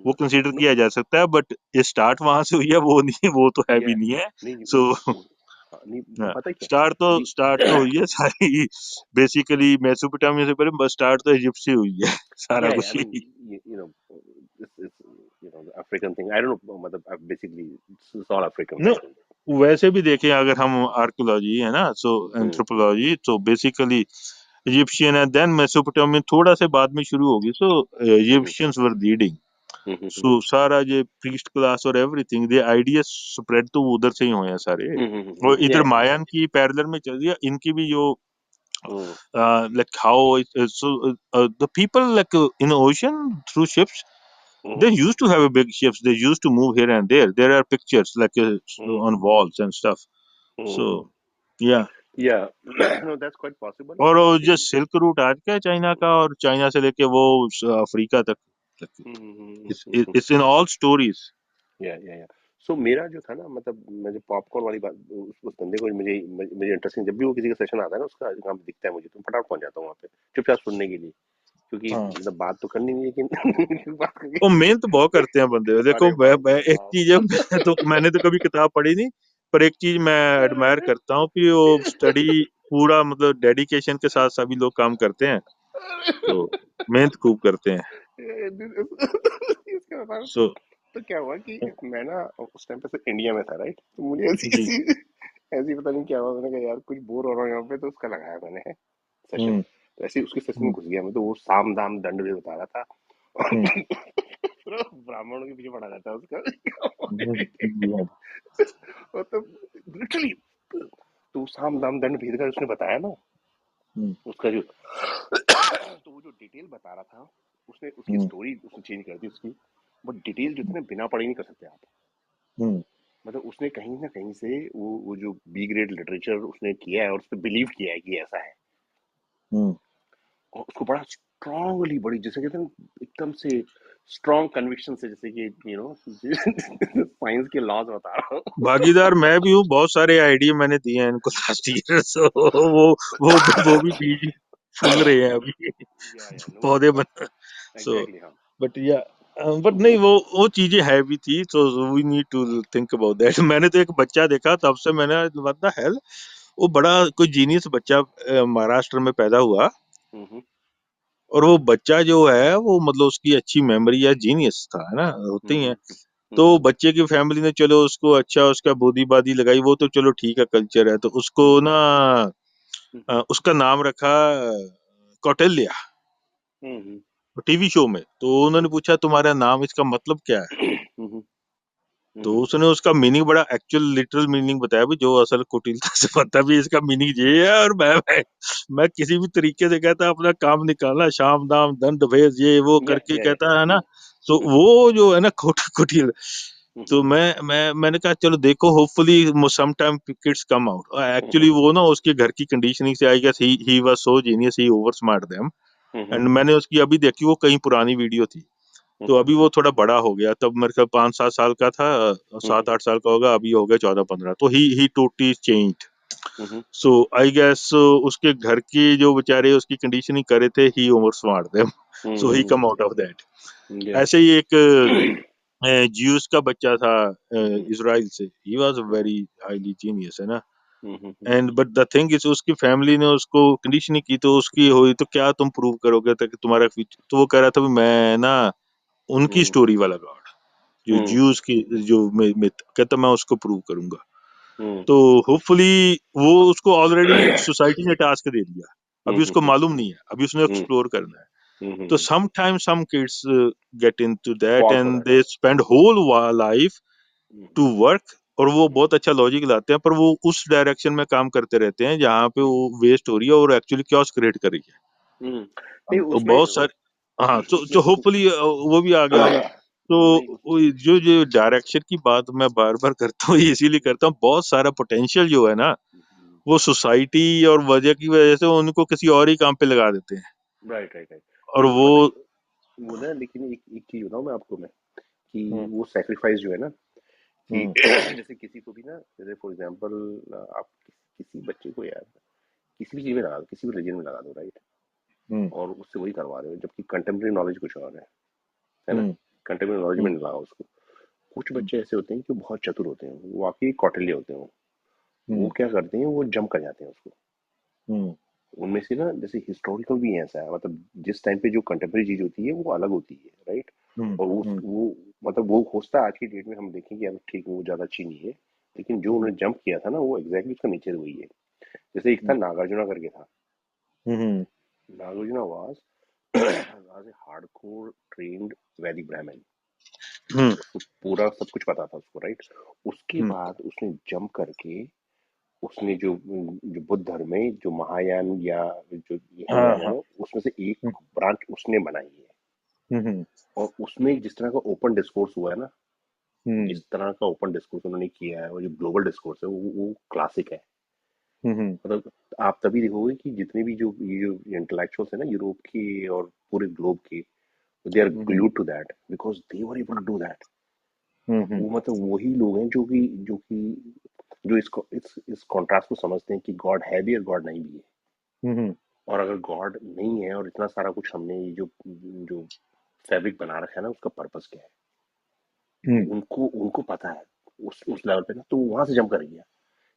वो कंसीडर नो, किया जा सकता है, बट स्टार्ट वहां से हुई है, वो नहीं, वो तो है या भी नहीं है। नहीं सो हाँ, नहीं, पता है क्या ये स्टार्ट तो हुई है सारी, बेसिकली मेसोपोटामिया से पहले, बस स्टार्ट तो इजिप्ट से हुई है सारा yeah, I कुछ mean, he. this is the African thing. I don't know, मतलब basically it's all African, no, right? वैसे भी देखें अगर हम आर्कोलॉजी है ना, सो हम्म, एंथ्रोपोलॉजी, तो बेसिकली इजिप्शियन है, देन मेसोपोटामियन थोड़ा से बाद में शुरू होगी, सो हम्म, इजिप्शियंस वर लीडिंग, हम्म, सो सारा ये प्रीस्ट क्लास और एवरीथिंग, दे आइडिया स्प्रेड तो उधर से ही हुए हैं सारे, और इधर yeah, मायन की पैरेलल में चल रही है, इनकी भी जो हम्म, like how so the people like in the ocean through ships, they hmm, used to have a big ships, they used to move here and there are pictures like hmm, on walls and stuff, hmm, so yeah। yeah, no, that's quite possible. और वो जो Actually, silk route आज का है China का, और China से लेके वो अफ्रीका तक, इट्स इन ऑल स्टोरीज। या सो मेरा जो था ना, मतलब मैं जो पॉपकॉर्न वाली बात, उस बंदे को मुझे मुझे इंटरेस्टिंग, जब भी वो किसी का सेशन आता है ना, उसका नाम दिखता है मुझे, तो फटाफट पहुंच जाता हूँ वहाँ पे चुपचाप सुनने के लिए, क्योंकि हाँ, मतलब बात तो करनी नहीं, लेकिन बात करके वो मेहनत बहुत करते हैं बंदे, देखो अरे बाप रे एक बाप। चीज है, मैंने तो कभी किताब पढ़ी नहीं, पर एक चीज मैं एडमायर करता हूँ कि वो स्टडी पूरा मतलब डेडिकेशन के साथ सभी लोग काम करते हैं, तो मेहनत खूब करते हैं। इसके बाद सो तो क्या हुआ कि मैं ना उस टाइम पे सिर्फ इंडिया में था, राइट? तो मुझे ऐसी जी। ऐसी ऐसी पता नहीं क्या हुआ, मैंने कहा यार कुछ बोर हो रहा हूँ यहाँ पे, तो उसका लगाया मैंने सेशन, हम्म तो ऐसे ही उसके सेशन में हम्म घुस गया मैं, तो वो साम दाम दंड भी बता रहा था। हम्म पूरा ब्राह्मणों के पीछे पड़ा रहता है उसका। जी हाँ। वो तो लिटरली, तो साम दाम दंड भेद कर उसने बताया ना, हम्म उसका जो तो वो जो डिटेल बता रहा था, उसने उसकी हम्म स्टोरी उसने चेंज कर दी उसकी, बट डिटेल जो थे ना बिना पढ़े नहीं कर सकते आप, हम्म मतलब उसने कहीं ना कहीं से वो जो बी ग्रेड लिटरेचर उसने किया है और उस पर बिलीव किया है कि ऐसा है। हम्म और उसको बड़ा स्ट्रांगली, बड़ी जैसे कहते हैं ना, एकदम से स्ट्रांग कन्विक्शन से, जैसे कि साइंस के लॉज बता रहा हूँ। भागीदार मैं भी हूँ, बहुत सारे आइडिया मैंने दिए हैं इनको लास्ट ईयर। सो वो भी बीज फूल रहे हैं अभी, या नो पौधे डाउट, बन। सो एग्जैक्टली, हाँ। बट या बट तो नहीं, वो चीजें है भी थी, so we need to think about that. मैंने तो एक बच्चा देखा, तब से मैंने, व्हाट द हेल, वो बड़ा कोई जीनियस बच्चा महाराष्ट्र में पैदा हुआ, हम्म और वो बच्चा जो है वो मतलब उसकी अच्छी मेमोरी या जीनियस था, है ना, होते ही है। तो हम्म बच्चे की फैमिली ने चलो उसको अच्छा उसका बुद्धि बादी लगाई, वो तो चलो ठीक है, कल्चर है, तो उसको ना हम्म उसका नाम रखा कौटिल्य, हम्म टीवी शो में। तो उन्होंने पूछा तुम्हारा नाम, इसका मतलब क्या है? हम्म तो उसने उसका मीनिंग बड़ा एक्चुअल लिटरल मीनिंग बताया भी, जो असल कुटिलता से पता भी इसका मीनिंग ये है। और मैं किसी भी तरीके से कहता अपना काम निकालना, शाम दाम दंड भेद ये वो या करके या कहता है ना। तो वो जो है ना कुटिल। तो हम्म मैंने कहा चलो देखो, hopefully some time kids come out. Actually वो ना उसके घर की कंडीशनिंग से, I guess he was so genius, he over smart them. Hmm and मैंने उसकी अभी देखी, वो कहीं पुरानी वीडियो थी। तो अभी वो थोड़ा बड़ा हो गया, तब मेरे ख्याल 5-7 साल का था, 7-8 साल का होगा, अभी हो गया 14-15। तो he totally changed. Hmm so I guess उसके घर की जो बेचारे उसकी कंडीशनिंग करे थे, he over smart them, so he come out of that. या ऐसे ही एक ज्यूस का बच्चा था इजराइल से, he was very highly genius, है ना। And but the thing is, उसकी फैमिली ने उसको कंडीशनिंग की, तो उसकी हुई तो क्या तुम प्रूव करोगे ताकि तुम्हारा फ्यूचर। तो वो कह रहा था भी मैं ना उनकी स्टोरी वाला गॉड, जो ज्यूस की जो मिथ कहता, मैं उसको प्रूव करूंगा। तो होपफुली वो उसको ऑलरेडी सोसाइटी ने टास्क दे दिया, अभी उसको मालूम नहीं है, अभी उसने एक्सप्लोर करना है। तो sometimes some kids get into that fall for and that. They spend whole life to work, और वो बहुत अच्छा लॉजिक लाते हैं, पर वो उस डायरेक्शन में काम करते रहते हैं जहाँ पे वो वेस्ट हो रही है और एक्चुअली क्योस क्रिएट कर रही नहीं है। तो उसमें, बहुत सारे, हाँ, तो उसमें होपफुली वो भी आ गया होगा। तो नहीं वो जो जो डायरेक्शन की बात मैं बार बार करता हूँ, ये इसीलिए करता हूँ, बहुत सारा पोटेंशियल जो है ना, वो सोसाइटी और वजह की वजह से उनको किसी और ही काम पे लगा देते हैं। Right right right. और नहीं वो पता है, वो ना, लेकिन एक एक चीज बताऊँ मैं आपको, मैं कि हम्म वो सेक्रीफाइस जो है ना, कि हम्म जैसे किसी को भी ना, जैसे फॉर एग्जांपल आप किसी बच्चे को यार किसी भी चीज में लगा दो, किसी भी रिलीजन में लगा दो, राइट, हम्म और उससे वही करवा रहे हो, जबकि कंटेम्प्रेरी नॉलेज कुछ और है ना। हम्म कंटेम्प्रेरी नॉलेज में हम्म नहीं लगाओ उसको। कुछ बच्चे ऐसे होते हैं कि बहुत चतुर होते हैं, वो वाकई कौटिल्य होते हैं। वो हम्म क्या करते हैं, वो जंप कर जाते हैं उसको। हम्म उनमें से ना, जैसे हिस्टोरिकल भी है ऐसा है, मतलब जिस टाइम पे जो कंटेम्प्रेरी चीज होती है वो अलग होती है, राइट। हम्म और हम्म वो मतलब वो होता है आज की डेट में, हम देखें कि यार ठीक, वो ज्यादा अच्छी नहीं है, लेकिन जो हम्म उन्होंने जंप किया था ना, वो एग्जैक्टली उसका नेचर वही है। जैसे एक था नागार्जुना करके था। Hmm Nagarjuna was was a hardcore trained Vedic Brahmin. हम्म उसको पूरा सब कुछ पता था उसको, राइट। उसके हम्म बाद उसने जंप करके, उसने जो बुद्ध धर्म में जो महायान या जो ये हाँ हिनयान है हाँ ना, उसमें से हम्म एक ब्रांच उसने बनाई है। हम्म और उसमें जिस तरह का ओपन डिस्कोर्स हुआ है ना, हम्म जिस तरह का ओपन डिस्कोर्स उन्होंने किया है, और जो ग्लोबल डिस्कोर्स है, वो क्लासिक है। हम्म मतलब आप तभी देखोगे कि जितने भी जो ये जो इंटेलेक्चुअल्स है ना, यूरोप के और पूरे ग्लोब के, they are hmm glued to that because they were able to do that. Hmm वो मतलब वही लोग हैं जो कि जो इस कॉन्ट्रास्ट को समझते हैं कि गॉड है भी और गॉड नहीं भी है। हम्म और अगर गॉड नहीं है और इतना सारा कुछ हमने ये जो जो फैब्रिक बना रखा है ना, उसका पर्पस क्या है, हम्म उनको उनको पता है। उस लेवल पे ना, तो वो वहां से जंप कर गया।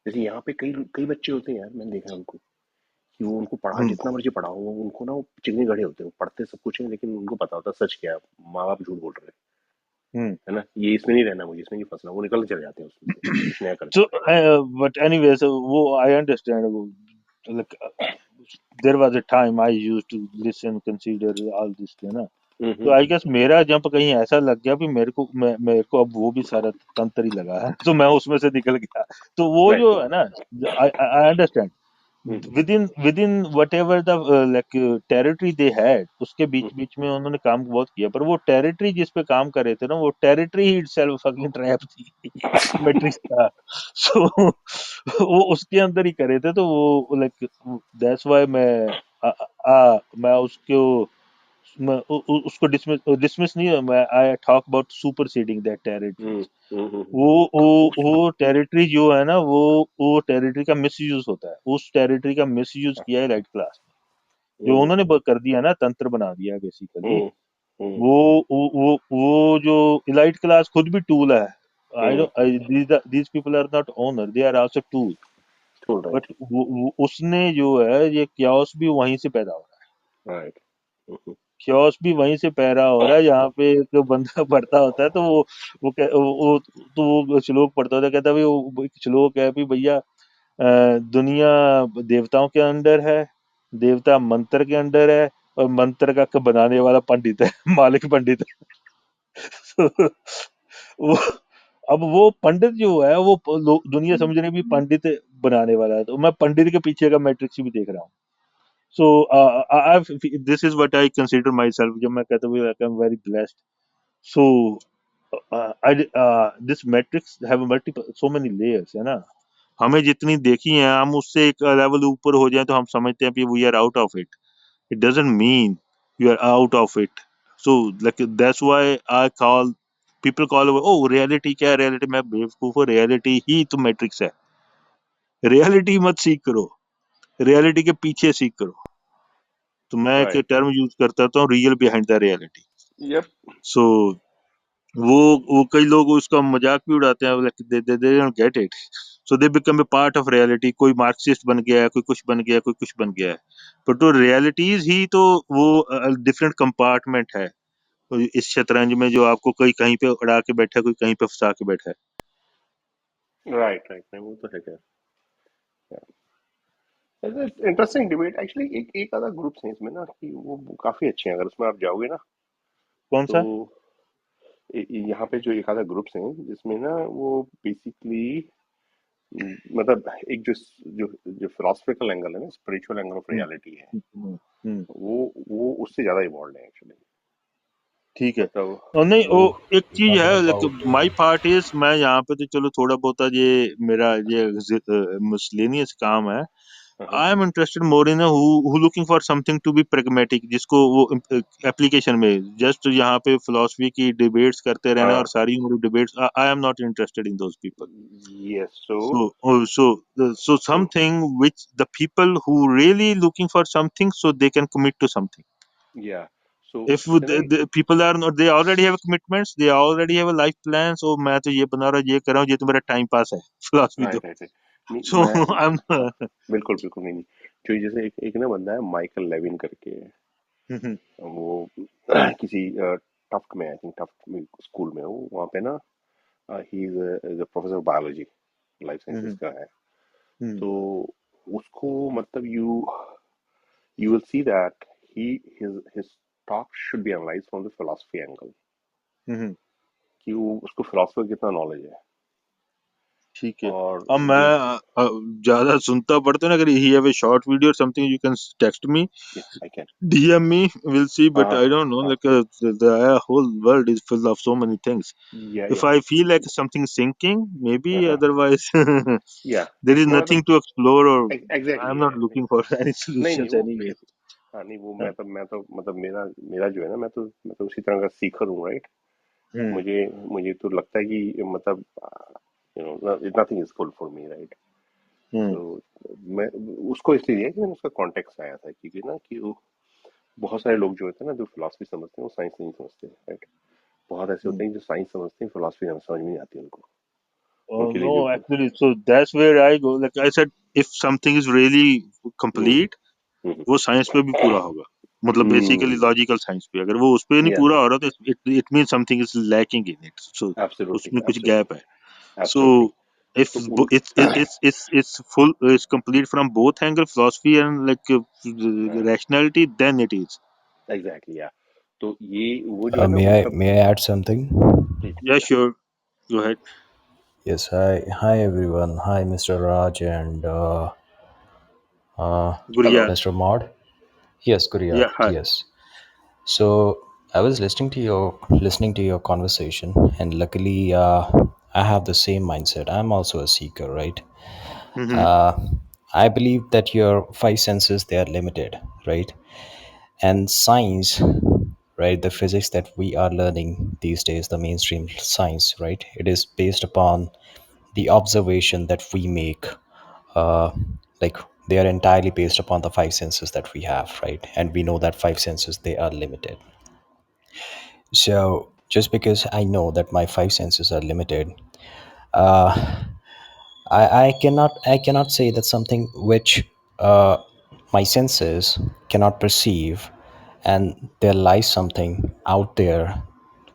जैसे यहाँ पे कई कई बच्चे होते हैं यार, मैंने देखा है उनको, कि वो उनको पढ़ा हम्म जितना मर्जी पढ़ाओ, वो उनको ना, वो चिकने गधे होते हैं, वो पढ़ते सब कुछ है, लेकिन उनको पता होता है सच क्या है, माँ बाप झूठ बोल रहे हैं, हम्म है ना, ये इसमें नहीं रहना, मुझे इसमें नहीं फंसना, वो निकल के चले जाते हैं उसमें से, कुछ नया करते So, हैं। but anyway, so I understand. Like, there was a time I used to listen, consider all this, है ना। तो आई गेस मेरा जंप कहीं ऐसा लग गया भी मेरे को अब वो भी सारा तंत्र ही लगा है। तो मैं उसमें से निकल गया। तो वो राइट। जो है ना, I understand, within what ever the like territory they had, उसके बीच बीच में उन्होंने काम बहुत किया, पर वो टेरिटरी जिस पे काम कर रहे थे ना, वो टेरिटरी ही इटसेल्फ फकिंग ट्रैप थी। मैट्रिक्स था। सो वो उसके अंदर ही करे थे, तो वो लाइक दैट्स व्हाई मैं मैं उसको डिसमिस नहीं है, मैं I talk about superseding that territories. वो टेरिटरी जो है ना, वो टेरिटरी का मिसयूज होता है, उस टेरिटरी का मिसयूज किया है राइट क्लास ने, जो उन्होंने कर दिया ना, तंत्र बना दिया बेसिकली। वो जो इलाइट क्लास खुद भी टूल है। I don't these people are not owner, they are also tool. But उसने जो है, ये क्याओस भी वहीं से पैदा हो रहा है, क्योस भी वहीं से पैदा हो रहा है। यहाँ पे एक बंदा पढ़ता होता है, तो वो श्लोक पढ़ता होता है, कहता है भाई, वो एक श्लोक है भी भैया, दुनिया देवताओं के अंडर है, देवता मंत्र के अंडर है, और मंत्र का बनाने वाला पंडित है, मालिक पंडित है। वो अब वो पंडित जो है, वो दुनिया समझ रही भी पंडित बनाने वाला है, तो मैं पंडित के पीछे का मैट्रिक्स भी देख रहा हूँ। So this is what I consider myself. जब मैं कहता हूँ I'm very blessed. So this matrix have multiple so many layers, है ना। हमें जितनी देखी है, हम उससे एक लेवल ऊपर हो जाए तो हम समझते हैं कि we are out of it. It doesn't mean you are out of it. So like that's why I call people call oh reality क्या है, reality, मैं बेवकूफ हूँ, reality ही तो मैट्रिक्स है। reality मत सीख करो, reality के पीछे सीख करो। तो मैं एक टर्म यूज करता हूँ, रियल बिहाइंड द रियलिटी। सो वो कई लोग उसका मजाक भी उड़ाते हैं, they don't get it, so they become a part of reality. कोई मार्क्सिस्ट बन गया है, कोई कुछ बन गया है, कोई कुछ बन गया है, पर तो रियलिटीज ही तो वो डिफरेंट कंपार्टमेंट है। तो इस शतरंज में जो आपको कोई कहीं पे उड़ा के बैठा है, कोई कहीं पे फंसा के बैठा है। राइट वो तो है क्या। Interesting debate actually. एक आधा ग्रुप है इसमें ना कि वो काफी अच्छे हैं, अगर उसमें आप जाओगे ना। कौन तो सा? यहाँ पे जो एक आधा ग्रुप्स हैं जिसमें ना वो बेसिकली मतलब एक जो जो जो फिलोसफिकल एंगल है ना, स्पिरिचुअल एंगल ऑफ रियलिटी है, वो उससे ज्यादा इवॉल्व है एक्चुअली। ठीक है। मतलब और नहीं, वो वो एक चीज talking है, about माई पार्ट इज, मैं यहाँ पे तो चलो थोड़ा बहुत ये मेरा ये मिसलेनियस काम है। I am interested more in who looking for something to be pragmatic, जिसको वो एप्लीकेशन में जस्ट यहाँ पे फिलोसफी की डिबेट्स करते रहना और सारी उम्र debates, I am not interested in those people. Yes So something which the people who really looking for something, so they can commit to something. या सो If the people are not, they already have commitments, they already have a life plan, so मैं तो ये बना रहा हूँ, ये कर रहा हूँ, ये तो मेरा टाइम पास है, फिलोसफी तो। राइट नहीं So मैं I'm बिल्कुल बिल्कुल नहीं। जो जैसे एक ना बंदा है माइकल लेविन करके, वो किसी टफ्ट में, आई थिंक टफ्ट में स्कूल में, वो वहाँ पे ना he is a professor of biology, life sciences का है। तो उसको मतलब you will see that his talk should be analyzed from the philosophy angle, कि वो उसको फिलोसफी कितना नॉलेज है। ठीक है। और अब मैं ज्यादा सुनता पढ़ता ना, अगर he have a short video और something, you can text me, I can DM me, we'll see, but I don't know, like the whole world is full of so many things. If I feel like something sinking, maybe, otherwise there is मैं nothing to explore, or exactly I'm not है। looking for any नहीं solutions वो anyway. हाँ नहीं वो मैं तो मतलब मेरा मेरा जो है ना, मैं तो उसी तरह का सीखर हूँ, राइट। Hmm. मुझे मुझे तो लगता है कि मतलब you know nothing is full for me, right. Hmm. सो मैं उसको इसलिए दिया कि मैंने उसका कॉन्टेक्स्ट आया था, क्योंकि ना कि वो बहुत सारे लोग जो होते हैं ना, जो फिलोसफी समझते हैं वो साइंस नहीं समझते, राइट। बहुत ऐसे Hmm. होते हैं जो साइंस समझते हैं, फिलोसफी समझ में नहीं आती उनको, Oh उनके लिए जो no, actually, so that's where I go. Like I said, if something is really complete, वो साइंस पे भी पूरा होगा, मतलब बेसिकली लॉजिकल साइंस पे। अगर वो उस पे नहीं पूरा यस हो रहा, तो it mean something is lacking in it, so absolutely उसमें कुछ गैप एब्सोल्युटली है। So absolutely. if तो उन it's full, it's complete from both angle, philosophy and like rationality, then it is. Exactly या तो ये वो जो है ना May I मतलब may I add something? Yeah, sure, go ahead. Yes. Hi everyone. Hi Mr. Raj and hello Guriya. Mr. Maud. Yes, Yeah, Guriyat. hi. Yes. So I was listening to your conversation, and luckily I have the same mindset. I'm also a seeker, right? Mm-hmm. Uh, I believe that your five senses, they are limited, right? And science, right, the physics that we are learning these days, the mainstream science, right, it is based upon the observation that we make. uh, like they are entirely based upon the five senses that we have, right? And we know that five senses, they are limited. So just because I know that my five senses are limited, uh, I cannot say that something which my senses cannot perceive, and there lies something out there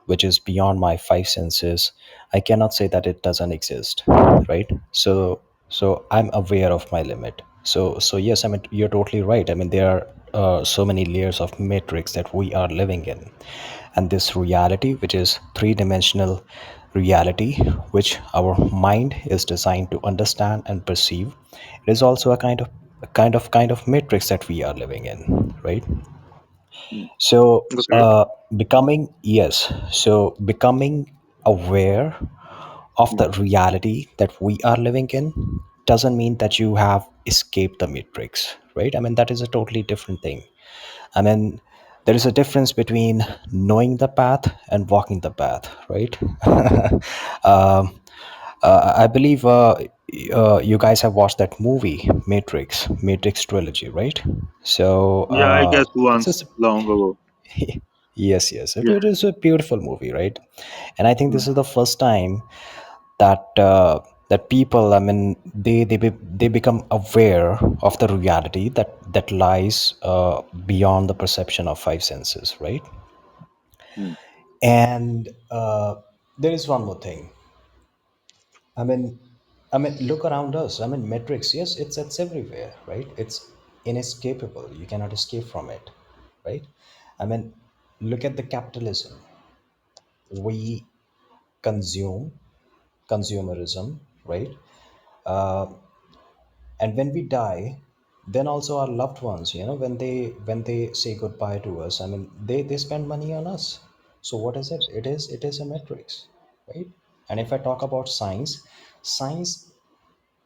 which is beyond my five senses. I cannot say that it doesn't exist, right? So I'm aware of my limit. So yes, I mean, you're totally right. I mean, there are so many layers of matrix that we are living in, and this reality, which is three-dimensional reality, which our mind is designed to understand and perceive, it is also a kind of matrix that we are living in, right? Mm. So Okay. becoming aware of Mm. the reality that we are living in doesn't mean that you have escaped the matrix, right? I mean, that is a totally different thing. I mean, there is a difference between knowing the path and walking the path, right? I believe you guys have watched that movie, Matrix trilogy, right? So Yeah, I guess it's once just long ago. yes, yes, Yeah. it is a beautiful movie, right? And I think this Mm. is the first time that that people, I mean, they become aware of the reality that lies beyond the perception of five senses, right? Mm. And there is one more thing. I mean, look around us. I mean, metrics. Yes, it's everywhere, right? It's inescapable. You cannot escape from it, right? I mean, look at the capitalism. We consume, consumerism, right? Uh, and when we die, then also our loved ones, when they say goodbye to us, I mean, they spend money on us. So what is it? It is a matrix, right? And if I talk about science, science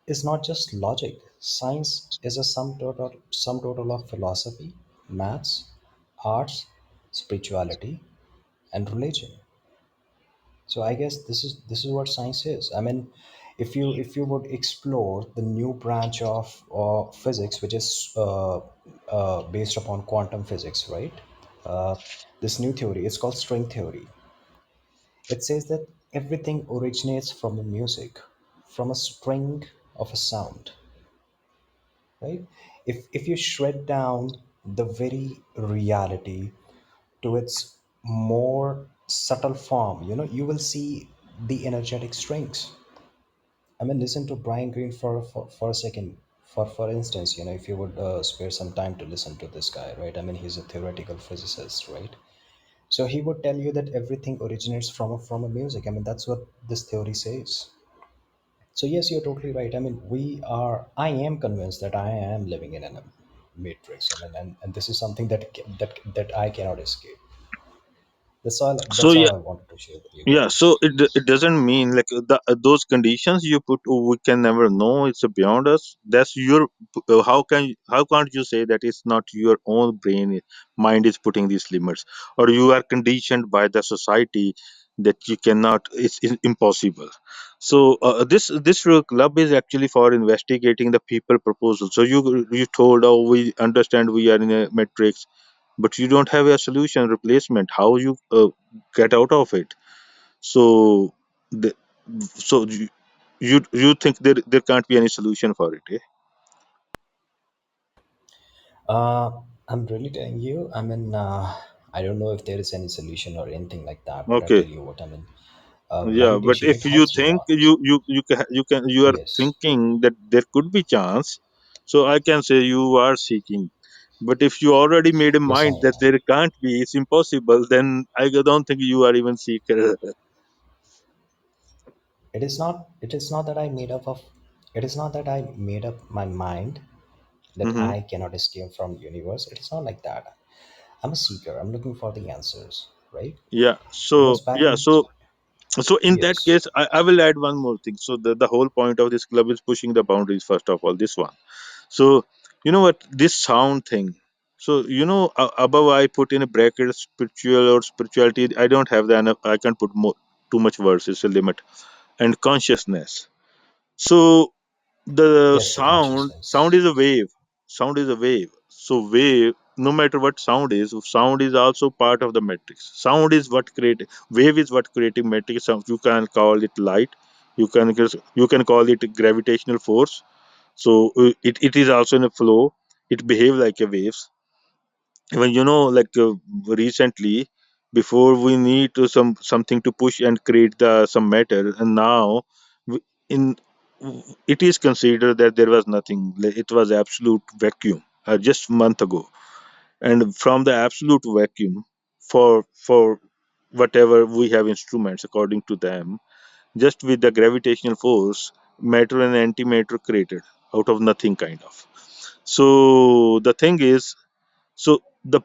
is not just logic. Science is a sum total of philosophy, maths, arts, spirituality, and religion. So I guess this is what science is. I mean, if you would explore the new branch of physics, which is based upon quantum physics, right? Uh, this new theory, it's called string theory. It says that everything originates from a music, from a string of a sound, right? If you shred down the very reality to its more subtle form, you will see the energetic strings. I mean, listen to Brian Greene for a second. For instance, if you would spare some time to listen to this guy, right? I mean, he's a theoretical physicist, right? So he would tell you that everything originates from a music. I mean, that's what this theory says. So yes, you're totally right. I mean, I am convinced that I am living in a matrix. I mean, and this is something that I cannot escape. That's all. So That's all yeah, I wanted to share with you yeah. So guys. it doesn't mean like those conditions you put. Oh, we can never know. It's beyond us. That's your. How can't you say that it's not your own mind is putting these limits, or you are conditioned by the society that you cannot. It's impossible. So this club is actually for investigating the people proposal. So you told, oh, we understand we are in a matrix, but you don't have a solution replacement. How you get out of it? So the, so you think there can't be any solution for it, eh? Uh, I'm really telling you. I mean, I don't know if there is any solution or anything like that, but I Okay. tell you what. I mean, Yeah, but meditation, it if you helps a think lot. you are Yes, thinking that there could be chance, so I can say you are seeking. But if you already made a yes, I mind that am. there can't be, it's impossible, then I don't think you are even seeker. It is not. It is not that I made up of. It is not that I made up my mind that Hmm. I cannot escape from universe. It is not like that. I'm a seeker. I'm looking for the answers, right? Yeah. Because So back yeah. in So in that yes, case, I will add one more thing. So the whole point of this club is pushing the boundaries. First of all, this one. So you know what this sound thing. So above I put in a bracket spiritual or spirituality. I don't have the enough. I can't put more too much words. It's a limit. And consciousness. So the Yes, the sound consciousness. is a wave. Sound is a wave. So wave, no matter what sound is also part of the matrix. Sound is what create wave is what creating matrix. You can call it light. You can call it gravitational force. So it is also in a flow. It behave like a waves. Even like recently, before we need to something to push and create the some matter, and now in it is considered that there was nothing. It was absolute vacuum just a month ago. And from the absolute vacuum, for whatever we have instruments according to them, just with the gravitational force, matter and antimatter created out of nothing, kind of. So the thing is, so the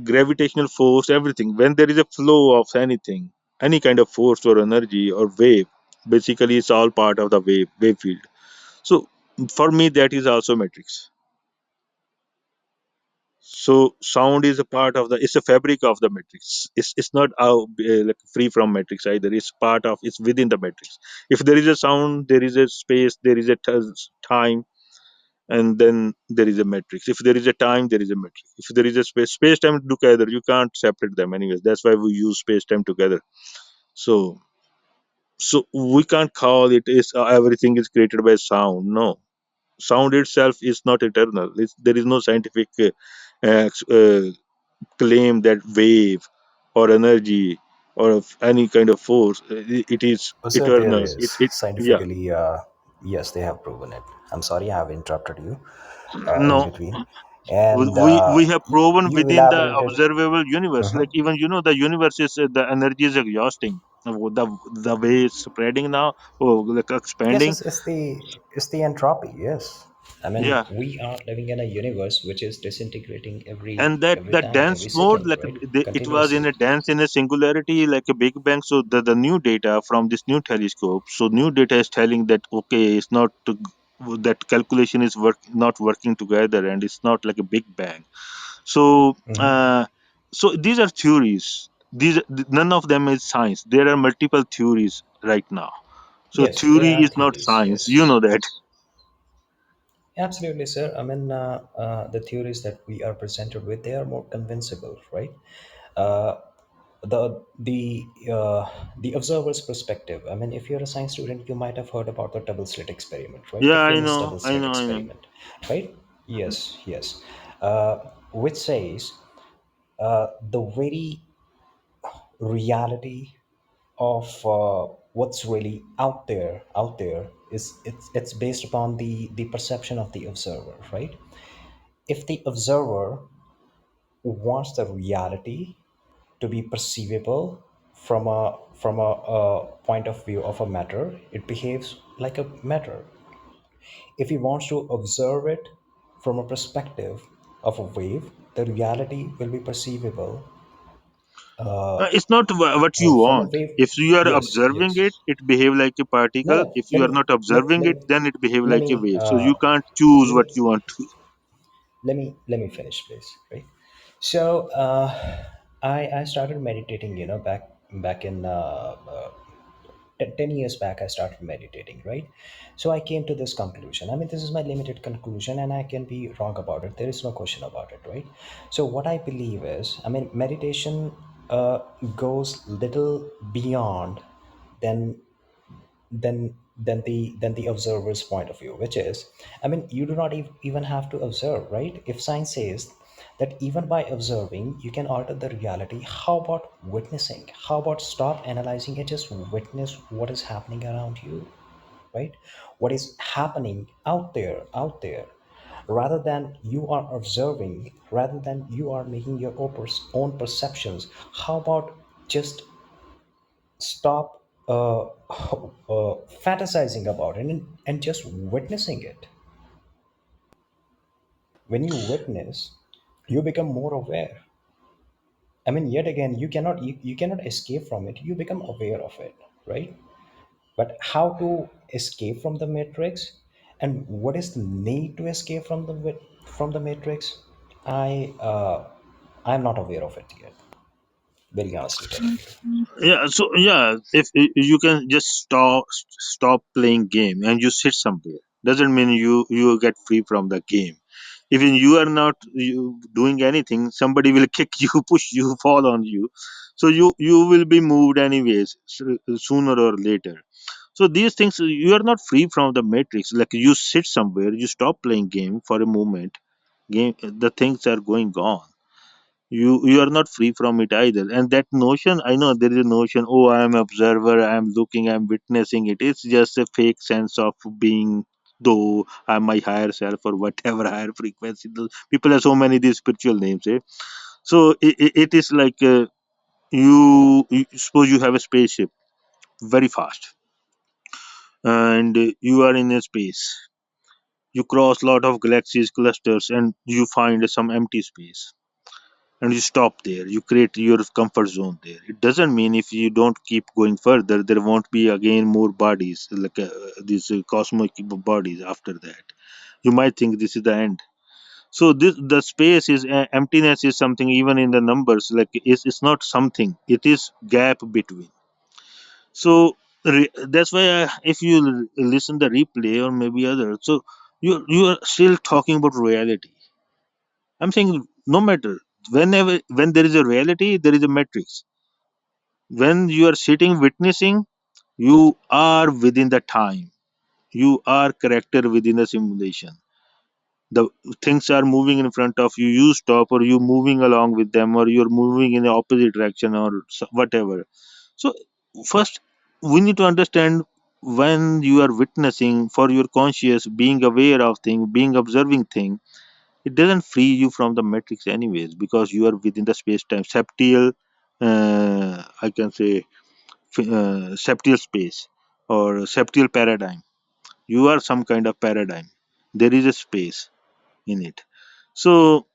gravitational force, everything, when there is a flow of anything, any kind of force or energy or wave, basically it's all part of the wave field. So for me, that is also matrix. So sound is a part of the. It's a fabric of the matrix. It's not out, like free from matrix either. It's part of. It's within the matrix. If there is a sound, there is a space, there is a time, and then there is a matrix. If there is a time, there is a matrix. If there is a space time together, you can't separate them anyways. That's why we use space time together. So we can't call it is everything is created by sound. No, sound itself is not eternal. There is no scientific claim that wave or energy or of any kind of force it is So there eternal. is It Yeah. scientifically, yes, they have proven it. I'm sorry I have interrupted you in No, between, and we have proven you within the elaborated. observable universe. Like even the universe is the energy is exhausting. The way it's spreading now, like Yes, expanding. it's the entropy. Yes, I mean Yeah. we are living in a universe which is disintegrating every And that every that time, dense every mode, second, like right? it was in Continuously. a dense in a singularity, like a big bang. So the new data from this new telescope, so new data is telling that okay, it's not that calculation is not working together, and it's not like a big bang. So these are theories. None of them is science. There are multiple theories right now. So Yes, there theory are is not theories. science, you Yes, know that. absolutely, sir. I mean, the theories that we are presented with, they are more convincible, right? Uh, the observer's perspective. I mean, if you're a science student, you might have heard about the double slit experiment, right? Yeah, The I famous know, double I slit know, I know. experiment, right? Yes, yes. Which says the very reality of what's really out there is it's based upon the perception of the observer, right? If the observer wants the reality to be perceivable from a point of view of a matter, it behaves like a matter. If he wants to observe it from a perspective of a wave, the reality will be perceivable It's not what you from a want. wave. If you are Yes, observing yes. it behave like a No, particle. no. If Let you are me not let, observing let it, me then it behave let like a me wave. So you can't choose let what me you want to. let me finish, please. Right. So I started meditating. Back in 10 years back, I started meditating. Right. So I came to this conclusion. I mean, this is my limited conclusion, and I can be wrong about it. There is no question about it. Right. So what I believe is, I mean, meditation goes little beyond than than the observer's point of view, which is, I mean, you do not even have to observe, right? If science says that even by observing you can alter the reality, how about witnessing? How about stop analyzing and just witness what is happening around you, right? What is happening out there, rather than you are observing, rather than you are making your own perceptions. How about just stop fantasizing about it, and just witnessing it? When you witness, you become more aware. I mean, yet again, you cannot escape from it. You become aware of it, right? But how to escape from the matrix? And what is the need to escape from the matrix? I'm not aware of it yet. Very honestly telling you. Yeah, so yeah, if you can just stop playing game and you sit somewhere, doesn't mean you get free from the game. Even you are not doing anything, somebody will kick you, push you, fall on you, so you will be moved anyways, sooner or later. So these things, you are not free from the matrix. Like you sit somewhere, you stop playing game for a moment, game, the things are going on. You are not free from it either. And that notion, I know there is a notion, oh, I am observer, I am looking, I am witnessing it. It's just a fake sense of being, though I'm my higher self or whatever higher frequency. People have so many these spiritual names, eh? So it is like, you suppose you have a spaceship very fast, and you are in a space. You cross lot of galaxies clusters and you find some empty space, and you stop there. You create your comfort zone there. It doesn't mean if you don't keep going further, there won't be again more bodies, like these cosmic bodies after that. You might think this is the end. So this, the space is, emptiness is something, even in the numbers, like it's not something, it is gap between. So that's why if you listen the replay or maybe other, so you are still talking about reality. I'm saying no matter, whenever when there is a reality, there is a matrix. When you are sitting witnessing, you are within the time. You are character within the simulation. The things are moving in front of you. You stop, or you moving along with them, or you're moving in the opposite direction, or whatever. So first, we need to understand, when you are witnessing, for your conscious being aware of thing, being observing thing, it doesn't free you from the matrix anyways, because you are within the space time septial, I can say, septial space or septial paradigm. You are some kind of paradigm. There is a space in it. So,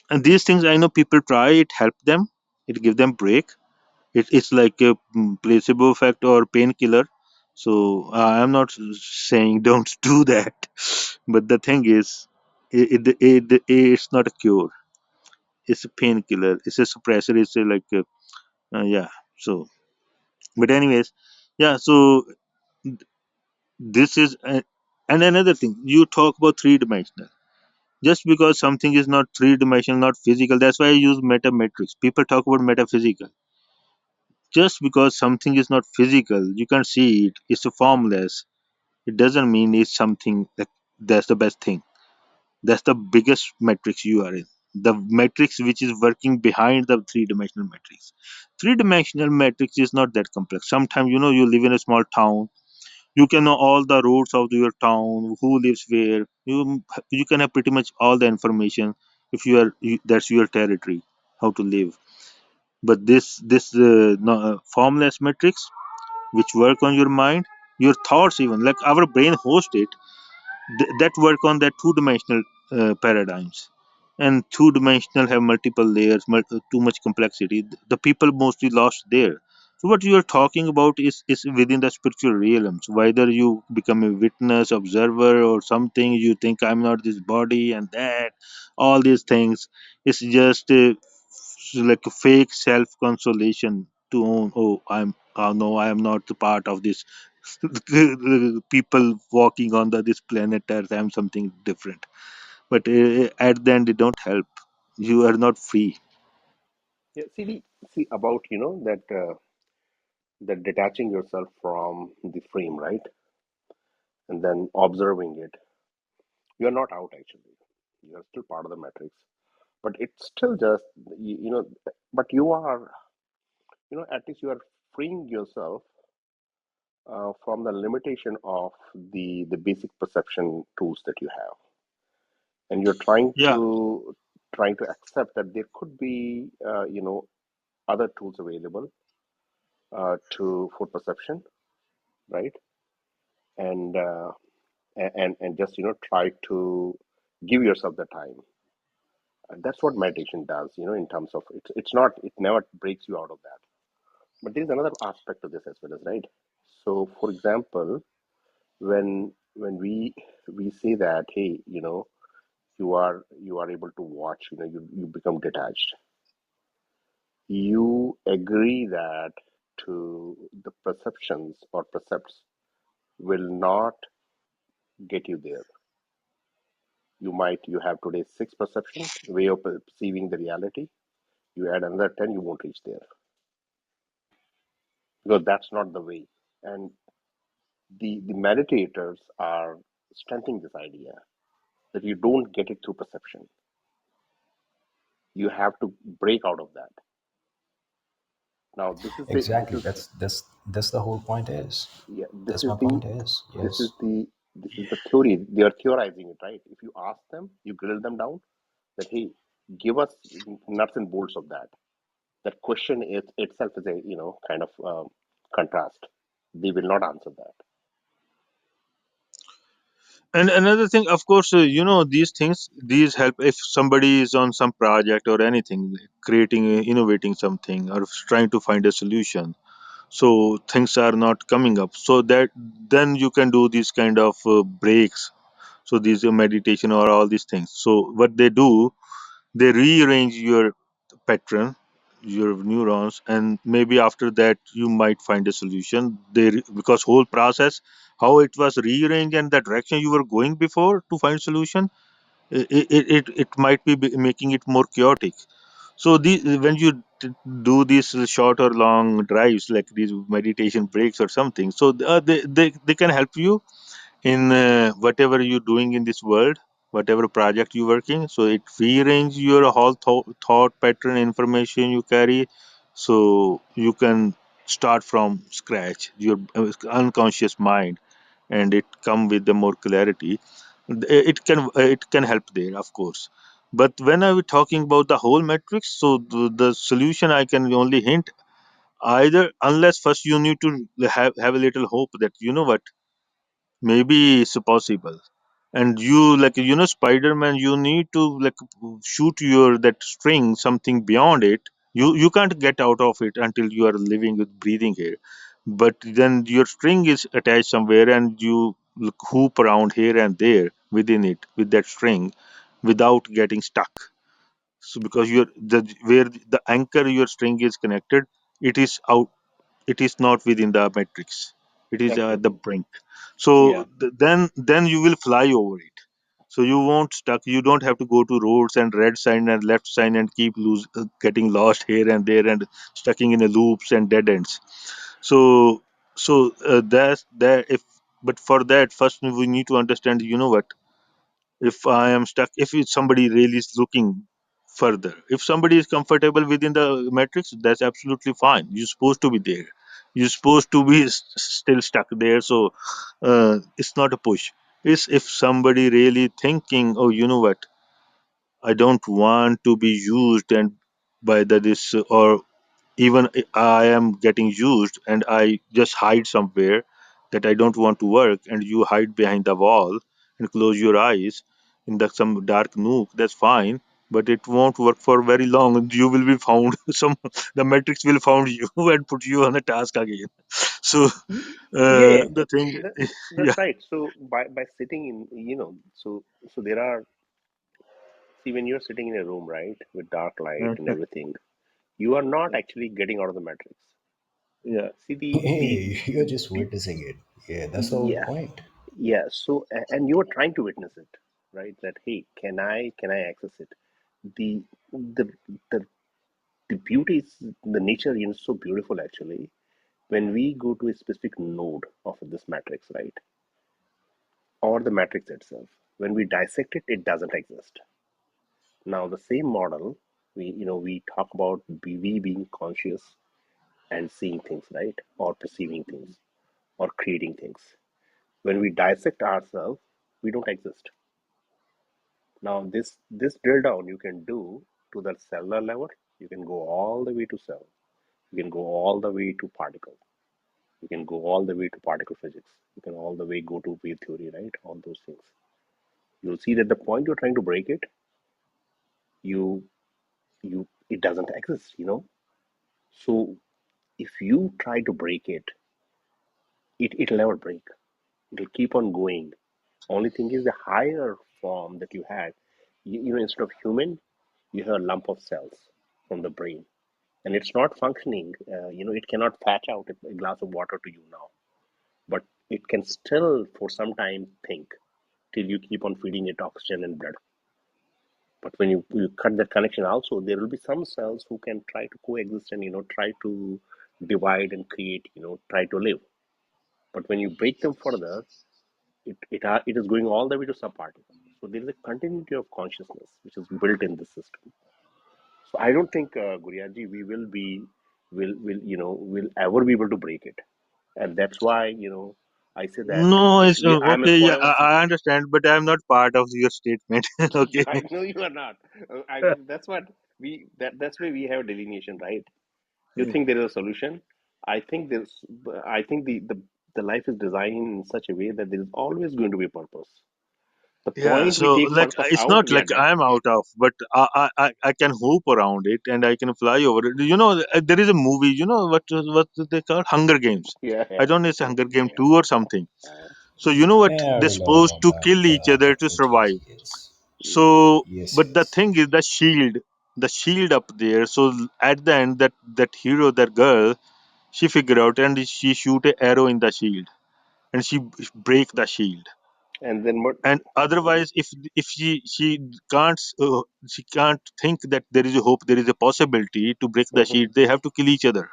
and these things, I know people try it, help them, it give them break. It's like a placebo effect or painkiller. So I'm not saying don't do that, but the thing is, it's not a cure. It's a painkiller. It's a suppressor. It's a like, yeah. So, but anyways, yeah. So this is, and another thing, you talk about three dimensional. Just because something is not three dimensional, not physical, that's why I use meta matrix. People talk about metaphysical. Just because something is not physical, you can't see it, it's a formless, it doesn't mean it's something that that's the best thing. That's the biggest matrix you are in. The matrix which is working behind the three-dimensional matrix. Three-dimensional matrix is not that complex. Sometimes, you live in a small town. You can know all the roads of your town, who lives where. You can have pretty much all the information if that's your territory, how to live. But this no, formless matrix which work on your mind, your thoughts, even like our brain host it, that work on that two-dimensional paradigms. And two-dimensional have multiple layers, too much complexity. The people mostly lost there. So what you are talking about is within the spiritual realms. Whether you become a witness, observer, or something, you think I'm not this body and that, all these things, it's just like a fake self-consolation to own. Oh, no, I am not the part of this people walking on this planet Earth. I'm something different. But at the end, it don't help. You are not free. Yeah, see about that that detaching yourself from the frame, right, and then observing it. You are not out actually. You are still part of the matrix, but it's still just you know. But you are, at least you are freeing yourself from the limitation of the basic perception tools that you have, and you're Yeah, trying to accept that there could be other tools available to for perception, right? And and just try to give yourself the time. And that's what meditation does, in terms of it's not, it never breaks you out of that. But there is another aspect of this as well, as right. So for example, when we say that, hey, you are able to watch, you become detached. You agree that to the perceptions or precepts will not get you there. You have today 6 perception way of perceiving the reality. You add another 10, you won't reach there because that's not the way. And the meditators are strengthening this idea that you don't get it through perception. You have to break out of that. Now, Exactly. That's the whole point is. yeah, That's my point is. this is Yes. the theory. They are theorizing it, right? If you ask them, you grill them down that, hey, give us nuts and bolts of that. That question itself is a kind of contrast. They will not answer that. And another thing, of course, these things, these help if somebody is on some project or anything, creating, innovating something, or trying to find a solution. So things are not coming up. So that then you can do these kind of breaks. So these meditation or all these things. So what they do, they rearrange your pattern, your neurons, and maybe after that you might find a solution. Because whole process, how it was rearranged and the direction you were going before to find solution, it might be making it more chaotic. So when you do these short or long drives like these meditation breaks or something, so they can help you in whatever you're doing in this world, whatever project you're working. So it rearrange your whole thought pattern, information you carry, so you can start from scratch your unconscious mind, and it come with the more clarity. It can help there, of course. But when I was talking about the whole matrix, so the solution I can only hint, either unless first you need to have a little hope that what, maybe it's possible. And you, like, Spider-Man, you need to like shoot your that string something beyond it. You can't get out of it until you are living with breathing here. But then your string is attached somewhere, and you hoop around here and there within it with that string without getting stuck. So because you're the where the anchor your string is connected, it is out, it is not within the matrix, it is at the Absolutely. brink. So Yeah. then you will fly over it. So you won't stuck, you don't have to go to roads and red sign and left sign and keep getting lost here and there and stucking in a loops and dead ends. So so that's that if but for that first we need to understand, what, if I am stuck, if somebody really is looking further, if somebody is comfortable within the matrix, that's absolutely fine. You're supposed to be there. You're supposed to be still stuck there. So it's not a push. It's if somebody really thinking, oh, what, I don't want to be used and by this, or even I am getting used and I just hide somewhere that I don't want to work, and you hide behind the wall and close your eyes in some dark nook, that's fine. But it won't work for very long. You will be found. The matrix will found you and put you on a task again. So Yeah, the thing, yeah. that's right. So by sitting in, so there are, see, when you're sitting in a room, right, with dark light and everything, you are not actually getting out of the matrix. Yeah. See, the Hey, you're just the witnessing it. Yeah, that's the whole yeah, point. yeah. So and you're trying to witness it, right? That, hey, can I access it? The the the the beauty is the nature, so beautiful actually. When we go to a specific node of this matrix, right, or the matrix itself, when we dissect it, it doesn't exist. Now, the same model, we talk about we being conscious and seeing things, right, or perceiving things, or creating things. When we dissect ourselves, we don't exist. Now, this drill down you can do to the cellular level. You can go all the way to cell. You can go all the way to particle. You can go all the way to particle physics. You can all the way go to wave theory, right? All those things. You'll see that the point you're trying to break it, you it doesn't exist. So if you try to break it, it'll never break. It'll keep on going. Only thing is the higher form that you had, instead of human, you have a lump of cells from the brain, and it's not functioning. It cannot patch out a glass of water to you now, but it can still, for some time, think till you keep on feeding it oxygen and blood. But when you cut that connection, also there will be some cells who can try to coexist and try to divide and create, try to live. But when you break them further, it is going all the way to subparticle. So there is a continuity of consciousness which is built in the system. So I don't think, Guriaji, we will ever be able to break it, and that's why I say that No, it's yeah, I'm a okay. Yeah, forever I seeker. understand, but I'm not part of your statement. Okay. I know you are not. That's what that's why we have delineation, right? You think there is a solution. I think there's. I think the life is designed in such a way that there is always going to be a purpose. The Yeah, point we so take like purpose it's out, not we are like dead. I'm out of, but I can hoop around it and I can fly over it. There is a movie. What they call Hunger Games. Yeah, I yeah, don't know, it's yeah, Hunger Game yeah. 2 or something. Uh, So you know what? Yeah, I They're already know supposed about to that. kill each other to survive. Unfortunately, yes. mm, So, Yes, but the yes. thing is the shield up there. So at the end, that hero, that girl, she figure out and she shoot a arrow in the shield and she break the shield. and then what? And otherwise, if she can't think that there is a hope, there is a possibility to break the Mhm, shield. They have to kill each other.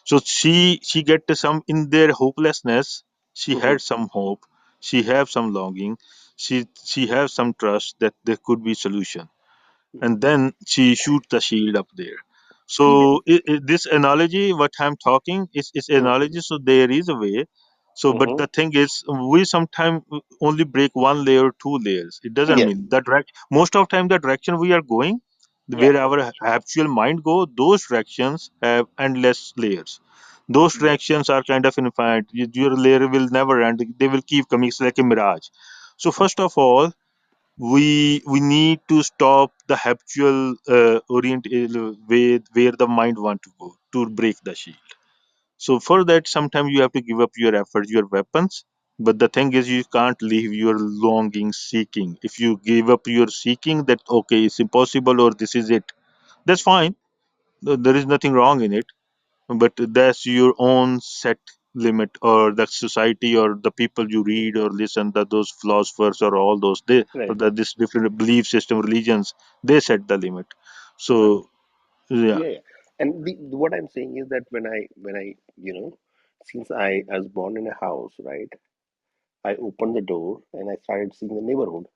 So she get some in their hopelessness. She mhm, had some hope. She have some longing. She have some trust that there could be solution, mhm. and then she shoots the shield up there. So See, this analogy what I'm talking is mhm, analogy, so there is a way. So but mhm. the thing is we sometimes only break one layer or two layers. It doesn't Yes, mean that most of time the direction we are going, yeah, where our actual mind go, those directions have endless layers. Those yeah. directions are kind of infinite. Your layer will never end. They will keep coming. It's like a mirage. So first of all, we need to stop the habitual orient way where the mind want to go to break the shield. So for that sometimes you have to give up your efforts, your weapons. But the thing is you can't leave your longing seeking. If you give up your seeking that okay it's impossible or this is it, that's fine. There is nothing wrong in it, but that's your own set limit, or the society or the people you read or listen, that those philosophers or all those they or Right, this different belief system religions, they set the limit. right. So yeah. Yeah, yeah. And what I'm saying is that when I since I was born in a house, right? I opened the door and I started seeing the neighborhood,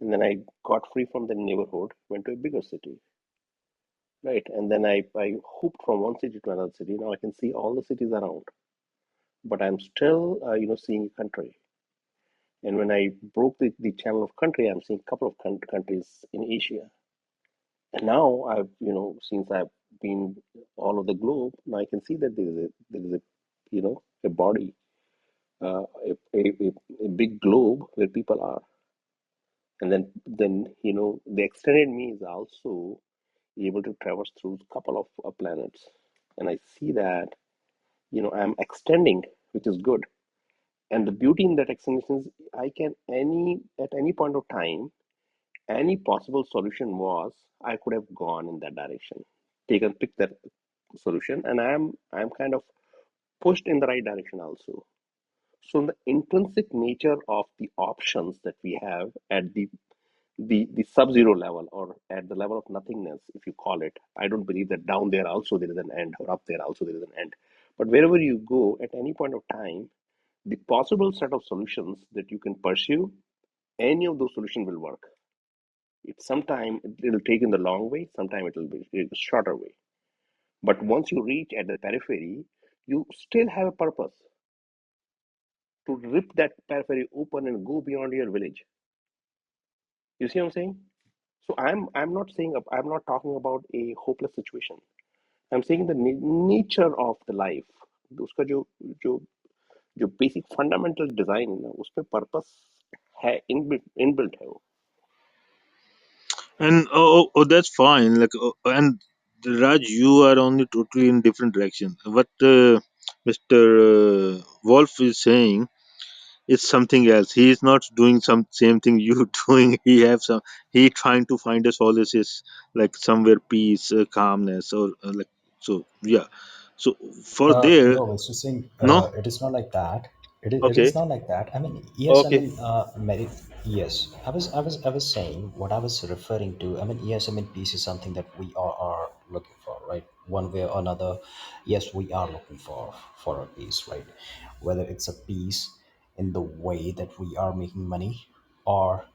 and then I got free from the neighborhood, went to a bigger city, right? And then I hooped from one city to another city. Now I can see all the cities around, but I'm still seeing a country. And when I broke the channel of country, I'm seeing a couple of countries in Asia. And now since I've been all over the globe, now I can see that there is a a body, a big globe where people are. And then the extended me is also able to traverse through a couple of planets. And I see that I'm extending, which is good. And the beauty in that extension is I can at any point of time, any possible solution was I could have gone in that direction, pick that solution, and I'm kind of pushed in the right direction also. So the intrinsic nature of the options that we have at the sub-zero level, or at the level of nothingness, if you call it, I don't believe that down there also there is an end, or up there also there is an end. But wherever you go at any point of time, the possible set of solutions that you can pursue, any of those solutions will work. It sometime it'll take in the long way, sometime it'll be a shorter way. But once you reach at the periphery, you still have a purpose to rip that periphery open and go beyond your village. You see what I'm saying? So I'm not saying, I'm not talking about a hopeless situation. I'm saying the nature of the life, उसका जो जो basic fundamental design है ना, उसमें purpose है, inbuilt है वो. And that's fine, like and Raj, you are on the totally in different direction. What Mr. Wolf is saying, It's something else. He is not doing some same thing you doing. He trying to find a solace, like somewhere peace, calmness, or like, so yeah. So for there, No, it's just saying no. it is not like that. It Okay. is not like that. I mean, yes, I Okay. mean, yes. I was saying what I was referring to. I mean, yes, I mean, peace is something that we are looking for, right? One way or another, yes, we are looking for a peace, right? Whether it's a peace in the way that we are making money, or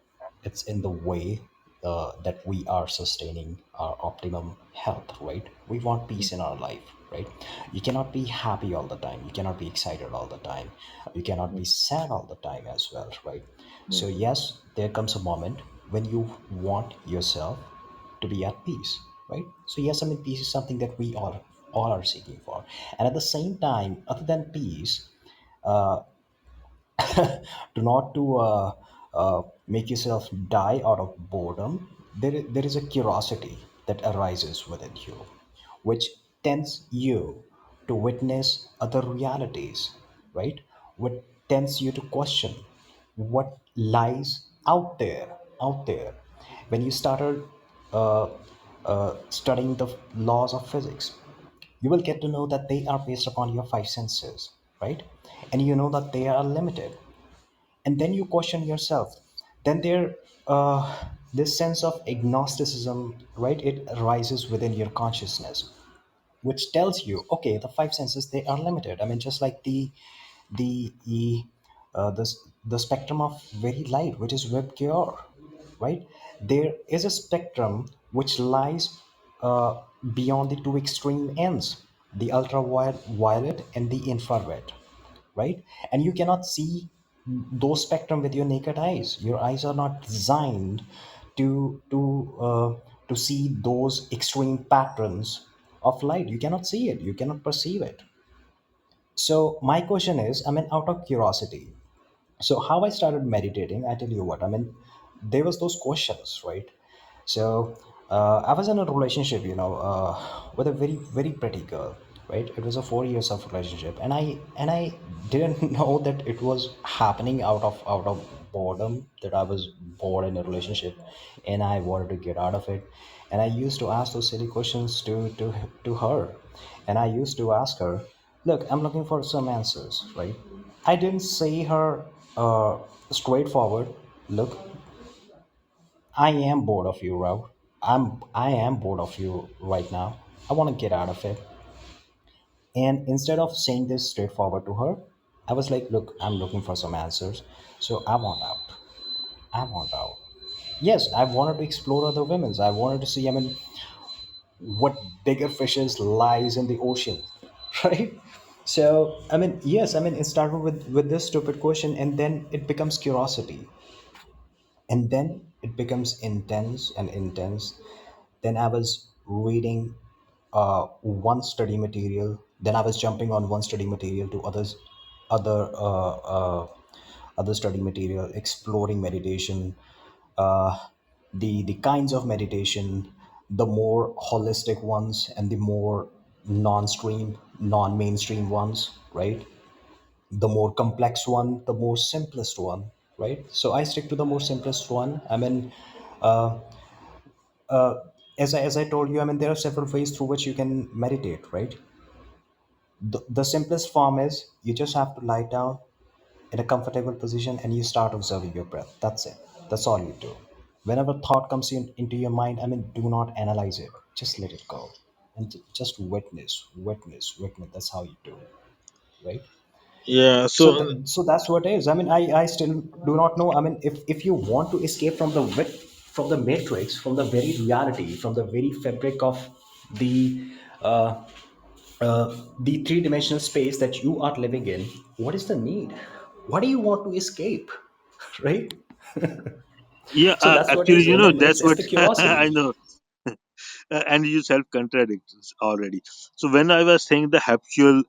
it's in the way that we are sustaining our optimum health, right? We want peace in our life, right? You cannot be happy all the time, you cannot be excited all the time, you cannot be sad all the time as well, right? So yes, there comes a moment when you want yourself to be at peace, right? So yes, I mean, peace is something that we all are seeking for. And at the same time, other than peace, to not to make yourself die out of boredom, there is a curiosity that arises within you, which tends you to witness other realities, right? What tends you to question what lies out there when you started studying the laws of physics. You will get to know that they are based upon your five senses, right? And you know that they are limited. And then you question yourself. Then this sense of agnosticism, right? It arises within your consciousness, which tells you, okay, the five senses, they are limited. I mean, just like the the spectrum of very light, which is web cure, right? There is a spectrum which lies beyond the two extreme ends, the ultraviolet and the infrared, right? And you cannot see those spectrum with your naked eyes. Your eyes are not designed to see those extreme patterns of light. You cannot see it, you cannot perceive it. So my question is, I mean, out of curiosity, so how I started meditating, I tell you what, I mean, there was those questions, right? So I was in a relationship, with a very pretty girl, right? It was a 4 years of relationship, and I didn't know that it was happening out of boredom, that I was bored in a relationship, and I wanted to get out of it. And I used to ask those silly questions to her, and I used to ask her, look, I'm looking for some answers, right? I didn't say her straightforward, look, I am bored of you, Rao. I am bored of you right now. I want to get out of it. And instead of saying this straightforward to her, I was like, look, I'm looking for some answers. So I want out. I want out. Yes, I wanted to explore other women's. I wanted to see, I mean, what bigger fishes lies in the ocean, right? So I mean, yes, I mean, it started with this stupid question, and then it becomes curiosity, and then it becomes intense and intense. Then I was reading one study material, then I was jumping on one study material to other uh, uh, other study material, exploring meditation, uh, the kinds of meditation, the more holistic ones and the more non-mainstream ones, right? The more complex one, the more simplest one, right? So I stick to the more simplest one. I mean, as I told you, I mean, there are several ways through which you can meditate, right? The simplest form is you just have to lie down in a comfortable position and you start observing your breath. That's it. That's all you do. Whenever thought comes into your mind, I mean, do not analyze it. Just let it go. And just witness. That's how you do it, right? Yeah. So, So so that's what it is. I mean, I still do not know. I mean, if you want to escape from from the matrix, from the very reality, from the very fabric of the uh, the three-dimensional space that you are living in, what is the need? What do you want to escape, right? yeah, So that's what it actually, is. I mean, that's it's what the I curiosity. know. And you self contradict already. So when I was saying the habitual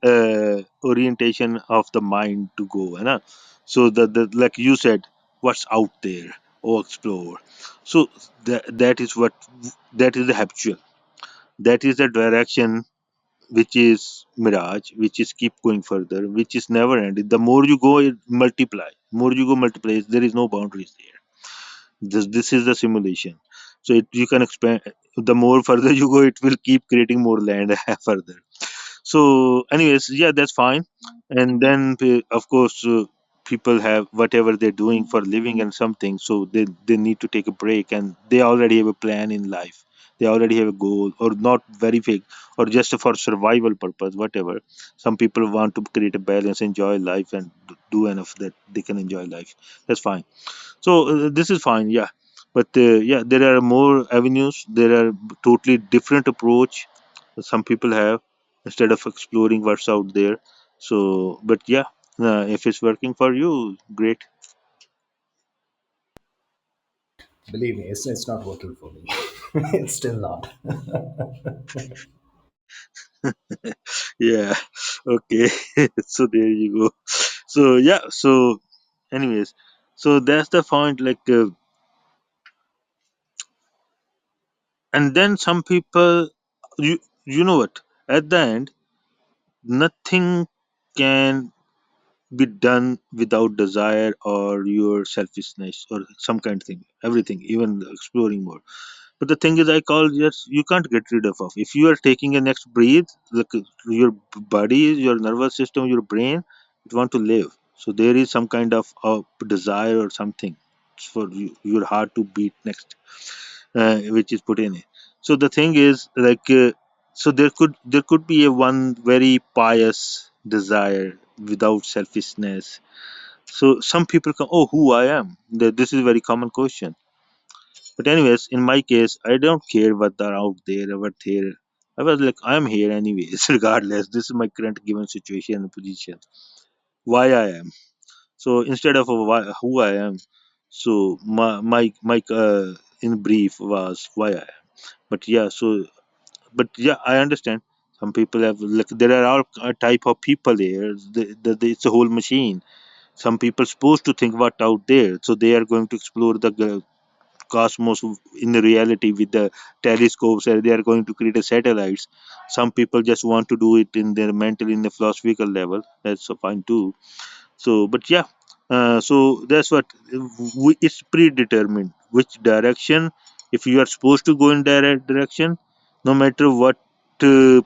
orientation of the mind to go, so the like you said, what's out there or explore. So that is the habitual. That is the direction which is mirage, which is keep going further, which is never ending. The more you go, it multiply. More you go, multiply. There is no boundaries there. This is the simulation. So you can expand. The more further you go, it will keep creating more land further. So anyways, yeah, that's fine. And then of course people have whatever they're doing for living and something, so they need to take a break, and they already have a plan in life. They already have a goal, or not very big, or just for survival purpose, whatever. Some people want to create a balance, enjoy life, and do enough that they can enjoy life. That's fine. So this is fine, yeah. But yeah, there are more avenues. There are totally different approach some people have, instead of exploring what's out there. So but yeah, if it's working for you, great. Believe me, it's not working for me. It's still not. Yeah. Okay. So there you go. So yeah, so anyways, so that's the point, like and then some people, you know what, at the end, nothing can be done without desire or your selfishness or some kind of thing, everything, even exploring more. But the thing is, I call, yes, you can't get rid of. If you are taking a next breath, like your body, your nervous system, your brain, it want to live. So there is some kind of desire or something for you, your heart to beat next, which is put in it. So the thing is, like, so there could be a one very pious desire without selfishness. So some people come, oh, who I am. This is a very common question. But anyways, in my case, I don't care what are out there or what here. I was like, I'm here anyways, regardless. This is my current given situation and position. Why I am. So instead of who I am, so my in brief was why I am. But yeah, so but yeah, I understand. Some people have, like, there are all type of people here. It's a whole machine. Some people supposed to think what out there, so they are going to explore the cosmos in the reality with the telescopes, and they are going to create a satellites. Some people just want to do it in their mental, in the philosophical level. That's so fine too. So but yeah, so that's what it's predetermined which direction. If you are supposed to go in direct direction, no matter what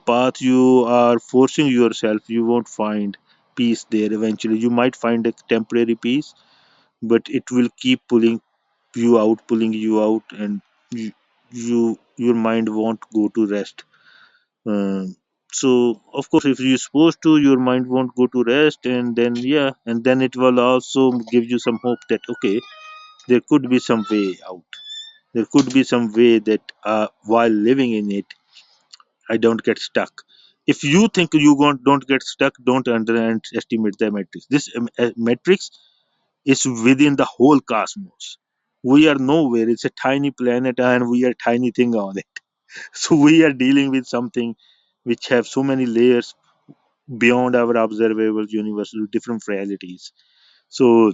path you are forcing yourself, you won't find peace there. Eventually you might find a temporary peace, but it will keep pulling you out, and your mind won't go to rest. So of course, if you're supposed to, your mind won't go to rest, and then yeah, and then it will also give you some hope that okay, there could be some way out. There could be some way that while living in it, I don't get stuck. If you think you don't get stuck, don't underestimate the matrix. This matrix is within the whole cosmos. We are nowhere. It's a tiny planet, and we are tiny thing on it. So we are dealing with something which have so many layers beyond our observable universe, different realities. So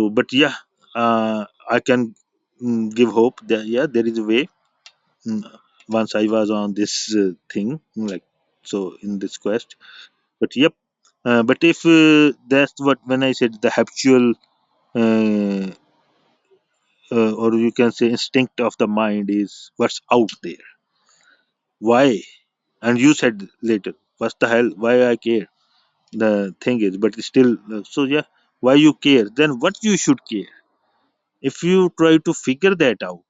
but yeah, I can give hope that yeah, there is a way. Mm, Once I was on this thing, like, so in this quest. But yep. But if that's what, when I said the habitual, uh, or you can say instinct of the mind is what's out there. Why? And you said later, what's the hell? Why I care? The thing is, but still, so yeah, why you care? Then what you should care? If you try to figure that out,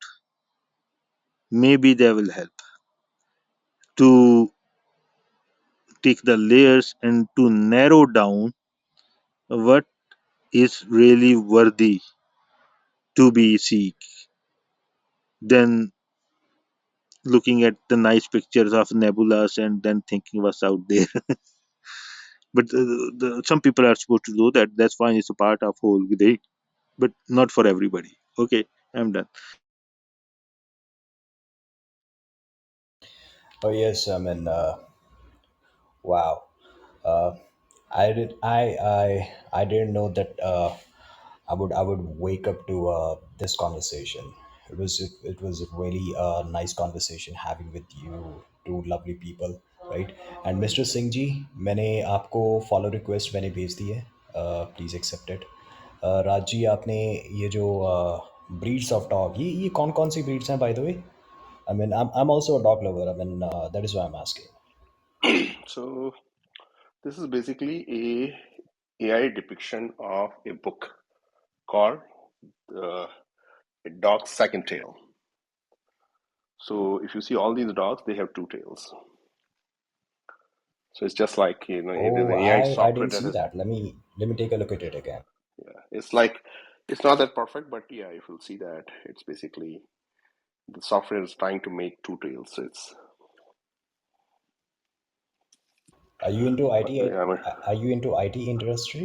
maybe they will help to take the layers and to narrow down what is really worthy to be seek, than looking at the nice pictures of nebulas and then thinking what's out there. But some people are supposed to do that. That's fine. It's a part of whole day, but not for everybody. Okay, I'm done. Oh yes, I mean, wow. Uh, I did. I didn't know that. I would wake up to this conversation. It was a really nice conversation having with you, two lovely people. Right. And Mister Singh ji, मैंने आपको follow request मैंने भेज दी है, please accept it. Raj ji, आपने ये जो breeds of dog, ये कौन कौन सी ब्रीड्स हैं by the way? I mean I am also a dog lover, I mean that is why I am asking. So this is basically a AI depiction of a book called uh, A Dog's Second Tail. So if you see all these dogs, they have two tails. So it's just like, you know, there's Oh, an AI I software didn't that see is, that. Let me take a look at it again. yeah, it's like, it's not that perfect, but yeah, if you'll see that, it's basically the software is trying to make two tails. So it's, Are you into IT? I mean, Are you into IT industry?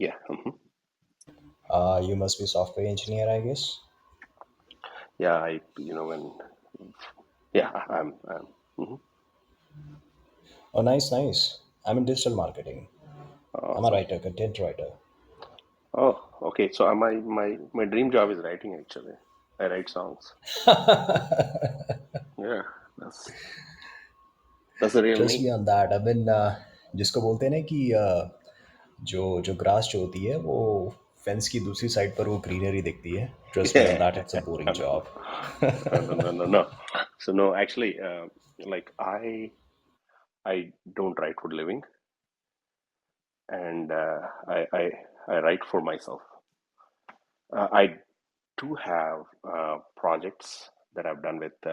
yeah, You must be software engineer, I guess. yeah, yeah, mhm. Oh, nice, nice. I'm in digital marketing. I'm a Awesome. writer, content writer. Oh, okay. So my dream job is writing actually. I write songs. Yeah, that's the real Trust me. me on that. I mean, जिसको बोलते हैं ना कि जो जो grass जो होती है वो फेंस की दूसरी साइड पर वो ग्रीनरी दिखती है. Trust me on Yeah. that. It's a boring No, job. no. So no, actually, like I don't write for a living, and I write for myself. I do have projects that I've done with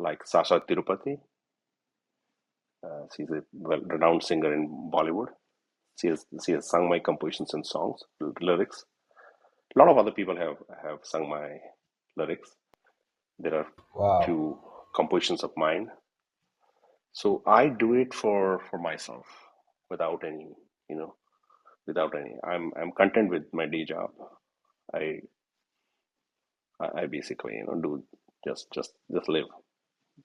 like Sasha Tirupati. She's a well-renowned singer in Bollywood. She has sung my compositions and songs, lyrics. A lot of other people have sung my lyrics. There are Wow. few compositions of mine. So I do it for myself without any, you know, without any. I'm content with my day job. I I basically, do just live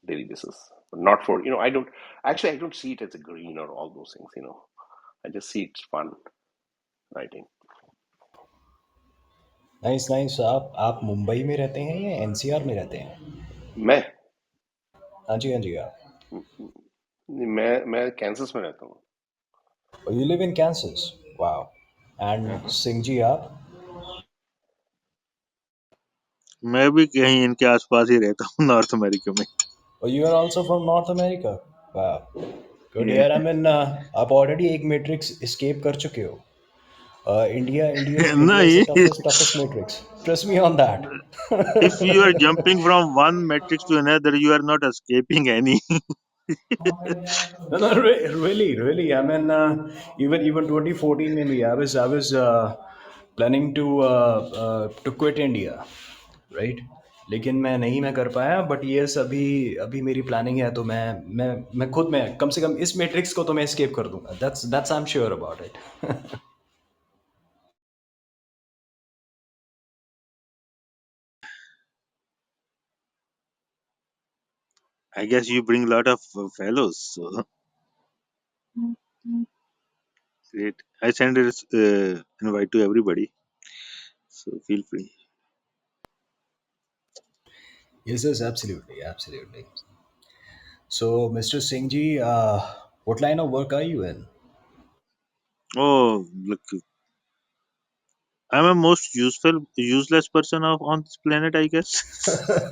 daily basis. But not for, I don't see it as a green or all those things. I just see it's fun writing. Nice, nice. आप मुंबई में रहते हैं या NCR में रहते हैं? मैं हाँ जी, हाँ जी, आप. मैं कैंसस में रहता हूँ. Oh, you live in Kansas. Wow. And हाँ. Singh ji, आप? मैं भी कहीं इनके आसपास ही रहता हूँ, नॉर्थ अमेरिका में। Oh, you are also from North America. Wow. Good Yeah. यार. I mean, आप already एक matrix escape कर चुके हो. India is the नहीं, toughest matrix. Trust me on that. if you are jumping from one matrix to another, you are not escaping any. No, no, really. I mean, even 2014 maybe I was planning to quit India, right? लेकिन मैं कर पाया. But yes, अभी अभी मेरी planning है, तो मैं खुद में कम से कम इस मैट्रिक्स को तो मैं एस्केप कर दूंगा. That's I am sure about it. I guess you bring a lot of fellows, so great. I send a invite to everybody, so feel free. Yes, absolutely. So, Mr. Singh ji, what line of work are you in? Oh, look, I'm a most useless person on this planet, I guess.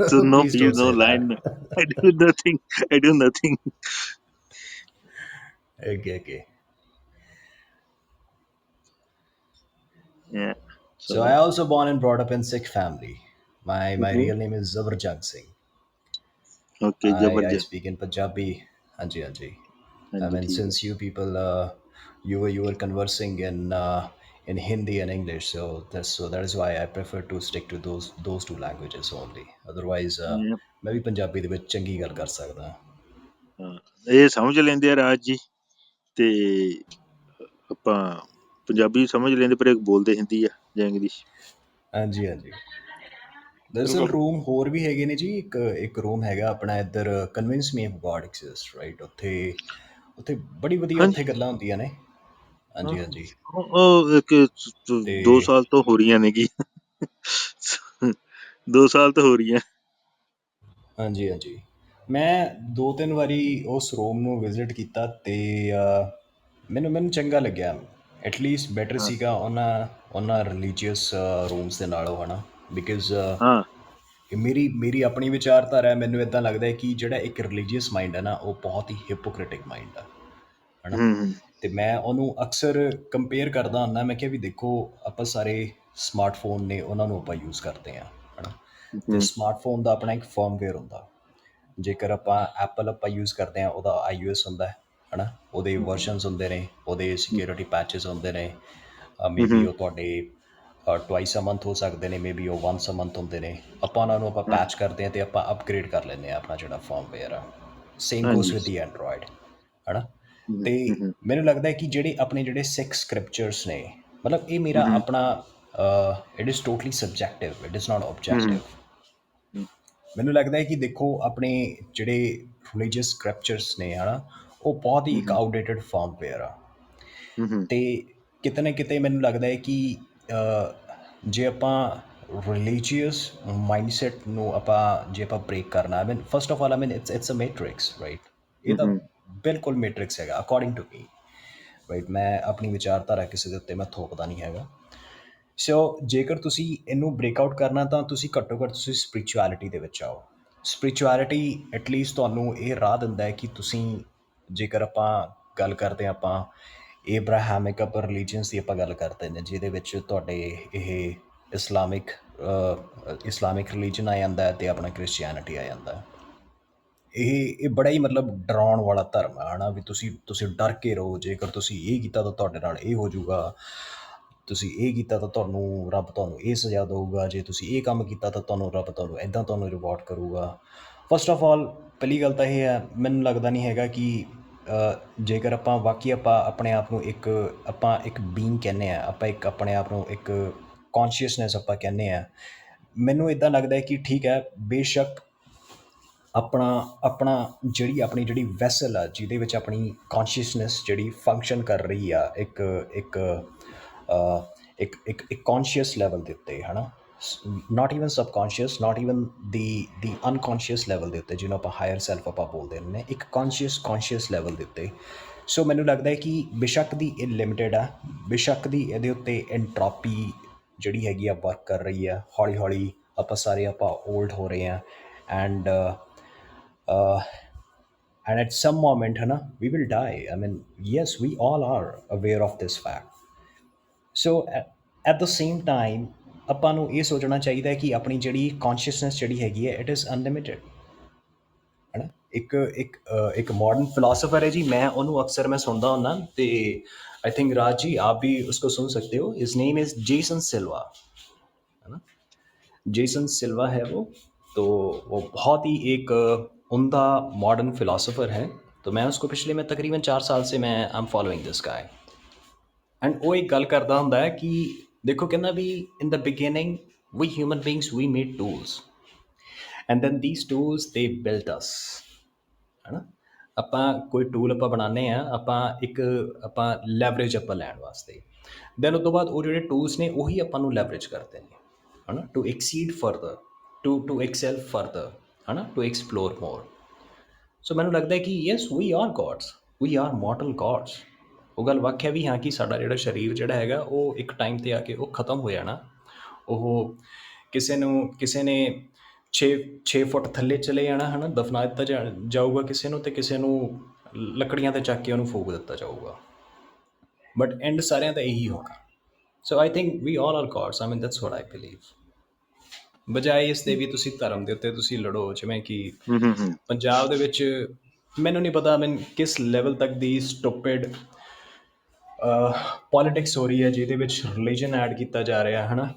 So no Please field, don't no say that. line. I do nothing. I do nothing. Okay. Yeah. So I So also born and brought up in Sikh family. My okay, real name is Zabarjang Singh. okay, I Jabarjan. speak in Punjabi. Hanji. I Hanji, mean, theek since you people you were conversing in Hindi and English, so that is why I prefer to stick to those two languages only. Otherwise, hai. Yeah. मैं भी पंजाबी ਦੇ ਵਿੱਚ ਚੰਗੀ ਗੱਲ ਕਰ ਸਕਦਾ. ਇਹ ਸਮਝ ਲੈਂਦੇ ਆ ਰਾਜ ਜੀ, ਤੇ ਆਪਾਂ ਪੰਜਾਬੀ ਸਮਝ ਲੈਂਦੇ, ਪਰ ਇੱਕ ਬੋਲਦੇ ਹਿੰਦੀ ਆ ਜਾਂ ਇੰਗਲਿਸ਼। ਹਾਂਜੀ. ਦਰਅਸਲ बिल्कुल. ਰੂਮ ਹੋਰ ਵੀ ਹੈਗੇ ਨੇ ਜੀ. ਇੱਕ ਰੂਮ ਹੈਗਾ ਆਪਣਾ ਇੱਧਰ, convince me of god exist, right? ਉੱਥੇ ਬੜੀ ਵਧੀਆ ਹਾਂਜੀ, ਉੱਥੇ ਗੱਲਾਂ ਹੁੰਦੀਆਂ ਨੇ. ਹਾਂ, ਹਾਂਜੀ. ਉਹ ਇੱਕ 2 ਤੇ ਸਾਲ ਤੋਂ ਹੋ ਰਹੀਆਂ ਨੇਗੀ। 2 ਸਾਲ ਤੋਂ ਹੋ ਰਹੀਆਂ। ਹਾਂਜੀ. ਮੈਂ 2-3 ਵਾਰੀ ਉਸ ਰੂਮ ਨੂੰ ਵਿਜ਼ਿਟ ਕੀਤਾ ਤੇ ਮੈਨੂੰ ਚੰਗਾ ਲੱਗਿਆ। ਐਟਲੀਸਟ ਬੈਟਰ ਹਾਂ ਸੀਗਾ ਉਹਨਾਂ ਰਿਲੀਜੀਅਸ ਰੂਮਸ ਦੇ ਨਾਲੋਂ, ਹੈ ਨਾ। ਬਿਕਾਜ਼ ਹਾਂ ਮੇਰੀ ਆਪਣੀ ਵਿਚਾਰਧਾਰਾ ਹੈ। ਮੈਨੂੰ ਇੱਦਾਂ ਲੱਗਦਾ ਹੈ ਕਿ ਜਿਹੜਾ ਇੱਕ ਰਿਲੀਜੀਅਸ ਮਾਈਂਡ ਹੈ ਨਾ, ਉਹ ਬਹੁਤ ਹੀ ਹਿਪੋਕ੍ਰਿਟਿਕ ਮਾਈਂਡ ਆ, ਹੈ ਨਾ। ਹੂੰ ਅਤੇ ਮੈਂ ਉਹਨੂੰ ਅਕਸਰ ਕੰਪੇਅਰ ਕਰਦਾ ਹੁੰਦਾ। ਮੈਂ ਕਿਹਾ ਵੀ ਦੇਖੋ, ਆਪਾਂ ਸਾਰੇ ਸਮਾਰਟਫੋਨ ਨੇ, ਉਹਨਾਂ ਨੂੰ ਆਪਾਂ ਯੂਜ਼ ਕਰਦੇ ਹਾਂ, ਹੈ ਨਾ। ਅਤੇ ਹੂੰ ਸਮਾਰਟਫੋਨ ਦਾ ਆਪਣਾ ਇੱਕ ਫਰਮਵੇਅਰ ਹੁੰਦਾ। ਜੇਕਰ ਆਪਾਂ ਐਪਲ ਯੂਜ਼ ਕਰਦੇ ਹਾਂ, ਉਹਦਾ iOS ਹੁੰਦਾ, ਹੈ ਨਾ। ਉਹਦੇ ਵਰਜ਼ਨਸ ਹੁੰਦੇ ਨੇ, ਉਹਦੇ ਸਿਕਿਉਰਿਟੀ ਪੈਚਸ ਹੁੰਦੇ ਨੇ। ਮੇ ਬੀ ਹੂੰ ਉਹ ਤੁਹਾਡੇ ਟਵਾਈਸ ਅ ਮੰਥ ਹੋ ਸਕਦੇ ਨੇ, ਮੇ ਬੀ ਉਹ ਵਨਸ ਅ ਮੰਥ ਹੁੰਦੇ ਨੇ। ਆਪਾਂ ਉਹਨਾਂ ਨੂੰ ਹਾਂ ਪੈਚ ਕਰਦੇ ਹਾਂ ਅਤੇ ਆਪਾਂ ਅਪਗ੍ਰੇਡ ਕਰ ਲੈਂਦੇ ਹਾਂ ਆਪਣਾ ਜਿਹੜਾ ਫਰਮਵੇਅਰ ਆ। ਸੇਮ ਗੋਸ ਹਾਂਜੀ ਵਿਦ ਦੀ ਐਂਡਰੋਇਡ, ਹੈ ਨਾ। ਹੂੰ ਅਤੇ ਹੂੰ ਮੈਨੂੰ ਲੱਗਦਾ ਕਿ ਜਿਹੜੇ ਸਿੱਖ ਸਕ੍ਰਿਪਚਰਸ ਨੇ, ਮਤਲਬ ਇਹ ਮੇਰਾ ਹੂੰ ਆਪਣਾ it is totally subjective, it is not ਹੂੰ ਓਬਜੈਕਟਿਵ। ਮੈਨੂੰ ਲੱਗਦਾ ਹੈ ਕਿ ਦੇਖੋ, ਆਪਣੇ ਜਿਹੜੇ ਰਿਲੀਜੀਅਸ ਸਕ੍ਰਿਪਚਰਸ ਨੇ, ਹੈ ਨਾ, ਉਹ ਬਹੁਤ ਹੀ ਇੱਕ ਹੂੰ ਆਊਟਡੇਟਡ ਫਰਮਵੇਅਰ ਆ। ਹੂੰ ਅਤੇ ਕਿਤੇ ਨਾ ਕਿਤੇ ਮੈਨੂੰ ਲੱਗਦਾ ਹੈ ਕਿ ਜੇ ਆਪਾਂ ਰਿਲੀਜੀਅਸ ਮਾਈਂਡਸੈਟ ਨੂੰ ਜੇ ਆਪਾਂ ਬ੍ਰੇਕ ਕਰਨਾ, first of all it's a matrix, right. ਇਹ ਤਾਂ ਹੂੰ ਬਿਲਕੁਲ ਮੈਟ੍ਰਿਕਸ ਹੈਗਾ ਅਕੋਰਡਿੰਗ ਟੂ ਮੀ, ਰਾਈਟ। ਮੈਂ ਆਪਣੀ ਵਿਚਾਰਧਾਰਾ ਕਿਸੇ ਦੇ ਉੱਤੇ ਮੈਂ ਥੋਪਦਾ ਨਹੀਂ ਹੈਗਾ। ਸੋ ਜੇਕਰ ਤੁਸੀਂ ਇਹਨੂੰ ਬ੍ਰੇਕਆਊਟ ਕਰਨਾ, ਤਾਂ ਤੁਸੀਂ ਘੱਟੋ ਘੱਟ ਤੁਸੀਂ ਸਪਿਰਿਚੁਅਲਿਟੀ ਦੇ ਵਿੱਚ ਆਓ। ਸਪਿਰਿਚੁਅਲਿਟੀ ਐਟਲੀਸਟ ਤੁਹਾਨੂੰ ਇਹ ਰਾਹ ਦਿੰਦਾ ਹੈ ਕਿ ਤੁਸੀਂ, ਜੇਕਰ ਆਪਾਂ ਗੱਲ ਕਰਦੇ ਹਾਂ, ਆਪਾਂ ਏਬਰਾਹੈਮਿਕ ਆਪਾਂ ਰਿਲੀਜਨਸ ਦੀ ਆਪਾਂ ਗੱਲ ਕਰਦੇ ਨੇ, ਜਿਹਦੇ ਵਿੱਚ ਤੁਹਾਡੇ ਇਹ ਇਸਲਾਮਿਕ ਰਿਲੀਜਨ ਆ ਜਾਂਦਾ ਅਤੇ ਆਪਣਾ ਕ੍ਰਿਸਚੀਅਨਿਟੀ ਆ ਜਾਂਦਾ। ਇਹ ਬੜਾ ਹੀ ਮਤਲਬ ਡਰਾਉਣ ਵਾਲਾ ਧਰਮ ਹੈ ਨਾ। ਵੀ ਤੁਸੀਂ ਡਰ ਕੇ ਰਹੋ, ਜੇਕਰ ਤੁਸੀਂ ਇਹ ਕੀਤਾ ਤਾਂ ਤੁਹਾਡੇ ਨਾਲ ਇਹ ਹੋ ਜਾਊਗਾ, ਤੁਸੀਂ ਇਹ ਕੀਤਾ ਤਾਂ ਰੱਬ ਤੁਹਾਨੂੰ ਇਹ ਸਜ਼ਾ ਦੇਊਗਾ, ਜੇ ਤੁਸੀਂ ਇਹ ਕੰਮ ਕੀਤਾ ਤਾਂ ਰੱਬ ਤੁਹਾਨੂੰ ਇੱਦਾਂ ਤੁਹਾਨੂੰ ਰਿਵਾਰਡ ਕਰੂਗਾ। ਫਸਟ ਆਫ ਆਲ, ਪਹਿਲੀ ਗੱਲ ਤਾਂ ਇਹ ਹੈ, ਮੈਨੂੰ ਲੱਗਦਾ ਨਹੀਂ ਹੈਗਾ ਕਿ ਜੇਕਰ ਆਪਾਂ ਵਾਕਈ ਆਪਾਂ ਆਪਣੇ ਆਪ ਨੂੰ ਇੱਕ ਬੀਇੰਗ ਕਹਿੰਦੇ ਹਾਂ, ਆਪਾਂ ਆਪਣੇ ਆਪ ਨੂੰ ਇੱਕ ਕੌਨਸ਼ੀਅਸਨੈਸ ਆਪਾਂ ਕਹਿੰਦੇ ਹਾਂ। ਮੈਨੂੰ ਇੱਦਾਂ ਲੱਗਦਾ ਹੈ ਕਿ ਠੀਕ ਹੈ, ਬੇਸ਼ੱਕ ਆਪਣੀ ਜਿਹੜੀ ਵੈਸਲ ਆ, ਜਿਹਦੇ ਵਿੱਚ ਆਪਣੀ ਕੌਨਸ਼ੀਅਸਨੈਸ ਜਿਹੜੀ ਫੰਕਸ਼ਨ ਕਰ ਰਹੀ ਆ, ਇੱਕ ਇੱਕ ਇੱਕ ਇੱਕ ਇੱਕ ਕੌਨਸ਼ੀਅਸ ਲੈਵਲ ਦੇ ਉੱਤੇ, ਹੈ ਨਾ। Not even ਸਬਕੌਨਸ਼ੀਅਸ, not even the ਅਨਕੌਨਸ਼ੀਅਸ level ਦੇ ਉੱਤੇ, ਜਿਹਨੂੰ ਆਪਾਂ ਹਾਇਰ ਸੈਲਫ ਆਪਾਂ ਬੋਲਦੇ ਨੇ, ਇੱਕ ਕੌਨਸ਼ੀਅਸ ਲੈਵਲ ਦੇ ਉੱਤੇ। ਸੋ ਮੈਨੂੰ ਲੱਗਦਾ ਹੈ ਕਿ ਬੇਸ਼ੱਕ ਦੀ ਇਹ ਲਿਮਿਟਿਡ ਆ, ਬੇਸ਼ੱਕ ਦੀ ਇਹਦੇ ਉੱਤੇ ਐਂਟਰੋਪੀ ਜਿਹੜੀ ਹੈਗੀ ਆ ਵਰਕ ਕਰ ਰਹੀ ਆ। ਹੌਲੀ ਹੌਲੀ ਆਪਾਂ ਓਲਡ ਹੋ ਰਹੇ ਹਾਂ, ਐਂਡ at some moment, है ना, we will die. I mean, yes, we all are aware of this fact. So at the same time, ਆਪਾਂ ਨੂੰ ਇਹ ਸੋਚਣਾ ਚਾਹੀਦਾ ਹੈ ਕਿ ਆਪਣੀ ਜਿਹੜੀ ਕੌਨਸ਼ੀਅਸਨੈਸ ਜਿਹੜੀ ਹੈਗੀ ਹੈ, ਇਟ ਇਜ਼ ਅਨਲਿਮਿਟਿਡ, ਹੈ ਨਾ। ਇੱਕ मॉडर्न फिलोसोफर है जी, मैं ਉਹਨੂੰ ਅਕਸਰ मैं सुनता हूँ ना, तो आई थिंक राज जी आप भी उसको सुन सकते हो। हिज नेम इज़ जेसन सिल्वा, है ना। जेसन सिल्वा है वो। तो वो बहुत ही एक उम्दा मॉडर्न फिलोसोफर है। तो मैं उसको मैं तकरीबन 4 साल से मैं I am following this guy. And ਉਹ ਇੱਕ ਗੱਲ ਕਰਦਾ ਹੁੰਦਾ ਹੈ ਕਿ ਦੇਖੋ, ਕਹਿੰਦਾ ਵੀ in the beginning we human beings we made tools, and then these tools they built us, ਹੈ ਨਾ। ਆਪਾਂ ਕੋਈ ਟੂਲ ਆਪਾਂ ਬਣਾਉਂਦੇ ਹਾਂ, ਆਪਾਂ ਲੈਵਰੇਜ ਆਪਾਂ ਲੈਣ ਵਾਸਤੇ। ਦੈਨ ਉਸ ਤੋਂ ਬਾਅਦ ਉਹ ਜਿਹੜੇ ਟੂਲਸ ਨੇ, ਉਹੀ ਆਪਾਂ ਨੂੰ ਲੈਵਰੇਜ ਕਰਦੇ ਨੇ, ਹੈ ਨਾ, to exceed further, to excel further, ਹੈ ਨਾ, ਟੂ ਐਕਸਪਲੋਰ ਮੋਰ। ਸੋ ਮੈਨੂੰ ਲੱਗਦਾ ਕਿ yes, we are gods, we are mortal gods. ਉਹ ਗੱਲ ਵਾਕਿਆ ਵੀ ਹਾਂ ਕਿ ਸਾਡਾ ਜਿਹੜਾ ਸਰੀਰ ਜਿਹੜਾ ਹੈਗਾ, ਉਹ ਇੱਕ ਟਾਈਮ 'ਤੇ ਆ ਕੇ ਉਹ ਖ਼ਤਮ ਹੋ ਜਾਣਾ। ਉਹ ਕਿਸੇ ਨੇ 6 ਫੁੱਟ ਥੱਲੇ ਚਲੇ ਜਾਣਾ, ਹੈ ਨਾ, ਦਫਨਾ ਦਿੱਤਾ ਜਾਊਗਾ ਕਿਸੇ ਨੂੰ, ਅਤੇ ਕਿਸੇ ਨੂੰ ਲੱਕੜੀਆਂ 'ਤੇ ਚੱਕ ਕੇ ਉਹਨੂੰ ਫੂਕ ਦਿੱਤਾ ਜਾਊਗਾ। ਬਟ ਐਂਡ ਸਾਰਿਆਂ ਦਾ ਇਹੀ ਹੋਣਾ। So I think we all are gods, I mean that's what I believe. ਬਜਾਏ ਇਸ ਦੇ ਵੀ ਤੁਸੀਂ ਧਰਮ ਦੇ ਉੱਤੇ ਤੁਸੀਂ ਲੜੋ, ਜਿਵੇਂ ਕਿ ਹੂੰ ਪੰਜਾਬ ਦੇ ਵਿੱਚ ਮੈਨੂੰ ਨਹੀਂ ਪਤਾ ਕਿਸ ਲੈਵਲ ਤੱਕ ਦੀ ਸਟੂਪਿਡ ਪੋਲੀਟਿਕਸ ਹੋ ਰਹੀ ਹੈ, ਜਿਹਦੇ ਵਿੱਚ ਰਿਲੀਜਨ ਐਡ ਕੀਤਾ ਜਾ ਰਿਹਾ, ਹੈ ਨਾ।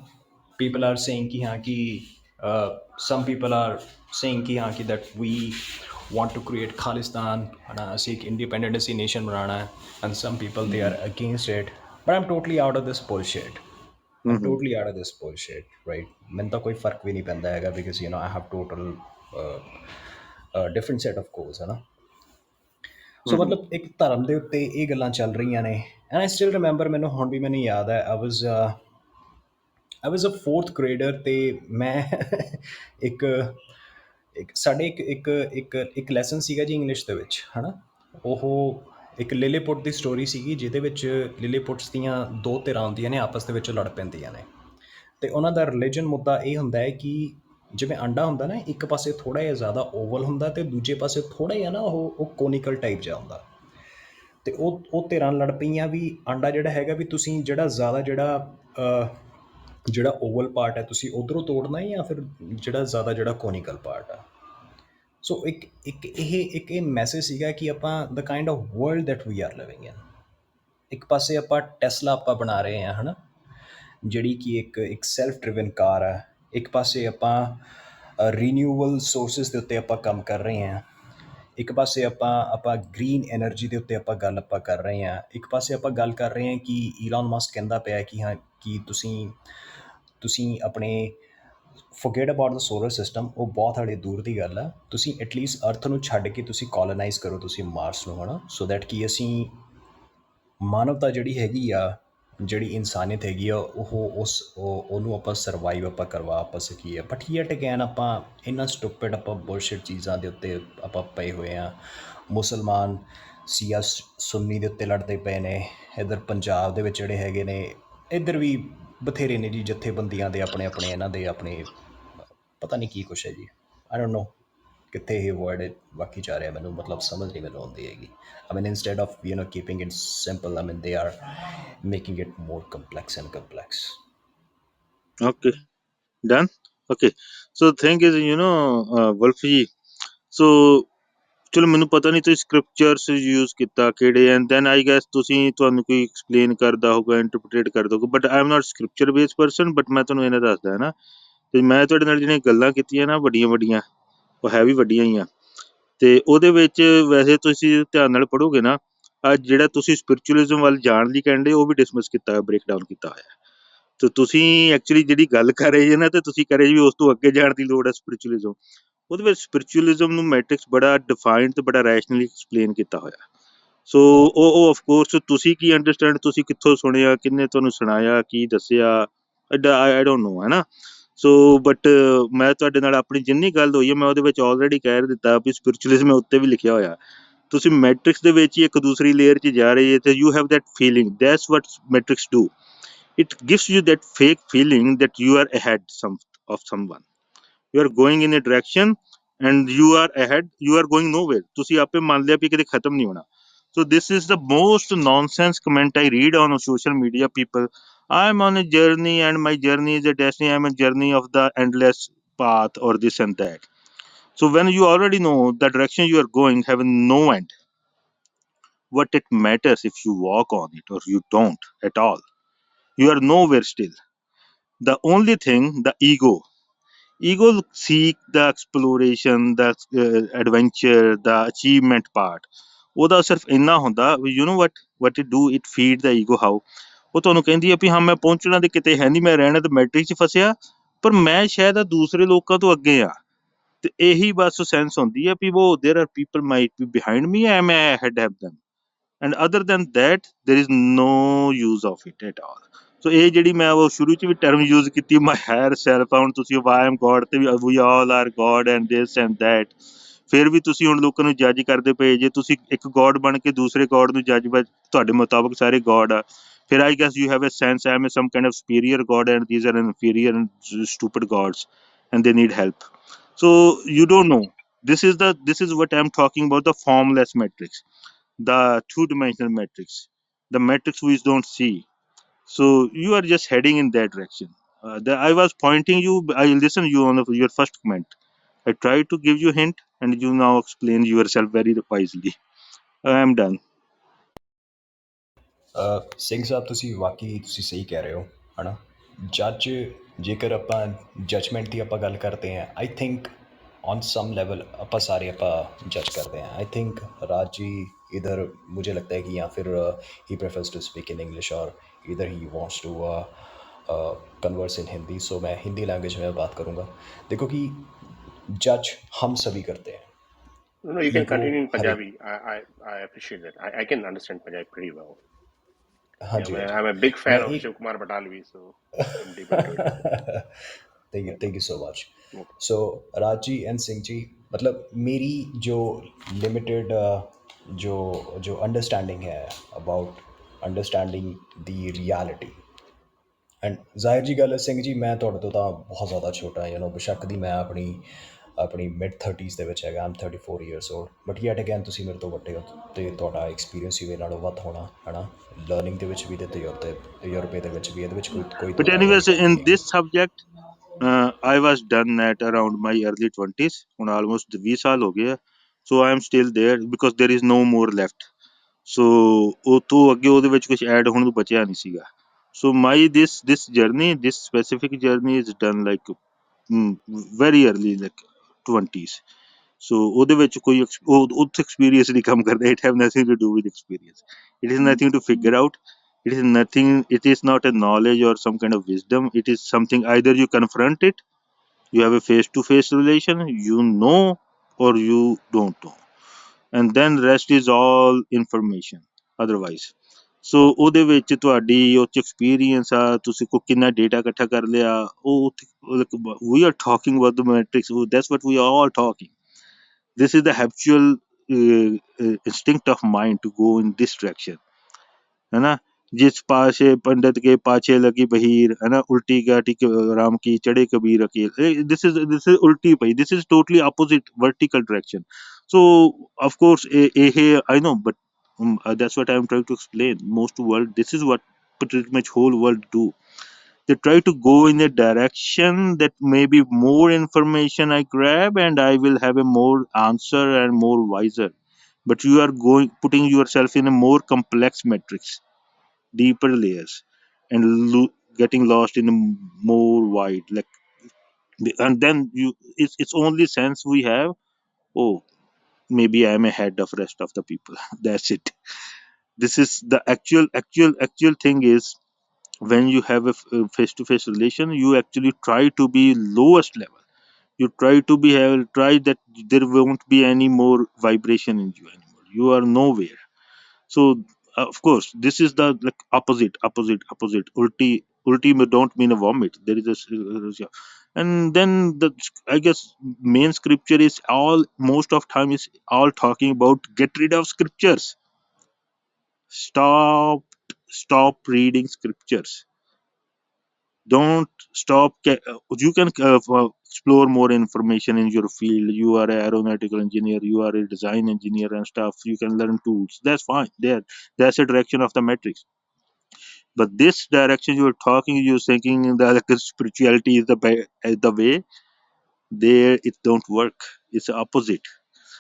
ਪੀਪਲ ਆਰ ਸੇਇੰਗ ਕਿ ਹਾਂ ਕਿ ਸਮ ਪੀਪਲ ਆਰ ਸੇਇੰਗ ਕਿ ਹਾਂ ਕਿ that we want to create Khalistan, ਹੈ ਨਾ, ਅਸੀਂ ਇੱਕ ਇੰਡੀਪੈਂਡੈਂਟ ਅਸੀਂ ਨੇਸ਼ਨ ਬਣਾਉਣਾ ਹੈ। And some people they are against it, but I am totally out of this bullshit, right. ਮੈਨੂੰ ਤਾਂ ਕੋਈ ਫਰਕ ਵੀ ਨਹੀਂ ਪੈਂਦਾ ਹੈਗਾ, because you know I have total different set of goals, ਹੈ ਨਾ। ਸੋ ਮਤਲਬ ਇੱਕ ਧਰਮ ਦੇ ਉੱਤੇ ਇਹ ਗੱਲਾਂ ਚੱਲ ਰਹੀਆਂ ਨੇ। ਐਂਡ ਆਈ ਸਟਿਲ ਰਿਮੈਂਬਰ, ਮੈਨੂੰ ਯਾਦ ਹੈ, ਆਈ ਵਾਜ਼ ਅ 4th ਗ੍ਰੇਡਰ, ਅਤੇ ਮੈਂ ਇੱਕ ਇੱਕ ਸਾਡੇ ਇੱਕ ਲੈਸਨ ਸੀਗਾ ਜੀ ਇੰਗਲਿਸ਼ ਦੇ ਵਿੱਚ, ਹੈ ਨਾ। ਉਹ ਇੱਕ ਲਿਲੀਪੁੱਟ ਦੀ ਸਟੋਰੀ ਸੀਗੀ, ਜਿਹਦੇ ਵਿੱਚ ਲਿਲੀਪੁੱਟਸ ਦੀਆਂ ਦੋ ਧਿਰਾਂ ਹੁੰਦੀਆਂ ਨੇ, ਆਪਸ ਦੇ ਵਿੱਚ ਲੜ ਪੈਂਦੀਆਂ ਨੇ। ਅਤੇ ਉਹਨਾਂ ਦਾ ਰਿਲੀਜਨ ਮੁੱਦਾ ਇਹ ਹੁੰਦਾ ਹੈ ਕਿ ਜਿਵੇਂ ਅੰਡਾ ਹੁੰਦਾ ਨਾ, ਇੱਕ ਪਾਸੇ ਥੋੜ੍ਹਾ ਜਿਹਾ ਜ਼ਿਆਦਾ ਓਵਲ ਹੁੰਦਾ ਅਤੇ ਦੂਜੇ ਪਾਸੇ ਥੋੜ੍ਹਾ ਜਿਹਾ ਨਾ ਉਹ ਕੋਨੀਕਲ ਟਾਈਪ ਜਿਹਾ ਹੁੰਦਾ। ਅਤੇ ਉਹ ਧਿਰਾਂ ਲੜ ਪਈਆਂ ਵੀ ਅੰਡਾ ਜਿਹੜਾ ਹੈਗਾ ਵੀ ਤੁਸੀਂ ਜਿਹੜਾ ਜ਼ਿਆਦਾ ਜਿਹੜਾ ਓਵਲ ਪਾਰਟ ਹੈ ਤੁਸੀਂ ਉੱਧਰੋਂ ਤੋੜਨਾ ਜਾਂ ਫਿਰ ਜਿਹੜਾ ਕੋਨੀਕਲ ਪਾਰਟ ਆ। ਸੋ ਇੱਕ ਇਹ ਮੈਸੇਜ ਸੀਗਾ ਕਿ ਆਪਾਂ the kind of world that we are living in, ਇੱਕ ਪਾਸੇ ਆਪਾਂ ਟੈਸਲਾ ਆਪਾਂ ਬਣਾ ਰਹੇ ਹਾਂ, ਹੈ ਨਾ, ਜਿਹੜੀ ਕਿ ਇੱਕ ਸੈਲਫ ਡਰਿਵਨ ਕਾਰ ਹੈ। ਇੱਕ ਪਾਸੇ ਆਪਾਂ ਰੀਨਿਊਵਲ ਸੋਰਸਿਸ ਦੇ ਉੱਤੇ ਆਪਾਂ ਕੰਮ ਕਰ ਰਹੇ ਹਾਂ। ਇੱਕ ਪਾਸੇ ਆਪਾਂ ਗ੍ਰੀਨ ਐਨਰਜੀ ਦੇ ਉੱਤੇ ਆਪਾਂ ਗੱਲ ਕਰ ਰਹੇ ਹਾਂ। ਇੱਕ ਪਾਸੇ ਆਪਾਂ ਗੱਲ ਕਰ ਰਹੇ ਹਾਂ ਕਿ ਈਲਨ ਮਸਕ ਕਹਿੰਦਾ ਪਿਆ ਕਿ ਹਾਂ ਕਿ ਤੁਸੀਂ ਆਪਣੇ forget about the solar system, ਉਹ ਬਹੁਤ ਹਾਲੇ ਦੂਰ ਦੀ ਗੱਲ ਆ। ਤੁਸੀਂ ਐਟਲੀਸਟ ਅਰਥ ਨੂੰ ਛੱਡ ਕੇ ਤੁਸੀਂ ਕੋਲੋਨਾਈਜ਼ ਕਰੋ ਤੁਸੀਂ ਮਾਰਸ ਨੂੰ, ਹੈ ਨਾ, ਸੋ ਦੈਟ ਕਿ ਅਸੀਂ ਮਾਨਵਤਾ ਜਿਹੜੀ ਹੈਗੀ ਆ, ਜਿਹੜੀ ਇਨਸਾਨੀਅਤ ਹੈਗੀ ਆ, ਉਹਨੂੰ ਆਪਾਂ ਸਰਵਾਈਵ ਆਪਾਂ ਕਰਵਾ ਸਕੀਏ। ਬਟ ਯੈਟ ਅਗੇਨ ਆਪਾਂ ਇਹਨਾਂ ਸਟੂਪਿਡ ਆਪਾਂ ਬੁਲਸ਼ਿਟ ਚੀਜ਼ਾਂ ਦੇ ਉੱਤੇ ਆਪਾਂ ਪਏ ਹੋਏ ਹਾਂ। ਮੁਸਲਮਾਨ ਸੀਆ ਸੁੰਨੀ ਦੇ ਉੱਤੇ ਲੜਦੇ ਪਏ ਨੇ। ਇੱਧਰ ਪੰਜਾਬ ਦੇ ਵਿੱਚ ਜਿਹੜੇ ਹੈਗੇ ਨੇ, ਇੱਧਰ ਵੀ ਬਥੇਰੇ ਨੇ ਜੀ ਜਥੇਬੰਦੀਆਂ ਦੇ ਆਪਣੇ ਇਹਨਾਂ ਦੇ ਆਪਣੇ ਪਤਾ ਨਹੀਂ ਕੀ ਕੁਛ ਹੈ ਜੀ। ਆਈ ਡੋਂਟ ਨੋ ਕਿੱਥੇ ਇਹ ਵਰਡ ਬਾਕੀ ਜਾ ਰਿਹਾ, ਮੈਨੂੰ ਮਤਲਬ ਸਮਝ ਨਹੀਂ ਮੈਨੂੰ ਆਉਂਦੀ ਹੈਗੀ। I mean, instead of keeping it simple, I mean they are making it more complex and complex. Okay, done. Okay, so the thing is, Wolf ji, so ਚਲੋ ਮੈਨੂੰ ਪਤਾ ਨਹੀਂ ਤੁਸੀਂ ਸਕ੍ਰਿਪਚਰਸ ਯੂਜ਼ ਕੀਤਾ ਕਿਹੜੇ, ਐਂਡ ਦੈਨ ਆਈ ਗੈਸ ਤੁਹਾਨੂੰ ਕੋਈ explain ਕਰਦਾ ਹੋਊਗਾ, ਇੰਟਰਪ੍ਰੀਟ ਕਰਦਾ ਹੋਊਗਾ, but I am not scripture based person. But ਮੈਂ ਤੁਹਾਨੂੰ ਇਹਨਾਂ ਦੱਸਦਾ ਹੈ ਨਾ, ਤੇ ਮੈਂ ਤੁਹਾਡੇ ਨਾਲ ਜਿਹੜੀਆਂ ਗੱਲਾਂ ਕੀਤੀਆਂ ਨਾ ਵੱਡੀਆਂ ਉਹ ਹੈ ਵੀ ਵੱਡੀਆਂ ਹੀ ਆ। ਤੇ ਉਹਦੇ ਵਿੱਚ ਵੈਸੇ ਤੁਸੀਂ ਧਿਆਨ ਨਾਲ ਪੜ੍ਹੋਗੇ ਨਾ, ਅੱਜ ਜਿਹੜਾ ਤੁਸੀਂ ਸਪਿਰਿਚੁਅਲਿਜ਼ਮ ਵੱਲ ਜਾਣ ਲਈ ਕਹਿੰਦੇ ਉਹ ਵੀ ਡਿਸਮਿਸ ਕੀਤਾ ਹੋਇਆ, ਬ੍ਰੇਕ ਡਾਊਨ ਕੀਤਾ ਹੋਇਆ। ਤੇ ਤੁਸੀਂ ਐਕਚੁਅਲੀ ਜਿਹੜੀ ਗੱਲ ਕਰ ਰਹੇ ਜੇ ਨਾ, ਤੇ ਤੁਸੀਂ ਕਰੇ ਵੀ ਉਸ ਤੋਂ ਅੱਗੇ ਜਾਣ ਦੀ ਲੋੜ ਹੈ ਸਪਿਰਿਚੁਅਲਿਜ਼ਮ। ਉਹਦੇ ਵਿੱਚ ਸਪਿਰਿਚੁਅਲਿਜ਼ਮ ਨੂੰ ਮੈਟ੍ਰਿਕਸ ਬੜਾ ਡਿਫਾਈਨਡ ਤੇ ਬੜਾ ਰੈਸ਼ਨਲੀ ਐਕਸਪਲੇਨ ਕੀਤਾ ਹੋਇਆ। ਸੋ ਉਹ ਆਫ ਕੋਰਸ ਤੁਸੀਂ ਕੀ ਅੰਡਰਸਟੈਂਡ, ਤੁਸੀਂ ਕਿੱਥੋਂ ਸੁਣਿਆ, ਕਿਹਨੇ ਤੁਹਾਨੂੰ ਸੁਣਾਇਆ, ਕੀ ਦੱਸਿਆ, ਆਈ ਡੋਂਟ ਨੋ, ਹੈ ਨਾ। ਸੋ ਬਟ ਮੈਂ ਤੁਹਾਡੇ ਨਾਲ ਆਪਣੀ ਜਿੰਨੀ ਗੱਲ ਹੋਈ ਹੈ ਮੈਂ ਉਹਦੇ ਵਿੱਚ ਆਲਰੇਡੀ ਕਹਿ ਦਿੱਤਾ ਵੀ ਸਪਿਰਿਚੁਅਲਿਜ਼ਮ ਉੱਤੇ ਵੀ ਲਿਖਿਆ ਹੋਇਆ। ਤੁਸੀਂ ਮੈਟ੍ਰਿਕਸ ਦੇ ਵਿੱਚ ਹੀ ਇੱਕ ਦੂਸਰੀ ਲੇਅਰ 'ਚ ਜਾ ਰਹੇ ਜੇ, ਤੇ you have that feeling, that's what matrix do, it gives you that fake feeling that you are ahead of someone, you are going in a direction and you are ahead, you are going nowhere, ਤੁਸੀਂ ਆਪੇ ਮੰਨ ਲਿਆ ਵੀ ਕਿਤੇ ਖਤਮ ਨਹੀਂ ਹੋਣਾ। So this is the most nonsense comment I read on social media. People, I am on a journey and my journey is a destiny, I am a journey of the endless path or this and that. So when you already know the direction you are going have no end, what it matters if you walk on it or you don't at all, you are nowhere still. The only thing, the ego seek the exploration, the adventure, the achievement part. ਉਹਦਾ ਸਿਰਫ ਇੰਨਾ ਹੁੰਦਾ you know what it do, it feed the ego how. ਉਹ ਤੁਹਾਨੂੰ ਕਹਿੰਦੀ ਹੈ ਵੀ ਹਾਂ ਮੈਂ ਪਹੁੰਚਣਾ ਤੇ ਕਿਤੇ ਹੈ ਨਹੀਂ, ਮੈਂ ਰਹਿਣਾ ਤੇ ਮੈਟ੍ਰਿਕ 'ਚ ਫਸਿਆ, ਪਰ ਮੈਂ ਸ਼ਾਇਦ ਦੂਸਰੇ ਲੋਕਾਂ ਤੋਂ ਅੱਗੇ ਆ। ਤੇ ਇਹੀ ਬਸ ਸੈਂਸ ਹੁੰਦੀ ਹੈ ਵੀ ਉਹ there are people might be behind me, I may ahead of them, and other than that there is no use of it at all. ਸੋ ਇਹ ਜਿਹੜੀ ਮੈਂ ਉਹ ਸ਼ੁਰੂ 'ਚ ਵੀ ਟਰਮ ਯੂਜ਼ ਕੀਤੀ, ਮਾਈ ਹਾਇਰ ਸੈਲਫ, ਹੁਣ ਤੁਸੀਂ ਆਈ ਐਮ ਗੋਡ ਤੇ we all are God and this and that, ਫਿਰ ਵੀ ਤੁਸੀਂ ਹੁਣ ਲੋਕਾਂ ਨੂੰ ਜੱਜ ਕਰਦੇ ਪਏ ਜੇ। ਤੁਸੀਂ ਇੱਕ ਗੋਡ ਬਣ ਕੇ ਦੂਸਰੇ ਗੋਡ ਨੂੰ ਜੱਜ, ਤੁਹਾਡੇ ਮੁਤਾਬਕ ਸਾਰੇ ਗੋਡ ਆ, ਫਿਰ I guess you have a sense I am some kind of superior god and these are inferior and stupid gods and they need help. So you don't know, this is what I'm talking about, the formless matrix, the two-dimensional matrix, the matrix we don't see. So you are just heading in that direction. I was pointing you, I listened you on your first comment, I tried to give you hint and you now explain yourself very wisely. I am done. Singh Sahib ਤੁਸੀਂ ਵਾਕਈ ਤੁਸੀਂ ਸਹੀ ਕਹਿ ਰਹੇ ਹੋ, ਹੈ ਨਾ। ਜੱਜ, ਜੇਕਰ ਆਪਾਂ ਜੱਜਮੈਂਟ ਦੀ ਆਪਾਂ ਗੱਲ ਕਰਦੇ ਹਾਂ, I think on some level ਆਪਾਂ ਸਾਰੇ ਆਪਾਂ जज करते हैं। आई थिंक राज जी इधर मुझे लगता है कि या फिर he prefers to speak in English और इधर he wants to converse in Hindi. So मैं हिंदी लैंग्वेज में बात करूँगा। देखो कि जज हम सभी करते हैं। No, you can ego continue in हर एक, Punjabi. I appreciate that. I can understand Punjabi pretty well. हाँ Yeah, जी, हाँ जी, I'm a big मैं fan of एक Shiv Kumar Batalvi, so I'm deep into it. Thank you so much. So Raj ji and Singh ji, मतलब मेरी जो limited जो जो understanding है about understanding the reality, and Zahir ji ਗੱਲ ਹੈ ਸਿੰਘ ਜੀ, ਮੈਂ ਤੁਹਾਡੇ ਤੋਂ ਤਾਂ ਬਹੁਤ ਜ਼ਿਆਦਾ ਛੋਟਾ, ਬੇਸ਼ੱਕ ਦੀ ਮੈਂ ਆਪਣੀ ਮਿਡ 30s ਦੇ ਵਿੱਚ ਹੈਗਾ, ਆਮ 34 years old, but yet again ਤੁਸੀਂ ਮੇਰੇ ਤੋਂ ਵੱਡੇ ਹੋ ਅਤੇ ਤੁਹਾਡਾ ਐਕਸਪੀਰੀਅੰਸ ਵੀ ਮੇਰੇ ਨਾਲੋਂ ਵੱਧ ਹੋਣਾ ਹੈ ਨਾ, ਲਰਨਿੰਗ ਦੇ ਵਿੱਚ ਵੀ ਅਤੇ ਤਜਰਬੇ ਦੇ ਵਿੱਚ ਵੀ, ਇਹਦੇ ਵਿੱਚ ਕੋਈ ਦੋ But ਰਾਏ ਵਾਲੀ anyways, ਗੱਲ in ਨਹੀਂ this ਹੈਗੀ। subject, I was done at around my early 20s. ਹੁਣ almost 20 ਸਾਲ ਹੋ ਗਏ ਆ, so I am still there because there is no more left. So ਉਹ ਤੋਂ ਅੱਗੇ ਉਹਦੇ ਵਿੱਚ ਕੁਝ ਐਡ ਹੋਣ ਨੂੰ ਬਚਿਆ ਨਹੀਂ ਸੀਗਾ। So my this journey, this specific journey is done like very early, like 20s. So ਉਹਦੇ ਵਿੱਚ ਕੋਈ ਉੱਥੇ experience ਨਹੀਂ ਕੰਮ ਕਰਦਾ। It have nothing to do with experience. It is nothing to figure out. It is nothing. It is not a knowledge or some kind of wisdom. It is something either you confront it, you have a face-to-face relation, you know, or you don't know, and then rest is all information otherwise. So ਉਹਦੇ ਵਿੱਚ ਤੁਹਾਡੀ ਉਹ 'ਚ experience ਆ, ਤੁਸੀਂ ਕੋ ਕਿੰਨਾ data ਇਕੱਠਾ ਕਰ ਲਿਆ, we are talking about the metrics. That's what we are all talking. This is the habitual instinct of mind to go in this direction, है ना। जिस पाशे पंडित के पाछे लगी बहीर, है ना, उल्टी गाटी राम की चढ़े कबीर अकील। This is उल्टी पई, this is totally opposite vertical direction. So of course I know, but that's what I'm trying to explain. Most world, this is what pretty much whole world do. They try to go in a direction that maybe more information I grab and I will have a more answer and more wiser, but you are putting yourself in a more complex matrix, deeper layers, and getting lost in a more wide, like, and then it's only sense we have, oh, maybe I'm ahead of rest of the people. That's it. This is the actual thing is, when you have a face-to-face relation, you actually try to be lowest level. You try to try that there won't be any more vibration in you anymore. You are nowhere. So of course this is the like opposite. Ulti don't mean a vomit. There is yeah. And then the, I guess, main scripture is all, most of time is all talking about get rid of scriptures. Stop reading scriptures. Don't stop. You can explore more information in your field. You are an aeronautical engineer, you are a design engineer and stuff, you can learn tools, that's fine. That's the direction of the matrix. But this direction you're talking, you're thinking that like, spirituality is the way, there it don't work. It's the opposite.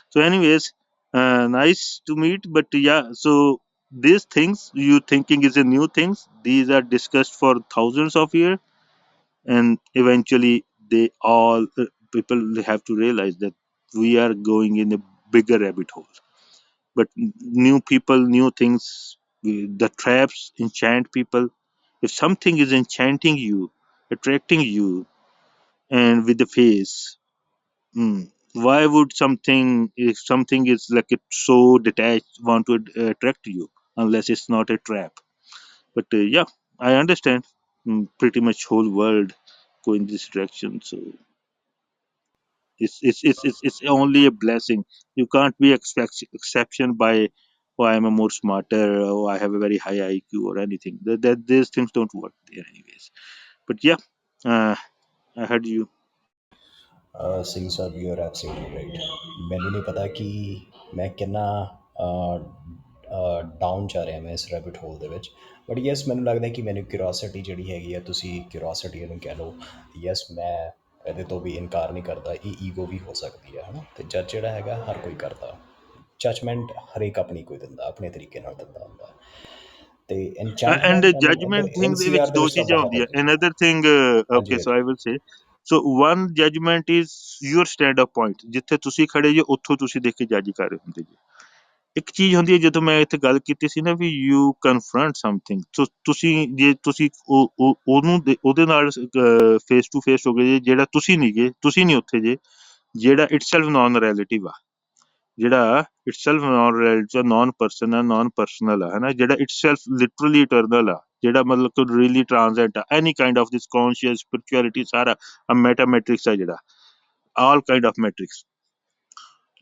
So anyways, nice to meet, but yeah, so these things you thinking is a new things, these are discussed for thousands of years, and eventually they all people have to realize that we are going in a bigger rabbit hole. But new people, new things, the traps enchant people. If something is enchanting you, attracting you, and with the face, why would something, if something is like it's so detached, want to attract you, unless it's not a trap? But yeah, I understand. Pretty much whole world go in this direction. So it's only a blessing. You can't be exception by, oh, I'm a more smarter, or I have a very high IQ or anything. That these things don't work there anyways. But yeah, I heard you. Singh Sahib, you are absolutely right. ਮੈਨੂੰ ਨਹੀਂ ਪਤਾ ਕਿ ਮੈਂ ਕਿੰਨਾ down ਜਾ ਰਿਹਾ ਮੈਂ ਇਸ ਰੈਬਿਟ ਹੋਲ ਦੇ ਵਿੱਚ, ਬਟ ਯੈਸ ਮੈਨੂੰ ਲੱਗਦਾ ਕਿ ਮੈਨੂੰ ਕਿਉਰਿਓਸਿਟੀ ਜਿਹੜੀ ਹੈਗੀ ਆ, ਤੁਸੀਂ ਕਿਉਰਿਓਸਿਟੀ ਇਹਨੂੰ ਕਹਿ ਲਓ, ਯੈਸ ਮੈਂ ਇਹਦੇ ਤੋਂ ਵੀ ਇਨਕਾਰ ਨਹੀਂ ਕਰਦਾ। ਇਹ ਈਗੋ ਵੀ ਹੋ ਸਕਦੀ ਹੈ, ਹੈ ਨਾ। ਅਤੇ ਜੱਜ ਜਿਹੜਾ ਹੈਗਾ ਹਰ ਕੋਈ ਕਰਦਾ, ਜੱਜਮੈਂਟ ਹਰੇਕ ਆਪਣੀ ਕੋਈ ਦਿੰਦਾ, ਆਪਣੇ ਤਰੀਕੇ ਨਾਲ ਦਿੰਦਾ ਹੁੰਦਾ। ਅਤੇ And the ਐਨਚੈਂਟਮੈਂਟ ਮੈਨੂੰ ਇੱਧਰ judgment thing ਦੇ NCR ਵਿੱਚ ਦੇ ਦੋ ਵਿੱਚ ਤਾਂ ਚੀਜ਼ਾਂ ਬਹੁਤ ਹੁੰਦੀਆਂ। ਹੈਗੀ। Another thing, ਹਾਂਜੀ okay, so ਹਾਂਜੀ I will say, so one judgment is your stand up point, ਜਿੱਥੇ ਤੁਸੀਂ ਖੜੇ ਜੇ ਉੱਥੋਂ ਤੁਸੀਂ ਦੇਖ ਕੇ ਜੱਜ ਕਰ ਰਹੇ ਹੁੰਦੇ ਜੇ। ਇੱਕ ਚੀਜ਼ ਹੁੰਦੀ ਹੈ, ਜਦੋਂ ਮੈਂ ਇੱਥੇ ਗੱਲ ਕੀਤੀ ਸੀ ਨਾ ਵੀ ਯੂ ਕਨਫਰੰਟ ਸਮਥਿੰਗ, ਸੋ ਤੁਸੀਂ ਜੇ ਤੁਸੀਂ ਉਹਨੂੰ ਉਹਦੇ ਨਾਲ ਫੇਸ ਟੂ ਫੇਸ ਹੋ ਗਏ ਜੇ, ਜਿਹੜਾ ਤੁਸੀਂ ਨਹੀਂ ਉੱਥੇ ਜੇ, ਜਿਹੜਾ ਇਟਸੈਲਫ ਨॉन ਰਿਲੇਟਿਵ ਆ, ਜਿਹੜਾ ਇਟਸੈਲਫ ਨॉन ਪਰਸਨ ਆ, ਨॉन ਪਰਸਨਲ ਆ, ਹੈ ਨਾ, ਜਿਹੜਾ ਇਟਸੈਲਫ ਲਿਟਰਲੀ ਇਟਰਨਲ ਆ, ਜਿਹੜਾ ਮਤਲਬ ਰੀਲੀ ਟ੍ਰਾਂਸੈਂਟ ਆ, any kind of this conscious spirituality, ਸਾਰਾ ਮੈਟਾਮੈਟ੍ਰਿਕਸ ਆ ਜਿਹੜਾ, ਆਲ ਕਾਈਂਡ ਆਫ ਮੈਟ੍ਰਿਕਸ।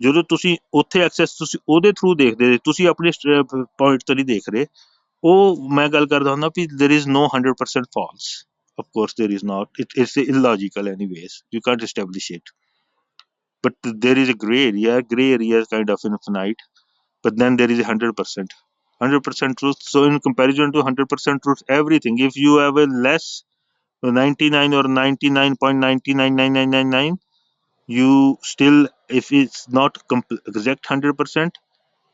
ਜਦੋਂ ਤੁਸੀਂ ਉੱਥੇ ਐਕਸੈਸ ਤੁਸੀਂ ਉਹਦੇ ਥਰੂ ਦੇਖਦੇ ਰਹੇ, ਤੁਸੀਂ ਆਪਣੇ ਪੁਆਇੰਟ ਤੋਂ ਨਹੀਂ ਦੇਖ ਰਹੇ। ਉਹ ਮੈਂ ਗੱਲ ਕਰਦਾ ਹੁੰਦਾ ਵੀ there is no 100% false. Of course there is not. It's illogical anyways. You can't establish it. But there is a gray area. Gray area is kind of infinite. But then there is 100%. 100% truth. So in comparison to 100% truth, everything, if you have a less 99 or 99.99999, you still, if it's not exact 100%,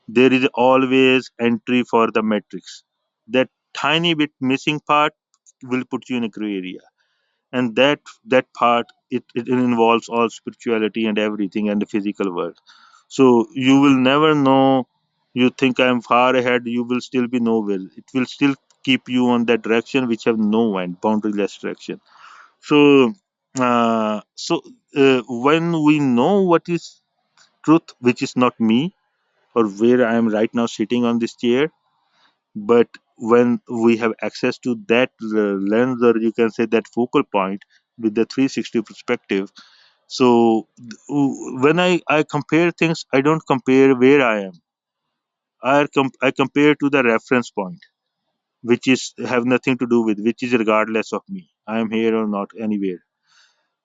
there is always entry for the matrix. That tiny bit missing part will put you in a gray area, and that part, it involves all spirituality and everything and the physical world. So you will never know. You think I'm far ahead, you will still be nowhere. It will still keep you on that direction which have no end, boundaryless direction. So when we know what is truth, which is not me, or where I am right now sitting on this chair, but when we have access to that lens, or you can say that focal point with the 360 perspective. So when I compare things, I don't compare where I am. I compare to the reference point, which is have nothing to do with, which is regardless of me. I am here or not anywhere.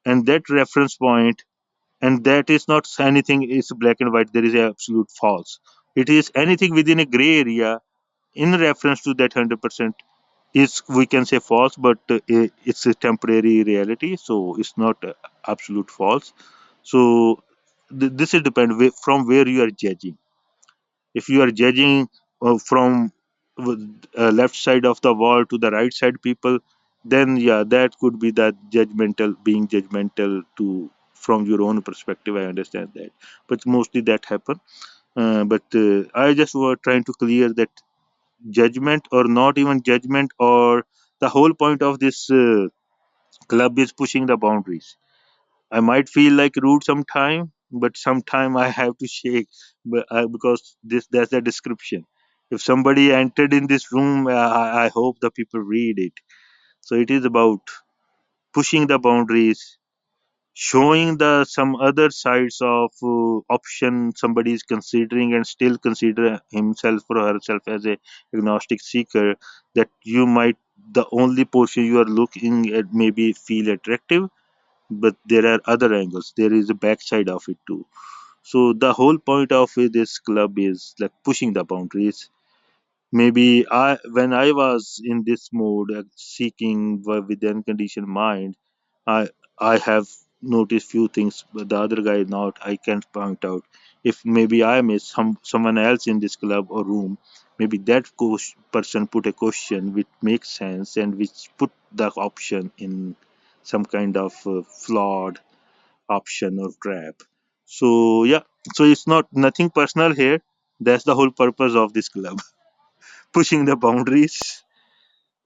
And that reference point, and that is not anything is black and white, there is absolute false. It is anything within a gray area in reference to that 100% is, we can say, false, but it's a temporary reality, so it's not absolute false. So this is depend from where you are judging. If you are judging from left side of the wall to the right side people, then yeah, that could be that judgmental, being judgmental to from your own perspective. I understand that, but mostly that happen. But I just were trying to clear that judgment or not even judgment, or the whole point of this club is pushing the boundaries. I might feel like rude sometime, but sometime I have to shake, because that's the description. If somebody entered in this room, I hope the people read it. So it is about pushing the boundaries, showing the some other sides of option somebody is considering, and still consider himself or herself as a agnostic seeker, that you might, the only portion you are looking at maybe feel attractive, but there are other angles, there is a backside of it too. So the whole point of this club is like pushing the boundaries. Maybe when I was in this mode, seeking with the unconditioned mind, I I have noticed few things, but the other guy not. I can't point out. If maybe I miss someone else in this club or room, maybe that person put a question which makes sense and which put the option in some kind of flawed option or trap. So yeah, so it's not nothing personal here. That's the whole purpose of this club. Pushing the boundaries.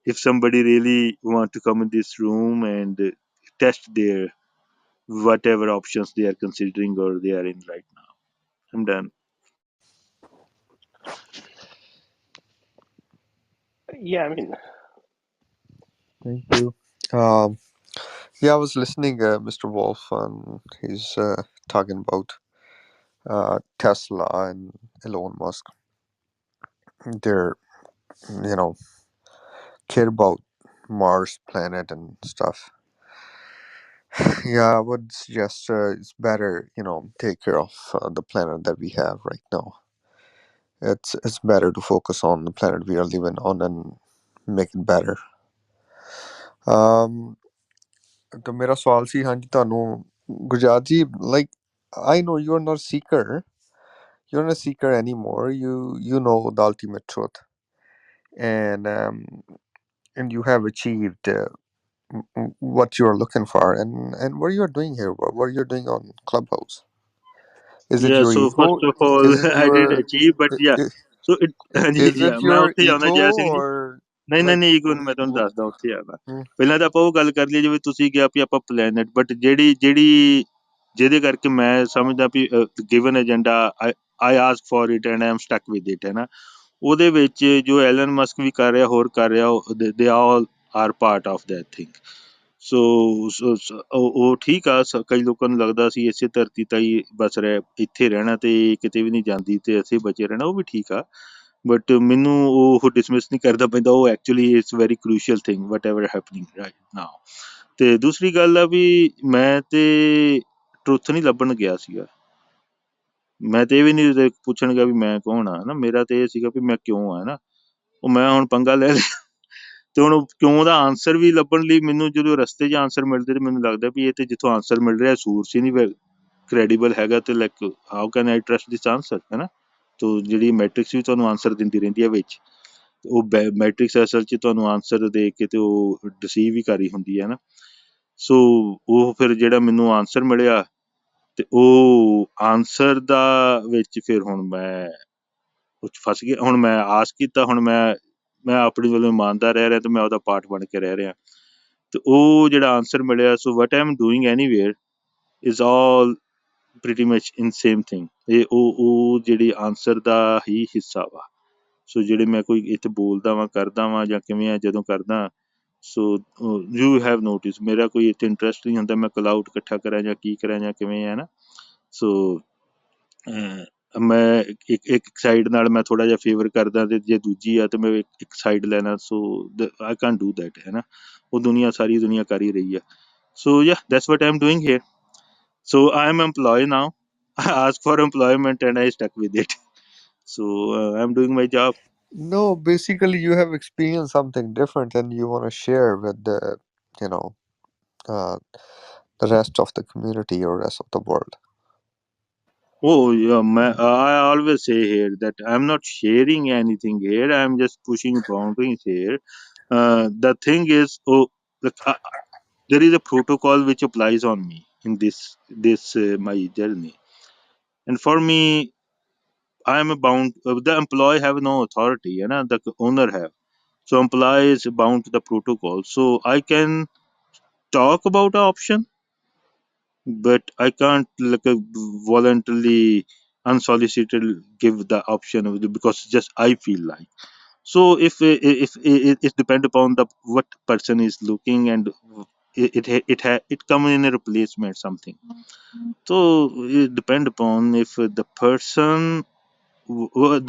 If somebody really want to come in this room and test their whatever options they are considering or they are in right now. I'm done. Yeah, I mean, Thank you. Um, yeah, I was listening, Mr. Wolf, and he's talking about Tesla and Elon Musk. They're, you know, care about Mars planet and stuff. Yeah, I would suggest it's better, take care of the planet that we have right now. It's better to focus on the planet we are living on and make it better. ਤਾਂ ਮੇਰਾ ਸਵਾਲ ਸੀ, ਹਾਂਜੀ, ਤੁਹਾਨੂੰ ਗੁਰਜਾਤ ਜੀ, like, I know you are not a seeker. You're not a seeker anymore. You know the ultimate truth, and you have achieved what you are looking for. And what you are doing here, what you're doing on Clubhouse, is it Yeah, your so ego? first of all, Is it I your did achieve, but yeah. i- So it ਹਾਂਜੀ is ਜੀ, it ਮੈਂ your ਉੱਥੇ ਹੀ ਆਉਣਾ ego, Jai Singh ji. or ਨਹੀਂ ਨਹੀਂ like ਨਹੀਂ ego ਮੈਂ ਤੁਹਾਨੂੰ ਦੱਸਦਾ ਉੱਥੇ ਹੀ ਆਉਣਾ। ਪਹਿਲਾਂ ਤਾਂ ਆਪਾਂ ਉਹ ਗੱਲ ਕਰ ਲਈਏ ਜਿਵੇਂ ਤੁਸੀਂ ਕਿਹਾ ਵੀ ਆਪਾਂ ਪਲੈਨਟ, ਬਟ ਜਿਹੜੀ ਜਿਹਦੇ ਕਰਕੇ ਮੈਂ ਸਮਝਦਾ we given agenda, I ask for it and I am stuck with it, ਹੈ ਨਾ। ਉਹਦੇ ਵਿੱਚ ਜੋ ਐਲਨ ਮਸਕ ਵੀ ਕਰ ਰਿਹਾ, ਹੋਰ ਕਰ ਰਿਹਾ, ਦੇ all are part of that thing. ਉਹ ਠੀਕ ਆ, ਕਈ ਲੋਕਾਂ ਨੂੰ ਲੱਗਦਾ ਸੀ ਇਸੇ ਧਰਤੀ ਤੇ ਹੀ ਬਸ ਇੱਥੇ ਰਹਿਣਾ ਤੇ ਕਿਤੇ ਵੀ ਨਹੀਂ ਜਾਂਦੀ ਤੇ ਅਸੀਂ ਬਚੇ ਰਹਿਣਾ, ਉਹ ਵੀ ਠੀਕ ਆ। ਬਟ ਮੈਨੂੰ ਉਹ ਡਿਸਮਿਸ ਨਹੀਂ ਕਰਦਾ ਪੈਂਦਾ, ਉਹ actually it's very crucial thing whatever happening right now. ਤੇ ਦੂਸਰੀ ਗੱਲ ਆ ਵੀ ਮੈਂ ਤੇ ਟਰੁੱਥ ਨਹੀਂ ਲੱਭਣ ਗਿਆ ਸੀਗਾ, ਮੈਂ ਤੇ ਇਹ ਵੀ ਨਹੀਂ ਪੁੱਛਣ ਗਿਆ ਵੀ ਮੈਂ ਕੌਣ ਆ ਨਾ, ਮੇਰਾ ਤੇ ਇਹ ਸੀਗਾ ਵੀ ਮੈਂ ਕਿਉਂ ਆ ਨਾ। ਉਹ ਮੈਂ ਹੁਣ ਪੰਗਾ ਲੈ ਲਿਆ ਤੇ ਹੁਣ ਉਹ ਕਿਉਂ ਦਾ ਆਨਸਰ ਵੀ ਲੱਭਣ ਲਈ ਮੈਨੂੰ ਜਦੋਂ ਰਸਤੇ 'ਚ ਆਨਸਰ ਮਿਲਦੇ ਤੇ ਮੈਨੂੰ ਲੱਗਦਾ ਵੀ ਇਹ ਤੇ ਜਿੱਥੋਂ ਆਨਸਰ ਮਿਲ ਰਿਹਾ ਸੋਰਸ ਹੀ ਨਹੀਂ ਕ੍ਰੈਡੀਬਲ ਹੈਗਾ, ਤੇ like how can I trust this answer, ਹੈ ਨਾ। ਤੋ ਜਿਹੜੀ ਮੈਟ੍ਰਿਕਸ ਵੀ ਤੁਹਾਨੂੰ ਆਨਸਰ ਦਿੰਦੀ ਰਹਿੰਦੀ ਹੈ ਵਿੱਚ, ਉਹ ਮੈਟ੍ਰਿਕਸ ਅਸਲ 'ਚ ਤੁਹਾਨੂੰ ਆਨਸਰ ਦੇ ਕੇ ਤੇ ਉਹ ਡਿਸੀਵ ਵੀ ਕਰ ਰਹੀ ਹੁੰਦੀ ਹੈ ਨਾ। ਸੋ ਉਹ ਫਿਰ ਜਿਹੜਾ ਮੈਨੂੰ ਆਨਸਰ ਮਿਲਿਆ ਤੇ ਉਹ ਆਨਸਰ ਦਾ ਵਿੱਚ ਫਿਰ ਹੁਣ ਮੈਂ ਉਹ 'ਚ ਫਸ ਗਿਆ। ਹੁਣ ਮੈਂ ਆਸ ਕੀਤਾ, ਹੁਣ ਮੈਂ ਆਪਣੀ ਵੱਲੋਂ ਇਮਾਨਦਾਰ ਰਹਿ ਰਿਹਾ ਤੇ ਮੈਂ ਉਹਦਾ ਪਾਰਟ ਬਣ ਕੇ ਰਹਿ ਰਿਹਾ, ਤੇ ਉਹ ਜਿਹੜਾ ਆਨਸਰ ਮਿਲਿਆ, so what I am doing anywhere is all pretty much in same thing. ਇਹ ਉਹ ਜਿਹੜੀ ਆਨਸਰ ਦਾ ਹੀ ਹਿੱਸਾ ਵਾ। ਸੋ ਜਿਹੜੇ ਮੈਂ ਕੋਈ ਇੱਥੇ ਬੋਲਦਾ ਵਾਂ, ਕਰਦਾ ਵਾਂ ਜਾਂ ਕਿਵੇਂ ਆ ਜਦੋਂ ਕਰਦਾ, ਸੋ ਯੂ ਹੈਵ ਨੋਟਿਸ ਮੇਰਾ ਕੋਈ ਇੱਥੇ ਇੰਟਰਸਟ ਨਹੀਂ ਹੁੰਦਾ ਮੈਂ ਕਲਾਊਡ ਇਕੱਠਾ ਕਰਾਂ ਜਾਂ ਕੀ ਕਰਾਂ ਜਾਂ ਕਿਵੇਂ ਹੈ ਨਾ। ਸੋ ਮੈਂ ਇੱਕ ਸਾਈਡ ਨਾਲ ਮੈਂ ਥੋੜਾ ਜਿਹਾ ਫੇਵਰ ਕਰਦਾ ਤੇ ਜੇ ਦੂਜੀ ਆ ਤੇ ਮੈਂ ਇੱਕ ਸਾਈਡ ਲੈਣਾ, ਸੋ ਆਈ ਕੈਨਟ ਡੂ ਦੈਟ, ਹੈ ਨਾ। ਉਹ ਦੁਨੀਆ ਸਾਰੀ ਦੁਨੀਆ ਕਰ ਹੀ ਰਹੀ ਆ। So yeah that's what I am doing here. So I am EMPLOYEE now. I asked for employment and I stuck with it. So I'm doing my job. No, basically you have experienced something different and you want to share with the, you know, uh, the rest of the community or rest of the world. Oh yeah, I always say here that I'm not sharing anything here. I'm just pushing boundaries here. The thing is, look, there is a protocol which applies on me in this my journey, and for me, I am bound. The employee have no authority, you know, the owner have. So employee is bound to the protocol. So I can talk about the option, but I can't like voluntarily unsolicited give the option because just I feel like. So if it depend upon the what person is looking, and it come in a replacement something. So it depend upon if the person.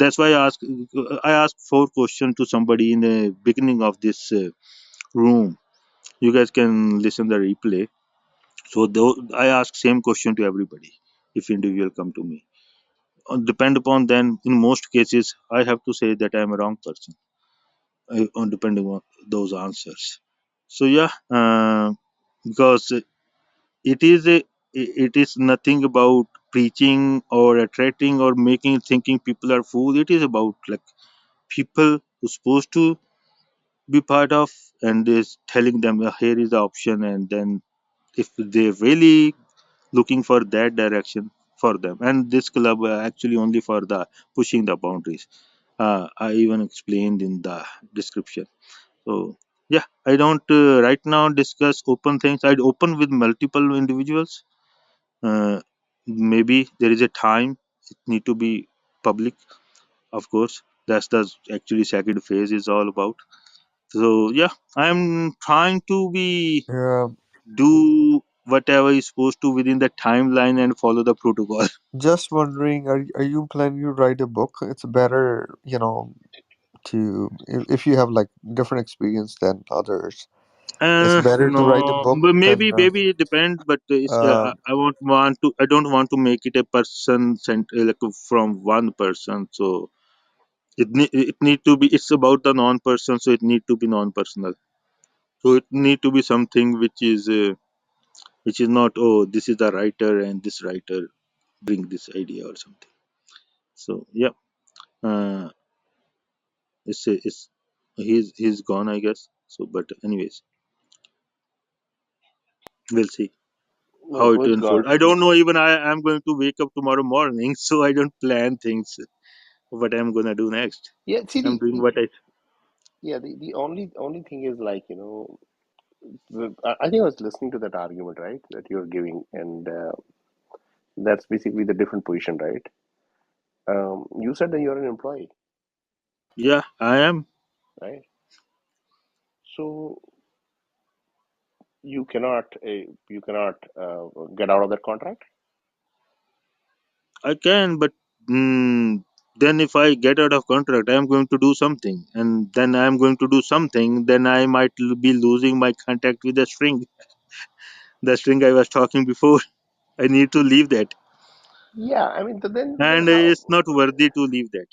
That's why I asked 4 questions to somebody in the beginning of this room. You guys can listen the replay. So I ask same question to everybody if individual come to me. Depend upon then in most cases I have to say that I am a wrong person on depending on those answers. So yeah, because it is nothing about preaching or attracting or making thinking people are fool. It is about like people who supposed to be part of, and is telling them here is the option, and then if they really looking for that direction for them, and this club actually only for the pushing the boundaries. I even explained in the description. So yeah, I don't right now discuss open things. I'd open with multiple individuals. Maybe there is a time it need to be public, of course. That's the actually second phase is all about. So yeah, I'm trying to be Yeah, do whatever is supposed to within the timeline and follow the protocol. just wondering, are you planning to write a book? It's better, you know, to if you have like different experience than others. It's better to write a No, book but than maybe it depends. But uh, I won't want to. I don't want to make it a person like from one person. So it need to be. It's about the non-person, so it need to be non-personal. So it need to be something which is not, oh, this is the writer and this writer bring this idea or something. So yeah, uh, it's he's gone, I guess. So but anyways, we'll see how it Who's unfolds. gone? I don't know. Even I am going to wake up tomorrow morning, so I don't plan things. What I'm gonna do next. Yeah, see I'm doing what I. the only thing is like, you know, I think I was listening to that argument, right, that you're giving, and that's basically the different position, right? You said that you're an employee, Yeah, I am. right? So you cannot get out of that contract. I can, but then if I get out of contract, I am going to do something, and then I am going to do something. Then I might be losing my contact with the string I was talking before. I need to leave that, Yeah, I mean, then and how it's not worthy to leave that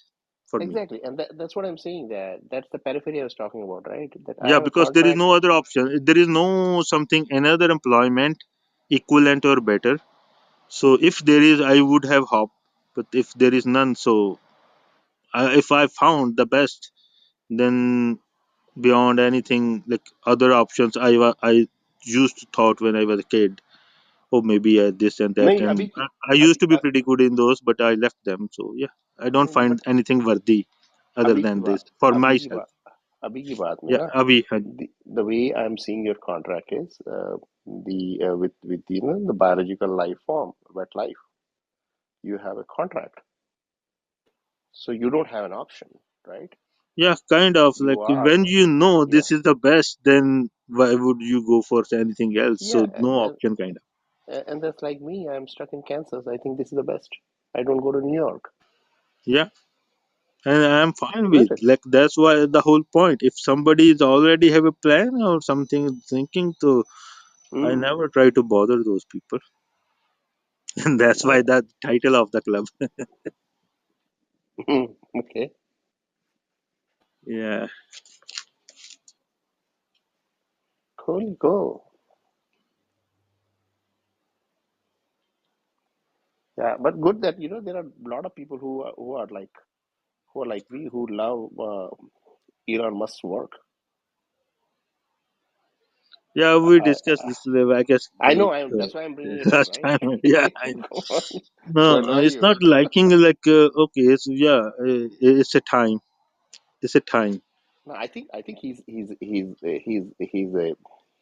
for me. exactly? And that's what I'm saying. That's the periphery I was talking about, right? That I Yeah, have a because there is contract. no other option. There is no something another employment equivalent or better. So if there is, I would have hope. But if there is none, so if I found the best, then beyond anything like other options, I used to thought when I was a kid, oh maybe this and that, नहीं and अभी की I used अभी to be pretty good in those, but I left them. So yeah, I don't find but anything worthy other अभी की than this बात for अभी की myself. बात अभी की बात में Yeah, ना Abhi. the way I'm seeing your contract is with the biological life form, wet life, you have a contract, so you don't have an option, right? Yeah, kind of You like are when you know yeah this is the best, then why would you go for anything else? yeah So no option, kind of. and that's like me. I'm stuck in Kansas. I think this is the best. I don't go to New York. Yeah, and I'm fine Isn't with it? like that's why the whole point. If somebody is already have a plan or something thinking, to I Mm. never try to bother those people, and that's why Yeah. that title of the club. Okay. Yeah, Cool. Yeah, but good that there are a lot of people who are like me, who love Elon Musk's work. yeah, we I discussed this. I guess I know. That's why I'm bringing it up, last right? time. Yeah, I know. Come on, to No, annoy it's not you. liking like okay. It's yeah, it's a time. It's a time. No, I think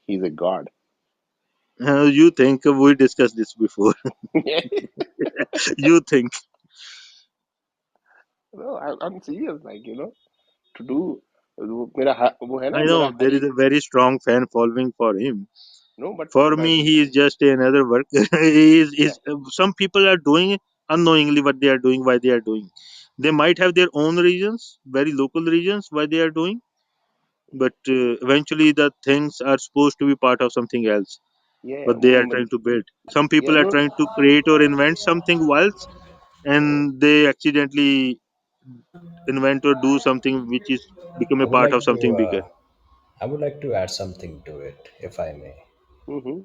he's a god. You think we discussed this before? You think? No, I'm serious. Like to do मेरा वो है I ना know मेरा there her is एक a very strong fan following for him. no, but For me, he is just another worker. he yeah, is some people are doing unknowingly what they are doing, why they are doing. They might have their own reasons, very local reasons why they are doing, but eventually the things are supposed to be part of something else. yeah, What they are trying to build. Some yeah, people are no, trying to create or invent something else, and they accidentally invent or do something which is become I a would part of like to something bigger. I would like to add something to it, if I may. mm-hmm.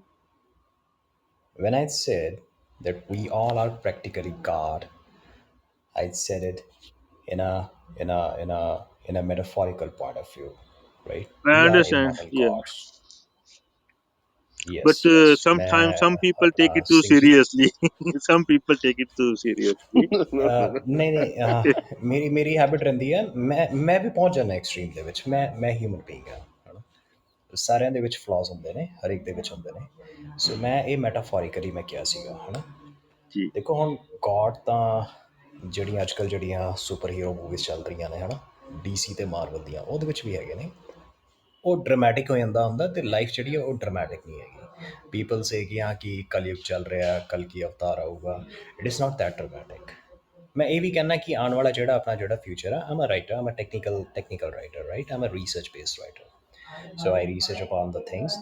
When I said that we all are practically God, I said it in a in a metaphorical point of view, right? I We are understand, immortal yeah. gods. But Yes. sometimes मैं some people take अपना it too single seriously. Some people take it too seriously. No. ਨਹੀਂ ਨਹੀਂ ਮੇਰੀ habit ਰਹਿੰਦੀ ਹੈ ਮੈਂ ਵੀ ਪਹੁੰਚ ਜਾਂਦਾ ਐਕਸਟ੍ਰੀਮ ਦੇ ਵਿੱਚ ਮੈਂ ਹਿਊਮਨ ਬੀਇੰਗ ਹਾਂ ਹੈ ਨਾ ਸਾਰਿਆਂ ਦੇ ਵਿੱਚ ਫਲॉज ਹੁੰਦੇ ਨੇ ਹਰ ਇੱਕ ਦੇ ਵਿੱਚ ਹੁੰਦੇ ਨੇ ਸੋ ਮੈਂ ਇਹ ਮੈਟਾਫੋਰਿਕਲੀ ਮੈਂ ਕਿਹਾ ਸੀਗਾ ਹੈ ਨਾ Gee. ਦੇਖੋ ਹੁਣ ਗੋਡ ਤਾਂ ਜਿਹੜੀਆਂ ਅੱਜ ਕੱਲ੍ਹ ਜਿਹੜੀਆਂ ਸੁਪਰ ਹੀਰੋ ਮੂਵੀਜ਼ ਚੱਲ ਰਹੀਆਂ ਨੇ ਹੈ ਨਾ DC ਤੇ ਮਾਰਵਲ ਦੀਆਂ ਉਹਦੇ ਵਿੱਚ ਵੀ ਹੈਗੇ ਨੇ ਉਹ ਡਰਾਮੈਟਿਕ ਹੋ ਜਾਂਦਾ ਹੁੰਦਾ ਤੇ ਲਾਈਫ ਜਿਹੜੀ ਆ ਉਹ ਡਰਾਮੈਟਿਕ ਨਹੀਂ ਹੈਗੀ ਪੀਪਲ ਸੇ ਕਿ ਹਾਂ ਕਿ ਕਲਯੁਗ ਚੱਲ ਰਿਹਾ ਕੱਲ ਕੀ ਅਵਤਾਰ ਆਊਗਾ it is not that dramatic ਮੈਂ ਇਹ ਵੀ ਕਹਿੰਦਾ ਕਿ ਆਉਣ ਵਾਲਾ ਜਿਹੜਾ ਆਪਣਾ ਜਿਹੜਾ ਫਿਊਚਰ ਆ I'm a writer I'm a technical writer right I'm a research based writer so I research upon the things,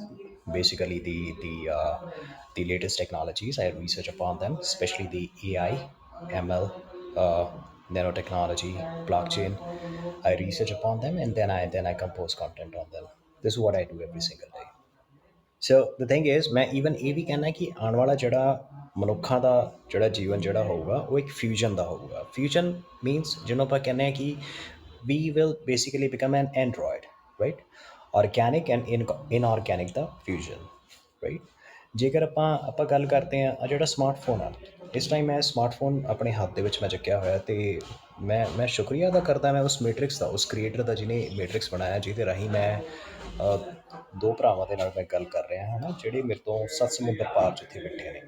basically the latest technologies. I research upon them, especially the AI, ML, uh, nanotechnology, blockchain. I research upon them, and then I compose content on them. This is what I do every single day. So the thing is ਮੈਂ even ਇਹ ਵੀ ਕਹਿਣਾ ਕਿ ਆਉਣ ਵਾਲਾ ਜਿਹੜਾ ਮਨੁੱਖਾਂ ਦਾ ਜਿਹੜਾ ਜੀਵਨ ਜਿਹੜਾ ਹੋਊਗਾ ਉਹ ਇੱਕ ਫਿਊਜ਼ਨ ਦਾ ਹੋਊਗਾ ਫਿਊਜ਼ਨ ਮੀਨਸ ਜਿਹਨੂੰ ਆਪਾਂ ਕਹਿੰਦੇ ਹਾਂ ਕਿ we will basically become an android right organic and inorganic ਦਾ ਫਿਊਜ਼ਨ ਰਾਈਟ ਜੇਕਰ ਆਪਾਂ ਗੱਲ ਕਰਦੇ ਹਾਂ ਆ ਜਿਹੜਾ ਸਮਾਰਟਫੋਨ ਆ ਇਸ ਟਾਈਮ ਮੈਂ ਸਮਾਰਟਫੋਨ ਆਪਣੇ ਹੱਥ ਦੇ ਵਿੱਚ ਮੈਂ ਚੱਕਿਆ ਹੋਇਆ ਅਤੇ ਮੈਂ ਸ਼ੁਕਰੀਆ ਅਦਾ ਕਰਦਾ ਮੈਂ ਉਸ ਮੈਟ੍ਰਿਕਸ ਦਾ ਉਸ ਕ੍ਰੀਏਟਰ ਦਾ ਜਿਹਨੇ ਮੈਟ੍ਰਿਕਸ ਬਣਾਇਆ ਜਿਹਦੇ ਰਾਹੀਂ ਮੈਂ ਦੋ ਭਰਾਵਾਂ ਦੇ ਨਾਲ ਮੈਂ ਗੱਲ ਕਰ ਰਿਹਾ ਹੈ ਨਾ ਜਿਹੜੇ ਮੇਰੇ ਤੋਂ 7 ਸਮੁੰਦਰ ਪਾਰ ਜਿੱਥੇ ਬੈਠੇ ਨੇ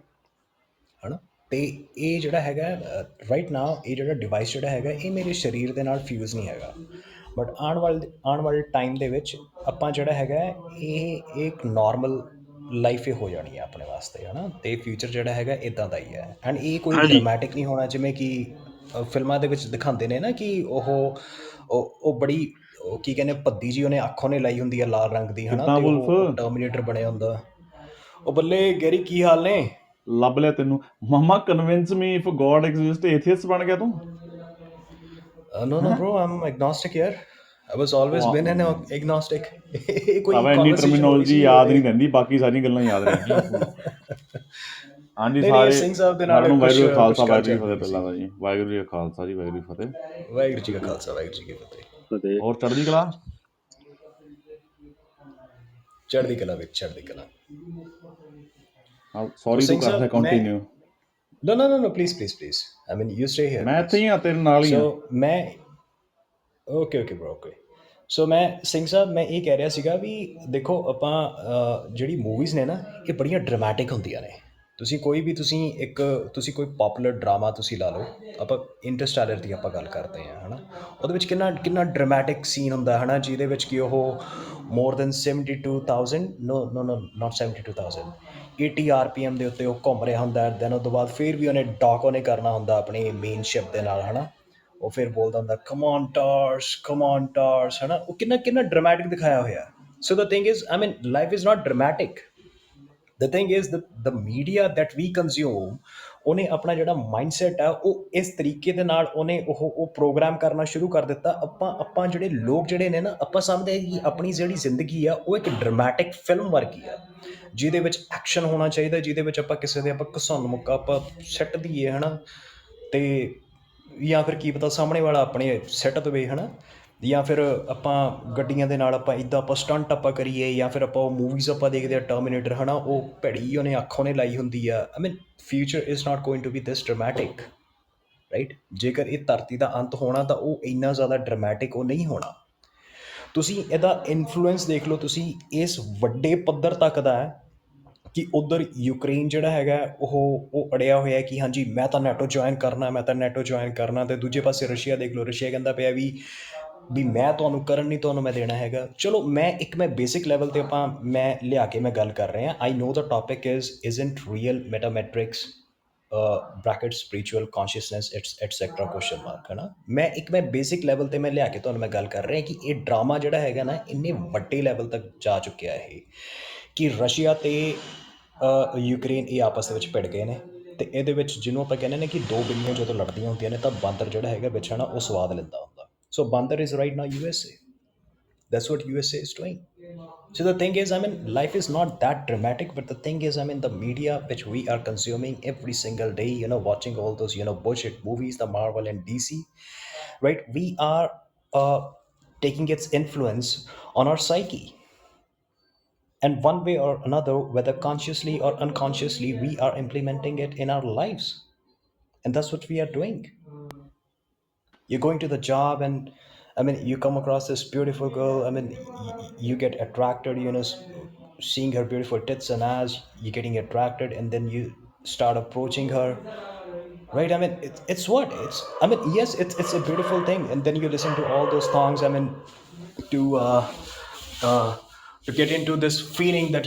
ਹੈ ਨਾ ਅਤੇ ਇਹ ਜਿਹੜਾ ਹੈਗਾ ਰਾਈਟ ਨਾਓ ਇਹ ਜਿਹੜਾ ਡਿਵਾਈਸ ਜਿਹੜਾ ਹੈਗਾ ਇਹ ਮੇਰੇ ਸਰੀਰ ਦੇ ਨਾਲ ਫਿਊਜ਼ ਨਹੀਂ ਹੈਗਾ ਬਟ ਆਉਣ ਵਾਲੇ ਟਾਈਮ ਦੇ ਵਿੱਚ ਆਪਾਂ ਜਿਹੜਾ ਹੈਗਾ ਇਹ ਇੱਕ ਨਾਰਮਲ ਲਾਈਫ ਹੀ ਹੋ ਜਾਣੀ ਹੈ ਆਪਣੇ ਵਾਸਤੇ, ਹੈ ਨਾ। ਅਤੇ ਫਿਊਚਰ ਜਿਹੜਾ ਹੈਗਾ ਇੱਦਾਂ ਦਾ ਹੀ ਹੈ। ਐਂਡ ਇਹ ਕੋਈ ਹਾਂਜੀ ਡਰਾਮੈਟਿਕ ਨਹੀਂ ਹੋਣਾ, ਜਿਵੇਂ ਕਿ ਫਿਲਮਾਂ ਦੇ ਵਿੱਚ ਦਿਖਾਉਂਦੇ ਨੇ ਨਾ ਕਿ ਉਹ ਬੜੀ ਉਹ ਕੀ ਕਹਿੰਦੇ ਭੱਦੀ ਜੀ ਉਹਨੇ ਅੱਖ ਉਹਨੇ ਲਾਈ ਹੁੰਦੀ ਹੈ ਲਾਲ ਰੰਗ ਦੀ, ਹੈ ਨਾ, ਕਿੱਦਾਂ ਅਤੇ ਵੁਲਫ ਉਹ ਟਰਮੀਨੇਟਰ ਬਣਿਆ ਹੁੰਦਾ। ਉਹ ਬੱਲੇ ਗੈਰੀ ਕੀ ਹਾਲ ਨੇ? ਲੱਭ ਲਿਆ ਤੈਨੂੰ ਮਾਮਾ। Convince me if God exist. Atheist ਬਣ ਗਿਆ ਤੂੰ No, no, ਹੈ। bro, I'm agnostic here. I was always been an agnostic. ਇਹ ਕੋਈ ਭਾਵੇਂ ਇੰਨੀ conversation ਹੋ ਰਹੀ ਟਰਮੀਨੋਲੋਜੀ ਸੀ ਯਾਦ ਉਹਦੇ। ਨਹੀਂ ਰਹਿੰਦੀ, ਬਾਕੀ ਸਾਰੀਆਂ ਗੱਲਾਂ ਯਾਦ ਰਹਿੰਦੀਆਂ ਆਪਾਂ ਨੂੰ। ਹਾਂਜੀ ਨਹੀਂ ਨਹੀਂ, ਸਾਰੇ ਸਿੰਘ ਸਾਹਿਬ ਦੇ ਸਾਰਿਆਂ ਨਾਲ ਨੂੰ ਕੁਛ ਵਾਹਿਗੁਰੂ ਜੀ ਕਾ ਕੁਛ ਖਾਲਸਾ ਗੱਲ ਵਾਹਿਗੁਰੂ ਜੀ ਚੱਲ ਕੀ ਫਤਿਹ। ਰਹੀ ਸੀ। ਪਹਿਲਾਂ ਤਾਂ ਜੀ ਵਾਹਿਗੁਰੂ ਜੀ ਕਾ ਖਾਲਸਾ ਜੀ, ਵਾਹਿਗੁਰੂ ਜੀ ਕੀ ਫਤਿਹ। ਵਾਹਿਗੁਰੂ ਜੀ ਕਾ ਖਾਲਸਾ, ਵਾਹਿਗੁਰੂ ਜੀ ਕੀ ਫਤਿਹ। ਹੋਰ ਚੜ੍ਹਦੀ ਕਲਾ। ਚੜ੍ਹਦੀ ਕਲਾ ਵਿੱਚ, ਚੜ੍ਹਦੀ ਕਲਾ। ਸੌਰੀ ਤੂੰ ਸਿੰਘ ਕਰ ਸਾਹਿਬ continue. no no no no please please please, I mean you stay here ਮੈਂ ਇੱਥੇ please. ਹੀ ਆ, ਤੇਰੇ ਨਾਲ ਹੀ ਆ। ਸੋ ਮੈਂ ਓਕੇ ਓਕੇ ਬ్రో, ਓਕੇ। ਸੋ ਮੈਂ ਸਿੰਘ ਸਾਹਿਬ ਮੈਂ ਇਹ ਕਹਿ ਰਿਹਾ ਸੀਗਾ ਵੀ ਦੇਖੋ ਆਪਾਂ ਜਿਹੜੀ ਮੂਵੀਜ਼ ਨੇ ਨਾ ਇਹ ਬੜੀਆਂ ਡਰਾਮੈਟਿਕ ਹੁੰਦੀਆਂ ਨੇ। ਤੁਸੀਂ ਕੋਈ ਵੀ ਤੁਸੀਂ ਕੋਈ ਪੋਪੂਲਰ ਡਰਾਮਾ ਤੁਸੀਂ ਲਾ ਲਓ, ਆਪਾਂ ਇੰਟਰਸਟੈਲਰ ਦੀ ਆਪਾਂ ਗੱਲ ਕਰਦੇ ਹਾਂ, ਹੈ ਨਾ। ਉਹਦੇ ਵਿੱਚ ਕਿੰਨਾ ਕਿੰਨਾ ਡਰਾਮੈਟਿਕ ਸੀਨ ਹੁੰਦਾ ਹੈ ਨਾ, ਜਿਹਦੇ ਵਿੱਚ ਕਿ ਉਹ ਮੋਰ ਦੈਨ 72,000 ਨੋ ਨੋ ਨੋ ਨਾਟ 72,000 80 RPM ਦੇ ਉੱਤੇ ਉਹ ਘੁੰਮ ਰਿਹਾ ਹੁੰਦਾ। ਦੈਨ ਉਹ ਤੋਂ ਬਾਅਦ ਫਿਰ ਵੀ ਉਹਨੇ ਡੌਕ ਉਹਨੇ ਕਰਨਾ ਹੁੰਦਾ ਆਪਣੀ ਮੇਨ ਸ਼ਿਪ ਦੇ ਨਾਲ, ਹੈ ਨਾ। ਉਹ ਫਿਰ ਬੋਲਦਾ ਹੁੰਦਾ ਕਮ ਔਨ ਟਾਰਸ, ਹੈ ਨਾ। ਉਹ ਕਿੰਨਾ ਕਿੰਨਾ ਡਰਾਮੈਟਿਕ ਦਿਖਾਇਆ ਹੋਇਆ। So the thing is, I mean life is not dramatic. The thing is the media that we consume, ਉਹਨੇ ਆਪਣਾ ਜਿਹੜਾ ਮਾਈਂਡਸੈਟ ਆ ਉਹ ਇਸ ਤਰੀਕੇ ਦੇ ਨਾਲ ਉਹਨੇ ਉਹ ਪ੍ਰੋਗਰਾਮ ਕਰਨਾ ਸ਼ੁਰੂ ਕਰ ਦਿੱਤਾ। ਆਪਾਂ ਜਿਹੜੇ ਲੋਕ ਜਿਹੜੇ ਨੇ ਨਾ, ਆਪਾਂ ਸਮਝਦੇ ਕਿ ਆਪਣੀ ਜਿਹੜੀ ਜ਼ਿੰਦਗੀ ਆ ਉਹ ਇੱਕ ਡਰਾਮੈਟਿਕ ਫਿਲਮ ਵਰਗੀ ਆ, ਜਿਹਦੇ ਵਿੱਚ ਐਕਸ਼ਨ ਹੋਣਾ ਚਾਹੀਦਾ, ਜਿਹਦੇ ਵਿੱਚ ਆਪਾਂ ਕਿਸੇ ਦੇ ਆਪਾਂ ਘਸੁੰਨ ਮੁੱਕਾ ਆਪਾਂ ਸਿੱਟ ਦਈਏ, ਹੈ ਨਾ। ਅਤੇ ਜਾਂ ਫਿਰ ਕੀ ਪਤਾ ਸਾਹਮਣੇ ਵਾਲਾ ਆਪਣੇ ਸਿੱਟ ਦੇਵੇ, ਹੈ ਨਾ। ਜਾਂ ਫਿਰ ਆਪਾਂ ਗੱਡੀਆਂ ਦੇ ਨਾਲ ਆਪਾਂ ਇੱਦਾਂ ਆਪਾਂ ਸਟੰਟ ਆਪਾਂ ਕਰੀਏ, ਜਾਂ ਫਿਰ ਆਪਾਂ ਉਹ ਮੂਵੀਜ਼ ਆਪਾਂ ਦੇਖਦੇ ਹਾਂ ਟਰਮੀਨੇਟਰ, ਹੈ ਨਾ। ਉਹ ਭੈੜੀ ਉਹਨੇ ਅੱਖ ਉਹਨੇ ਲਾਈ ਹੁੰਦੀ ਆ। I mean future is not going to be this dramatic, right. ਜੇਕਰ ਇਹ ਧਰਤੀ ਦਾ ਅੰਤ ਹੋਣਾ ਤਾਂ ਉਹ ਇੰਨਾ ਜ਼ਿਆਦਾ ਡਰਾਮੈਟਿਕ ਉਹ ਨਹੀਂ ਹੋਣਾ। ਤੁਸੀਂ ਇਹਦਾ ਇਨਫਲੂਐਂਸ ਦੇਖ ਲਓ, ਤੁਸੀਂ ਇਸ ਵੱਡੇ ਪੱਧਰ ਤੱਕ ਦਾ ਹੈ ਕਿ ਉੱਧਰ ਯੂਕਰੇਨ ਜਿਹੜਾ ਹੈਗਾ ਉਹ ਅੜਿਆ ਹੋਇਆ ਕਿ ਹਾਂਜੀ ਮੈਂ ਤਾਂ ਨੈਟੋ ਜੁਆਇਨ ਕਰਨਾ, ਅਤੇ ਦੂਜੇ ਪਾਸੇ ਰਸ਼ੀਆ ਦੇਖ ਲਓ, ਰਸ਼ੀਆ ਕਹਿੰਦਾ ਪਿਆ ਵੀ ਮੈਂ ਤੁਹਾਨੂੰ ਕਰਨ ਨਹੀਂ ਤੁਹਾਨੂੰ ਮੈਂ ਦੇਣਾ ਹੈਗਾ। ਚਲੋ ਮੈਂ ਬੇਸਿਕ ਲੈਵਲ 'ਤੇ ਮੈਂ ਲਿਆ ਕੇ ਮੈਂ ਗੱਲ ਕਰ ਰਿਹਾ। I know the topic isn't real metametrics bracket spiritual consciousness etcetera question mark, ਹੈ ਨਾ। ਮੈਂ ਬੇਸਿਕ ਲੈਵਲ 'ਤੇ ਮੈਂ ਲਿਆ ਕੇ ਤੁਹਾਨੂੰ ਮੈਂ ਗੱਲ ਕਰ ਰਿਹਾ ਕਿ ਇਹ ਡਰਾਮਾ ਜਿਹੜਾ ਹੈਗਾ ਨਾ ਇੰਨੇ ਵੱਡੇ ਲੈਵਲ ਤੱਕ ਜਾ ਚੁੱਕਿਆ ਇਹ ਕਿ ਰਸ਼ੀਆ ਅਤੇ ਯੂਕਰੇਨ ਇਹ ਆਪਸ ਦੇ ਵਿੱਚ ਭਿੜ ਗਏ ਨੇ। ਅਤੇ ਇਹਦੇ ਵਿੱਚ ਜਿਹਨੂੰ ਆਪਾਂ ਕਹਿੰਦੇ ਨੇ ਕਿ ਦੋ ਬਿੱਲੀਆਂ ਜਦੋਂ ਲੜਦੀਆਂ ਹੁੰਦੀਆਂ ਨੇ ਤਾਂ ਬਾਂਦਰ ਜਿਹੜਾ ਹੈਗਾ ਵਿੱਚ ਹੈ ਨਾ ਉਹ ਸਵਾਦ ਲੈਂਦਾ ਹੁੰਦਾ। ਸੋ ਬਾਂਦਰ is right now USA. That's what USA is doing. So the thing is, I mean, life is not that dramatic, but the thing is, I mean, the media which we are consuming every single day, watching all those, bullshit movies, the Marvel and DC, right? We are taking its influence on our psyche. And one way or another, whether consciously or unconsciously, we are implementing it in our lives. And that's what we are doing. You're going to the job and I mean you come across this beautiful girl. I mean you get attracted, seeing her beautiful tits and ass, you're getting attracted, and then you start approaching her, right? I mean it's what it's I mean yes, it's a beautiful thing, and then you listen to all those songs, I mean to to get into this feeling that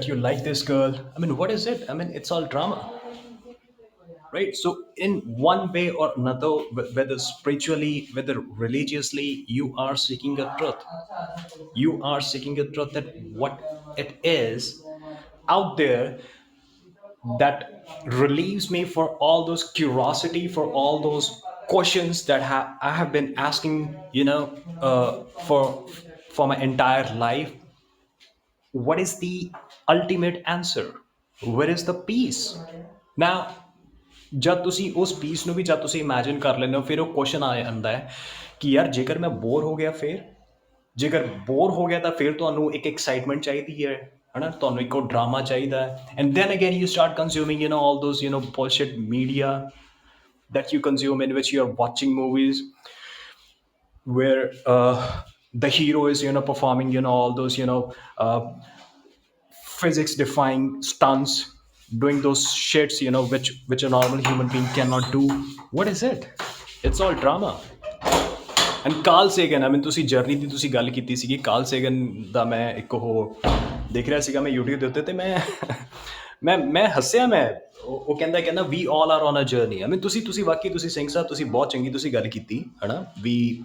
you like this girl. I mean what is it? I mean it's all drama, right? So in one way or another, whether spiritually, whether religiously, you are seeking a truth that what it is out there that relieves me for all those curiosity, for all those questions that I have been asking, for my entire life. What is the ultimate answer? Where is the peace? Now ਜਦ ਤੁਸੀਂ ਉਸ piece ਨੂੰ ਵੀ ਜਦ ਤੁਸੀਂ imagine ਕਰ ਲੈਂਦੇ ਹੋ, ਫਿਰ ਉਹ ਕੁਐਸਚਨ ਆ ਜਾਂਦਾ ਹੈ ਕਿ ਯਾਰ ਜੇਕਰ ਮੈਂ ਬੋਰ ਹੋ ਗਿਆ ਤਾਂ ਫਿਰ ਤੁਹਾਨੂੰ ਇੱਕ ਐਕਸਾਈਟਮੈਂਟ ਚਾਹੀਦੀ ਹੈ ਨਾ, ਤੁਹਾਨੂੰ ਇੱਕ ਉਹ ਡਰਾਮਾ ਚਾਹੀਦਾ ਹੈ। And then again you start consuming all those bullshit media that you consume, in which you are watching movies where the hero is performing all those physics defying stunts, doing those shits which a normal human being cannot do. What is it? It's all drama. And Carl Sagan, I mean ਤੁਸੀਂ journey ਦੀ ਤੁਸੀਂ ਗੱਲ ਕੀਤੀ ਸੀਗੀ, Carl Sagan ਦਾ ਮੈਂ ਇੱਕ ਉਹ ਦੇਖ ਰਿਹਾ ਸੀਗਾ ਮੈਂ YouTube ਦੇ ਉੱਤੇ, ਤੇ ਮੈਂ ਹੱਸਿਆ। ਉਹ ਕਹਿੰਦਾ we all are on a journey. I mean ਤੁਸੀਂ ਵਾਕਈ, ਤੁਸੀਂ ਸਿੰਘ ਸਾਹਿਬ, ਤੁਸੀਂ ਬਹੁਤ ਚੰਗੀ ਤੁਸੀਂ ਗੱਲ ਕੀਤੀ ਹੈ ਨਾ, ਵੀ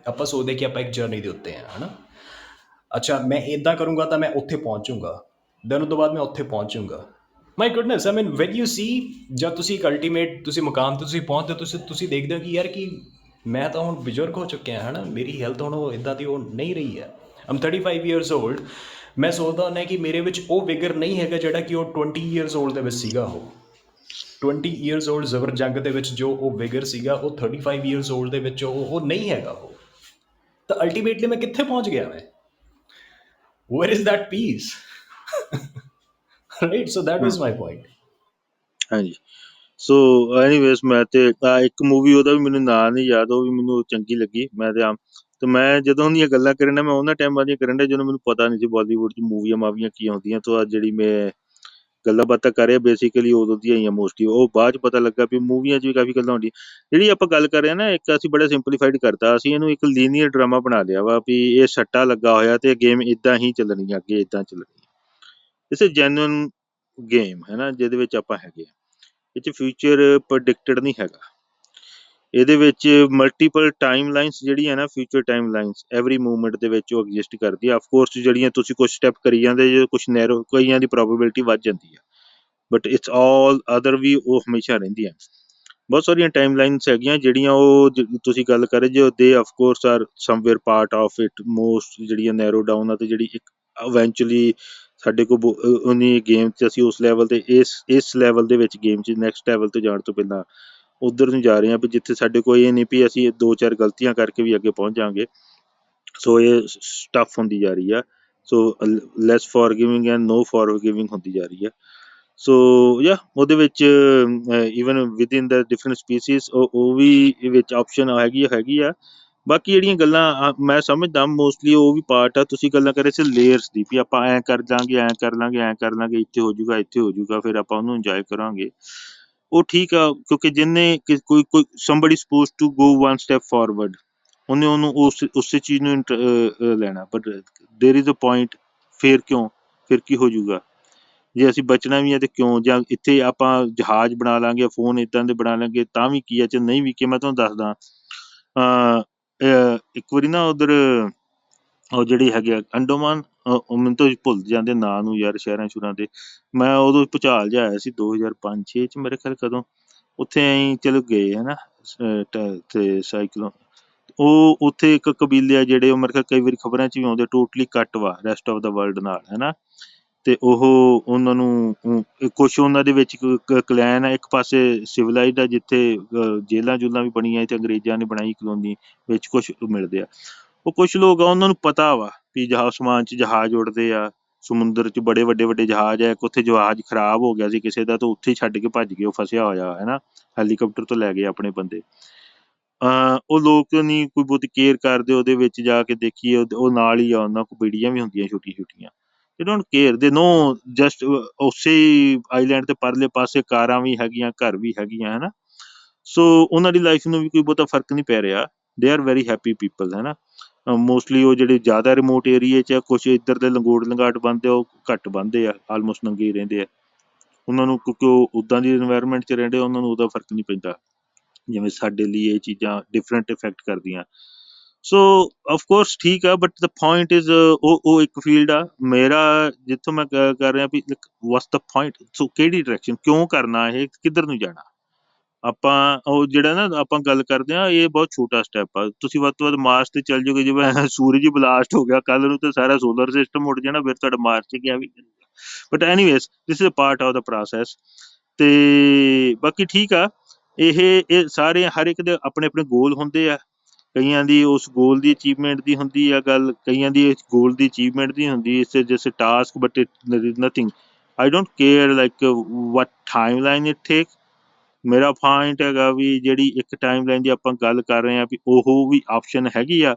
ਆਪਾਂ ਸੋਚਦੇ ਕਿ ਆਪਾਂ ਇੱਕ ਜਰਨੀ ਦੇ ਉੱਤੇ ਹਾਂ, ਹੈ ਨਾ। ਅੱਛਾ, ਮੈਂ ਇੱਦਾਂ ਕਰੂੰਗਾ ਤਾਂ ਮੈਂ ਉੱਥੇ ਪਹੁੰਚੂੰਗਾ, ਦੈਨ ਉਹ ਤੋਂ ਬਾਅਦ ਮੈਂ ਉੱਥੇ ਪਹੁੰਚੂੰਗਾ। My goodness, I mean when you see, ਜਦ ਤੁਸੀਂ ਇੱਕ ਅਲਟੀਮੇਟ ਤੁਸੀਂ ਮੁਕਾਮ 'ਤੇ ਤੁਸੀਂ ਪਹੁੰਚਦੇ ਹੋ, ਤੁਸੀਂ ਦੇਖਦੇ ਹੋ ਕਿ ਯਾਰ ਕਿ ਮੈਂ ਤਾਂ ਹੁਣ ਬਜ਼ੁਰਗ ਹੋ ਚੁੱਕਿਆ ਹੈ ਨਾ, ਮੇਰੀ ਹੈਲਥ ਹੁਣ ਉਹ ਇੱਦਾਂ ਦੀ ਉਹ ਨਹੀਂ ਰਹੀ ਹੈ। ਆਮ 35 years old। ਮੈਂ ਸੋਚਦਾ ਹੁੰਦਾ ਕਿ ਮੇਰੇ ਵਿੱਚ ਉਹ ਵਿਗਰ ਨਹੀਂ ਹੈਗਾ ਜਿਹੜਾ ਕਿ ਉਹ 20 years old ਦੇ ਵਿੱਚ ਸੀਗਾ। ਉਹ 20 years old ਜ਼ਬਰ ਜੰਗ ਦੇ ਵਿੱਚ ਜੋ ਉਹ ਵਿਗਰ ਸੀਗਾ, ਉਹ 35 years old ਦੇ ਵਿੱਚ ਉਹ ਨਹੀਂ ਹੈਗਾ। ਉਹ ਤਾਂ ਅਲਟੀਮੇਟਲੀ ਮੈਂ ਕਿੱਥੇ ਪਹੁੰਚ ਗਿਆ? ਮੈਂ where is that peace? Right, so that was my point. ਹਾਂਜੀ। ਸੋ ਐਨੀਵੇਜ਼, ਮੈਂ ਤੇ ਇੱਕ ਮੂਵੀ ਉਹਦਾ ਵੀ ਮੈਨੂੰ ਨਾਂ ਨਹੀਂ ਯਾਦ, ਉਹ ਵੀ ਮੈਨੂੰ ਚੰਗੀ ਲੱਗੀ। ਮੈਂ ਮੈਂ ਜਦੋਂ ਦੀਆਂ ਗੱਲਾਂ ਕਰਨ ਡਿਆ, ਮੈਂ ਉਹਨਾਂ ਟਾਈਮਾਂ ਦੀਆਂ ਕਰਨ ਡਿਆ ਜਦੋਂ ਮੈਨੂੰ ਪਤਾ ਨਹੀਂ ਸੀ ਬਾਲੀਵੁੱਡ 'ਚ ਮੂਵੀਆਂ ਮਾਵੀਆਂ ਕੀ ਆਉਂਦੀਆਂ। ਤੋਂ ਅੱਜ ਜਿਹੜੀ ਮੈਂ ਗੱਲਾਂ ਬਾਤਾਂ ਕਰ ਰਿਹਾ ਬੇਸਿਕਲੀ ਉਦੋਂ ਦੀਆਂ ਹੀ ਆ ਮੋਸਟਲੀ। ਉਹ ਬਾਅਦ 'ਚ ਪਤਾ ਲੱਗਾ ਵੀ ਮੂਵੀਆਂ 'ਚ ਵੀ ਕਾਫੀ ਗੱਲਾਂ ਹੁੰਦੀਆਂ। ਜਿਹੜੀ ਆਪਾਂ ਗੱਲ ਕਰ ਰਹੇ ਹਾਂ ਨਾ, ਇੱਕ ਅਸੀਂ ਬੜਾ ਸਿੰਪਲੀਫਾਈਡ ਕਰਤਾ, ਅਸੀਂ ਇਹਨੂੰ ਇੱਕ ਲੀਨੀਅਰ ਡਰਾਮਾ ਬਣਾ ਲਿਆ ਵਾ ਵੀ ਇਹ ਸੱਟਾ ਲੱਗਾ ਹੋਇਆ ਤੇ ਗੇਮ ਇੱਦਾਂ ਹੀ ਚੱਲਣੀ ਆ, ਅੱਗੇ ਇੱਦਾਂ ਚੱਲਣੀ। ਇਟਸ ਅ ਜੈਨੂਅਨ ਗੇਮ ਹੈ ਨਾ, ਜਿਹਦੇ ਵਿੱਚ ਆਪਾਂ ਹੈਗੇ। ਇਹ 'ਚ ਫਿਊਚਰ ਪ੍ਰਡਿਕਟਡ ਨਹੀਂ ਹੈਗਾ। ਇਹਦੇ ਵਿੱਚ ਮਲਟੀਪਲ ਟਾਈਮ ਲਾਈਨਸ ਜਿਹੜੀਆਂ ਨਾ, future time lines every movement ਦੇ ਵਿੱਚ ਉਹ ਐਗਜ਼ਿਸਟ ਕਰਦੀ ਆ। ਆਫਕੋਰਸ ਜਿਹੜੀਆਂ ਤੁਸੀਂ ਕੁਛ ਸਟੈਪ ਕਰੀ ਜਾਂਦੇ ਜੇ, ਕੁਛ ਨੈਰੋ, ਕਈਆਂ ਦੀ ਪ੍ਰੋਬੇਬਿਲਿਟੀ ਵੱਧ ਜਾਂਦੀ ਆ, ਬਟ ਇਟਸ ਆਲ ਅਦਰ ਵੀ ਉਹ ਹਮੇਸ਼ਾ ਰਹਿੰਦੀਆਂ। ਬਹੁਤ ਸਾਰੀਆਂ ਟਾਈਮ ਲਾਈਨਸ ਹੈਗੀਆਂ ਜਿਹੜੀਆਂ ਉਹ ਤੁਸੀਂ ਗੱਲ ਕਰੇ ਜੇ, they of course are somewhere part of it, most ਜਿਹੜੀਆਂ ਨੈਰੋ ਡਾਊਨ ਆ, ਤੇ ਜਿਹੜੀ ਇੱਕ ਇਵੈਂਚੁਅਲੀ ਸਾਡੇ ਕੋਲ ਉਨੀ ਗੇਮ 'ਚ ਅਸੀਂ ਉਸ ਲੈਵਲ 'ਤੇ ਇਸ ਲੈਵਲ ਦੇ ਵਿੱਚ ਗੇਮ 'ਚ ਨੈਕਸਟ ਲੈਵਲ 'ਤੇ ਜਾਣ ਤੋਂ ਪਹਿਲਾਂ ਉੱਧਰ ਨੂੰ ਜਾ ਰਹੇ ਹਾਂ ਵੀ ਜਿੱਥੇ ਸਾਡੇ ਕੋਲ ਇਹ ਨਹੀਂ ਵੀ ਅਸੀਂ 2-4 ਗਲਤੀਆਂ ਕਰਕੇ ਵੀ ਅੱਗੇ ਪਹੁੰਚ ਜਾਵਾਂਗੇ। ਸੋ ਇਹ ਟਫ ਹੁੰਦੀ ਜਾ ਰਹੀ ਆ। ਸੋ ਲੈਸ ਫੋਰਗਿਵਿੰਗ ਐਂਡ ਨੋ ਫੋਰਗਿਵਿੰਗ ਹੁੰਦੀ ਜਾ ਰਹੀ ਆ। ਸੋ ਯਾ ਉਹਦੇ ਵਿੱਚ ਈਵਨ ਵਿਦਇਨ ਦਾ ਡਿਫਰੈਂਟ ਸਪੀਸੀਜ਼ ਉਹ ਵੀ ਵਿੱਚ ਆਪਸ਼ਨ ਹੈਗੀ ਆ। ਬਾਕੀ ਜਿਹੜੀਆਂ ਗੱਲਾਂ ਮੈਂ ਸਮਝਦਾ ਮੋਸਟਲੀ ਉਹ ਵੀ ਪਾਰਟ ਆ। ਤੁਸੀਂ ਗੱਲਾਂ ਕਰੇ ਸੀ ਲੇਅਰਸ ਦੀ ਵੀ ਆਪਾਂ ਐਂ ਕਰ ਲਾਂਗੇ, ਐਂ ਕਰ ਲਾਂਗੇ, ਇੱਥੇ ਹੋ ਜਾਊਗਾ, ਫਿਰ ਆਪਾਂ ਉਹਨੂੰ ਇੰਜੋਏ ਕਰਾਂਗੇ। ਉਹ ਠੀਕ ਆ, ਕਿਉਂਕਿ ਜਿਹਨੇ ਕੋਈ somebody supposed to go one step forward, ਉਹਨੂੰ ਉਸੇ ਚੀਜ਼ ਨੂੰ ਲੈਣਾ। But there is a point, ਫਿਰ ਕੀ ਹੋ ਜਾਊਗਾ ਜੇ ਅਸੀਂ ਬਚਣਾ ਵੀ ਹੈ ਤੇ ਕਿਉਂ? ਜਾਂ ਇੱਥੇ ਆਪਾਂ ਜਹਾਜ਼ ਬਣਾ ਲਾਂਗੇ, ਫੋਨ ਇੱਦਾਂ ਦੇ ਬਣਾ ਲਾਂਗੇ, ਤਾਂ ਵੀ ਕੀ ਆ, ਚ ਨਹੀਂ ਵੀ ਕੀ। ਮੈਂ ਤੁਹਾਨੂੰ ਦੱਸਦਾ, ਇੱਕ ਵਾਰੀ ਨਾ ਉਧਰ ਉਹ ਜਿਹੜੀ ਹੈਗੀ ਆ ਅੰਡੋਮਾਨ, ਮੈਨੂੰ ਤਾਂ ਭੁੱਲ ਜਾਂਦੇ ਨਾਂ ਨੂੰ ਯਾਰ, ਸ਼ਹਿਰਾਂ ਸ਼ੁਰਾਂ ਦੇ। ਮੈਂ ਉਦੋਂ ਭੁਚਾਲ ਜਿਹਾ ਆਇਆ ਸੀ 2005-6 'ਚ ਮੇਰੇ ਖਿਆਲ, ਕਦੋਂ ਉੱਥੇ ਐਂ ਚਲੋ ਗਏ ਹੈ ਨਾ, ਤੇ ਸਾਈਕਲੋਨ। ਉਹ ਉੱਥੇ ਇੱਕ ਕਬੀਲੇ ਆ ਜਿਹੜੇ, ਉਹ ਮੇਰੇ ਖਿਆਲ ਕਈ ਵਾਰੀ ਖਬਰਾਂ 'ਚ ਵੀ ਆਉਂਦੇ, ਟੋਟਲੀ ਕੱਟ ਵਾ ਰੈਸਟ ਆਫ ਦਾ ਵਰਲਡ ਨਾਲ, ਹੈ ਨਾ। ਤੇ ਉਹਨਾਂ ਨੂੰ ਕੁਛ ਉਹਨਾਂ ਦੇ ਵਿੱਚ ਕਲੈਨ ਆ, ਇੱਕ ਪਾਸੇ ਸਿਵਲਾਈਜ਼ਡ ਆ ਜਿੱਥੇ ਜੇਲਾਂ ਜੂਲਾਂ ਵੀ ਬਣੀਆਂ ਤੇ ਅੰਗਰੇਜ਼ਾਂ ਨੇ ਬਣਾਈ ਕਲੋਨੀ ਵਿੱਚ, ਕੁਛ ਮਿਲਦੇ ਆ। ਉਹ ਕੁਛ ਲੋਕ ਆ ਉਹਨਾਂ ਨੂੰ ਪਤਾ ਵਾ ਵੀ ਆਸਮਾਨ 'ਚ ਜਹਾਜ਼ ਉੱਡਦੇ ਆ, ਸਮੁੰਦਰ 'ਚ ਬੜੇ ਵੱਡੇ ਜਹਾਜ਼ ਆ। ਇੱਕ ਉੱਥੇ ਜਹਾਜ਼ ਖਰਾਬ ਹੋ ਗਿਆ ਸੀ ਕਿਸੇ ਦਾ, ਤਾਂ ਉੱਥੇ ਹੀ ਛੱਡ ਕੇ ਭੱਜ ਗਏ, ਉਹ ਫਸਿਆ ਹੋਇਆ ਹੈ ਨਾ, ਹੈਲੀਕਾਪਟਰ ਤੋਂ ਲੈ ਗਏ ਆਪਣੇ ਬੰਦੇ। ਉਹ ਲੋਕ ਨਹੀਂ ਕੋਈ ਬਹੁਤੀ ਕੇਅਰ ਕਰਦੇ। ਉਹਦੇ ਵਿੱਚ ਜਾ ਕੇ ਦੇਖੀਏ ਉਹ ਨਾਲ ਹੀ ਆ, ਉਹਨਾਂ ਕੋਲ ਬੀੜੀਆਂ ਵੀ ਹੁੰਦੀਆਂ ਛੋਟੀਆਂ। they don't care, they know just ਉਸੇ ਆਈਲੈਂਡ ਤੇ ਪਰਲੇ ਪਾਸੇ ਕਾਰਾਂ ਵੀ ਹੈਗੀਆਂ, ਘਰ ਵੀ ਹੈਗੀਆਂ, ਹੈ ਨਾ। ਸੋ ਉਹਨਾਂ ਦੀ ਲਾਈਫ ਨੂੰ ਵੀ ਕੋਈ ਬਹੁਤਾ ਫਰਕ ਨਹੀਂ ਪੈ ਰਿਹਾ। They are very happy people, ਹੈ ਨਾ। ਮੋਸਟਲੀ ਉਹ ਜਿਹੜੇ ਜ਼ਿਆਦਾ ਰਿਮੋਟ ਏਰੀਏ 'ਚ ਆ, ਕੁਛ ਇੱਧਰ ਦੇ ਲੰਗਾਟ ਬੰਦੇ, ਉਹ ਘੱਟ ਬੰਦੇ ਆ, ਆਲਮੋਸਟ ਨੰਗੇ ਹੀ ਰਹਿੰਦੇ ਆ। ਉਹਨਾਂ ਨੂੰ ਕਿਉਂਕਿ ਉਹ ਉੱਦਾਂ ਦੀ ਇਨਵਾਇਰਮੈਂਟ 'ਚ ਰਹਿੰਦੇ, ਉਹਨਾਂ ਨੂੰ ਉਹਦਾ ਫਰਕ ਨਹੀਂ ਪੈਂਦਾ ਜਿਵੇਂ ਸਾਡੇ ਲਈ ਇਹ ਚੀਜ਼ਾਂ ਡਿਫਰੈਂਟ ਇਫੈਕਟ ਕਰਦੀਆਂ। ਸੋ ਅਫਕੋਰਸ ਠੀਕ ਆ, ਬਟ ਦ ਪੁਆਇੰਟ ਇਜ਼ ਉਹ ਇੱਕ ਫੀਲਡ ਆ ਮੇਰਾ ਜਿੱਥੋਂ ਮੈਂ ਕਰ ਰਿਹਾ ਵੀ ਵਾਟਸ ਦ ਪੁਆਇੰਟ। ਸੋ ਕਿਹੜੀ ਡਾਇਰੈਕਸ਼ਨ, ਕਿਉਂ ਕਰਨਾ, ਇਹ ਕਿੱਧਰ ਨੂੰ ਜਾਣਾ ਆਪਾਂ? ਉਹ ਜਿਹੜਾ ਨਾ ਆਪਾਂ ਗੱਲ ਕਰਦੇ ਹਾਂ, ਇਹ ਬਹੁਤ ਛੋਟਾ ਸਟੈਪ ਆ। ਤੁਸੀਂ ਵੱਧ ਤੋਂ ਵੱਧ ਮਾਰਸ ਤੇ ਚੱਲ ਜਾਓਗੇ, ਜਿਵੇਂ ਸੂਰਜ ਹੀ ਬਲਾਸਟ ਹੋ ਗਿਆ ਕੱਲ ਨੂੰ ਤੇ ਸਾਰਾ ਸੋਲਰ ਸਿਸਟਮ ਉੱਡ ਜਾਣਾ, ਫਿਰ ਤੁਹਾਡਾ ਮਾਰਸ 'ਚ ਗਿਆ ਵੀ। But anyways this is a part of the process. ਤੇ ਬਾਕੀ ਠੀਕ ਆ। ਇਹ ਸਾਰੇ ਹਰ ਇੱਕ ਦੇ ਆਪਣੇ ਗੋਲ ਹੁੰਦੇ ਆ। ਕਈਆਂ ਦੀ ਉਸ ਗੋਲ ਦੀ ਅਚੀਵਮੈਂਟ ਦੀ ਹੁੰਦੀ ਆ ਗੱਲ, ਕਈਆਂ ਦੀ ਇਸ ਗੋਲ ਦੀ ਅਚੀਵਮੈਂਟ ਦੀ ਹੁੰਦੀ। It's just a task, but it nothing. I don't care like what timeline it take. ਮੇਰਾ ਪੁਆਇੰਟ ਹੈਗਾ ਵੀ ਜਿਹੜੀ ਇੱਕ ਟਾਈਮ ਲਾਈਨ ਦੀ ਆਪਾਂ ਗੱਲ ਕਰ ਰਹੇ ਹਾਂ ਵੀ ਉਹ ਵੀ ਆਪਸ਼ਨ ਹੈਗੀ ਆ।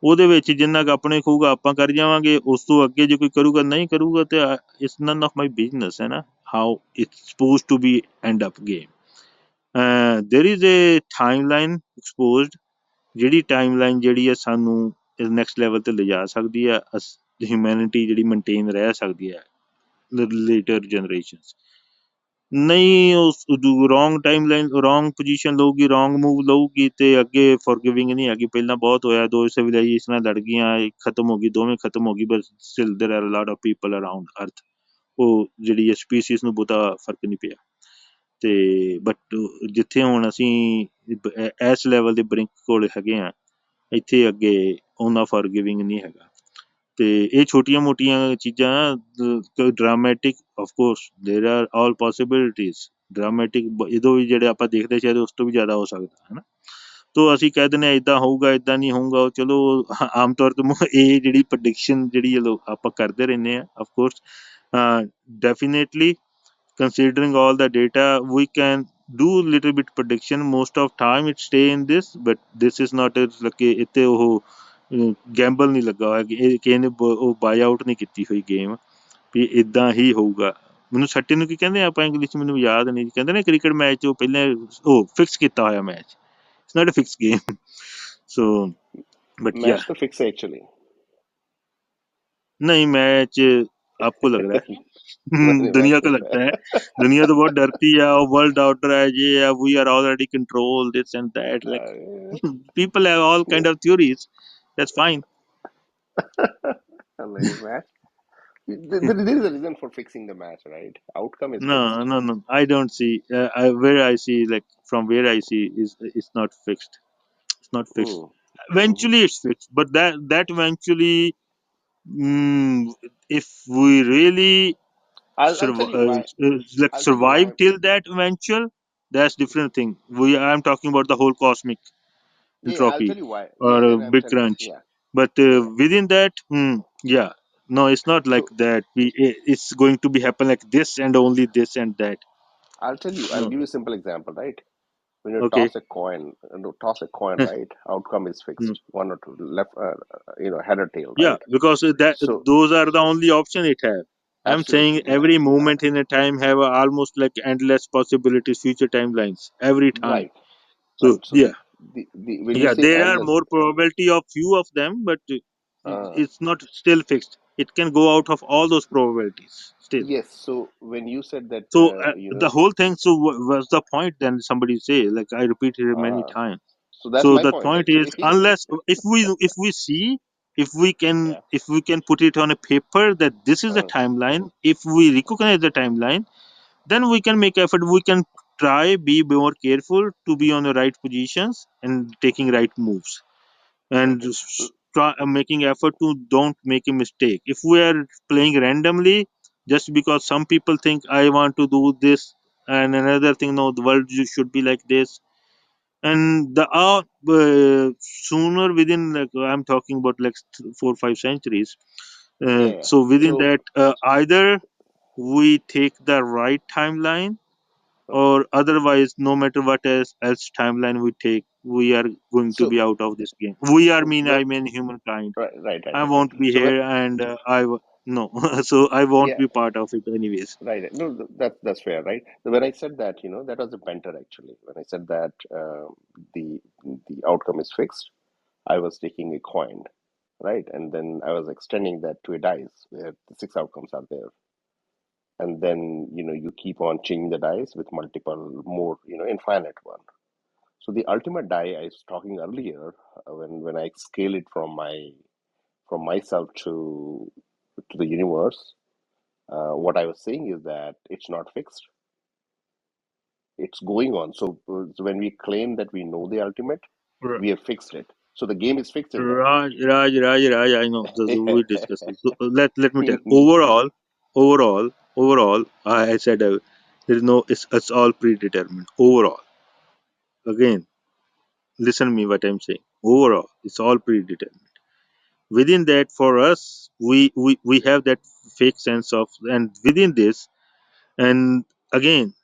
ਉਹਦੇ ਵਿੱਚ ਜਿੰਨਾ ਕੁ ਆਪਣੇ ਹੋਊਗਾ ਆਪਾਂ ਕਰ ਜਾਵਾਂਗੇ। ਉਸ ਤੋਂ ਅੱਗੇ ਜੇ ਕੋਈ ਕਰੂਗਾ ਨਹੀਂ ਕਰੂਗਾ ਤੇ it's none of my business, ਹੈ ਨਾ। How it's supposed to be end up game. There is a timeline exposed, ਜਿਹੜੀ ਟਾਈਮ ਲਾਈਨ ਜਿਹੜੀ ਆ ਸਾਨੂੰ ਨੈਕਸਟ ਲੈਵਲ 'ਤੇ ਲਿਜਾ ਸਕਦੀ ਆ। ਹਿਊਮੈਨਿਟੀ ਜਿਹੜੀ ਮੇਨਟੇਨ ਰਹਿ ਸਕਦੀ ਹੈ ਲੇਟਰ ਜਨਰੇਸ਼ਨਸ। ਨਹੀਂ ਉਸ wrong timeline wrong position ਲਊਗੀ, ਰੋਂਗ ਮੂਵ ਲਊਗੀ ਤੇ ਅੱਗੇ ਫੋਰਗਿਵਿੰਗ ਨਹੀਂ ਹੈਗੀ। ਪਹਿਲਾਂ ਬਹੁਤ ਹੋਇਆ, ਦੋ ਸਿਵਲਾਈਜੇਸ਼ਨਾਂ ਲੜ ਗਈਆਂ, ਇੱਕ ਖਤਮ ਹੋ ਗਈ, ਦੋਵੇਂ ਖਤਮ ਹੋ ਗਈ, ਬਟ ਸਟਿਲ ਦੇਰ R lot of people around ਅਰਥ। ਉਹ ਜਿਹੜੀ ਸਪੀਸੀਜ਼ ਨੂੰ ਬਹੁਤਾ ਫਰਕ ਨਹੀਂ ਪਿਆ। ਤੇ ਬਟ ਜਿੱਥੇ ਹੁਣ ਅਸੀਂ ਇਸ ਲੈਵਲ ਦੇ ਬ੍ਰਿੰਕ ਕੋਲ ਹੈਗੇ ਆ, ਇੱਥੇ ਅੱਗੇ ਉਹਨਾਂ ਫੋਰਗਿਵਿੰਗ ਨਹੀਂ ਹੈਗਾ। ਤੇ ਇਹ ਛੋਟੀਆਂ ਮੋਟੀਆਂ ਚੀਜ਼ਾਂ dramatic of course there are all possibilities dramatic ਇਹਦੋਂ ਵੀ ਜਿਹੜੇ ਆਪਾਂ ਦੇਖਦੇ ਸ਼ਾਇਦ ਉਸ ਤੋਂ ਵੀ ਜ਼ਿਆਦਾ ਹੋ ਸਕਦਾ ਹੈ ਨਾ। ਤੋ ਅਸੀਂ ਕਹਿ ਦਿੰਦੇ ਹਾਂ ਇੱਦਾਂ ਹੋਊਗਾ, ਇੱਦਾਂ ਨਹੀਂ ਹੋਊਗਾ। ਉਹ ਚਲੋ ਆਮ ਤੌਰ ਤੇ ਇਹ ਜਿਹੜੀ ਪ੍ਰਡਿਕਸ਼ਨ ਜਿਹੜੀ ਆਪਾਂ ਕਰਦੇ ਰਹਿੰਦੇ ਹਾਂ of course definitely considering all the data we can do little bit prediction most of time it stay in this but this is not a like ਇੱਥੇ ਉਹ ਗੈਂਬਲ ਨਹੀਂ ਲੱਗਾ ਹੋਇਆ ਕਿ ਇਹ ਕਿਸੇ ਨੇ ਉਹ ਬਾਈ ਆਊਟ ਨਹੀਂ ਕੀਤੀ ਹੋਈ ਗੇਮ ਵੀ ਇਦਾਂ ਹੀ ਹੋਊਗਾ। ਮੈਨੂੰ ਸੱਟੇ ਨੂੰ ਕੀ ਕਹਿੰਦੇ ਆਪਾਂ ਇੰਗਲਿਸ਼ 'ਚ, ਮੈਨੂੰ ਯਾਦ ਨਹੀਂ। ਕਹਿੰਦੇ ਨੇ ਕ੍ਰਿਕਟ ਮੈਚ ਉਹ ਪਹਿਲਾਂ ਉਹ ਫਿਕਸ ਕੀਤਾ ਹੋਇਆ match, it's not a fix game. So but yeah match तो फिक्स है एक्चुअली। नहीं मैच आपको लग रहा है नहीं मैच दुनिया को फिक्स लगता है। है। दुनिया तो बहुत डरती है और वर्ल्ड ऑर्डर है, ये है, we are already control this and that like people have all kind of theories, that's fine. नहीं match, there is a reason for fixing the match, right? Outcome is No, fixed. no, no, I don't see where I see, like from where I see is it's not fixed. It's not fixed. Hmm. Eventually it's fixed, but that eventually if we really I'll tell you why. like I'll tell you why. survive till that eventual, that's different thing. I'm talking about the whole cosmic Yeah, I'll entropy tell you why. or Yeah, a then I'm big telling. crunch, Yeah, but yeah. within that yeah, no, it's not like So that it's going to be happen like this and only this and that. I'll tell you. I'll No. give you a simple example, right? When you Okay. toss a coin, right? Outcome is Hmm. fixed. One or two, left, head or tail, Yeah, right? because that So those are the only option it have. I'm saying absolutely, every moment in a time have almost like endless possibilities, future timelines every time. right, So right. So yeah. the when you Yeah, say there are endless, more probability of few of them, but uh, it's not still fixed. It can go out of all those probabilities still. yes. So when you said that, So the whole thing. So what's the point? Then somebody say, like I repeated it many uh, times. so that's So my the point point is, actually. unless if we see Yeah. if we can put it on a paper that this is a Uh, timeline, if we recognize the timeline, then we can make effort. We can try be more careful to be on the right positions and taking right moves and okay. making effort to don't make a mistake. If we are playing randomly just because some people think I want to do this and another thing, no, the world should be like this, and the sooner within, like I'm talking about like 4 or 5 centuries, Yeah, yeah. so within So that either we take the right timeline okay. or otherwise no matter what else timeline we take, we are going to So be out of this game. We are so mean when I mean humankind. right, right, right, I right, right. won't be So when here and no so I won't yeah, be part of it anyways. right, right. No, that's fair, right? So when I said that, that was a banter actually. When I said that the the outcome is fixed, I was taking a coin, right? And then I was extending that to a dice where the six outcomes are there. And then, you keep on changing the dice with multiple more, infinite one. So the ultimate die I was talking earlier, when I scale it from myself to the universe, what I was saying is that it's not fixed. It's going on. So when we claim that we know the ultimate, we have fixed it. So the game is fixed in that. Raj, I know. We discussed this. So let me tell. Overall, I said there is no. It's all predetermined. Overall, again, listen me what I'm saying. Overall, it's all predetermined. Within that, for us, we have that fake sense of, and within this, and again,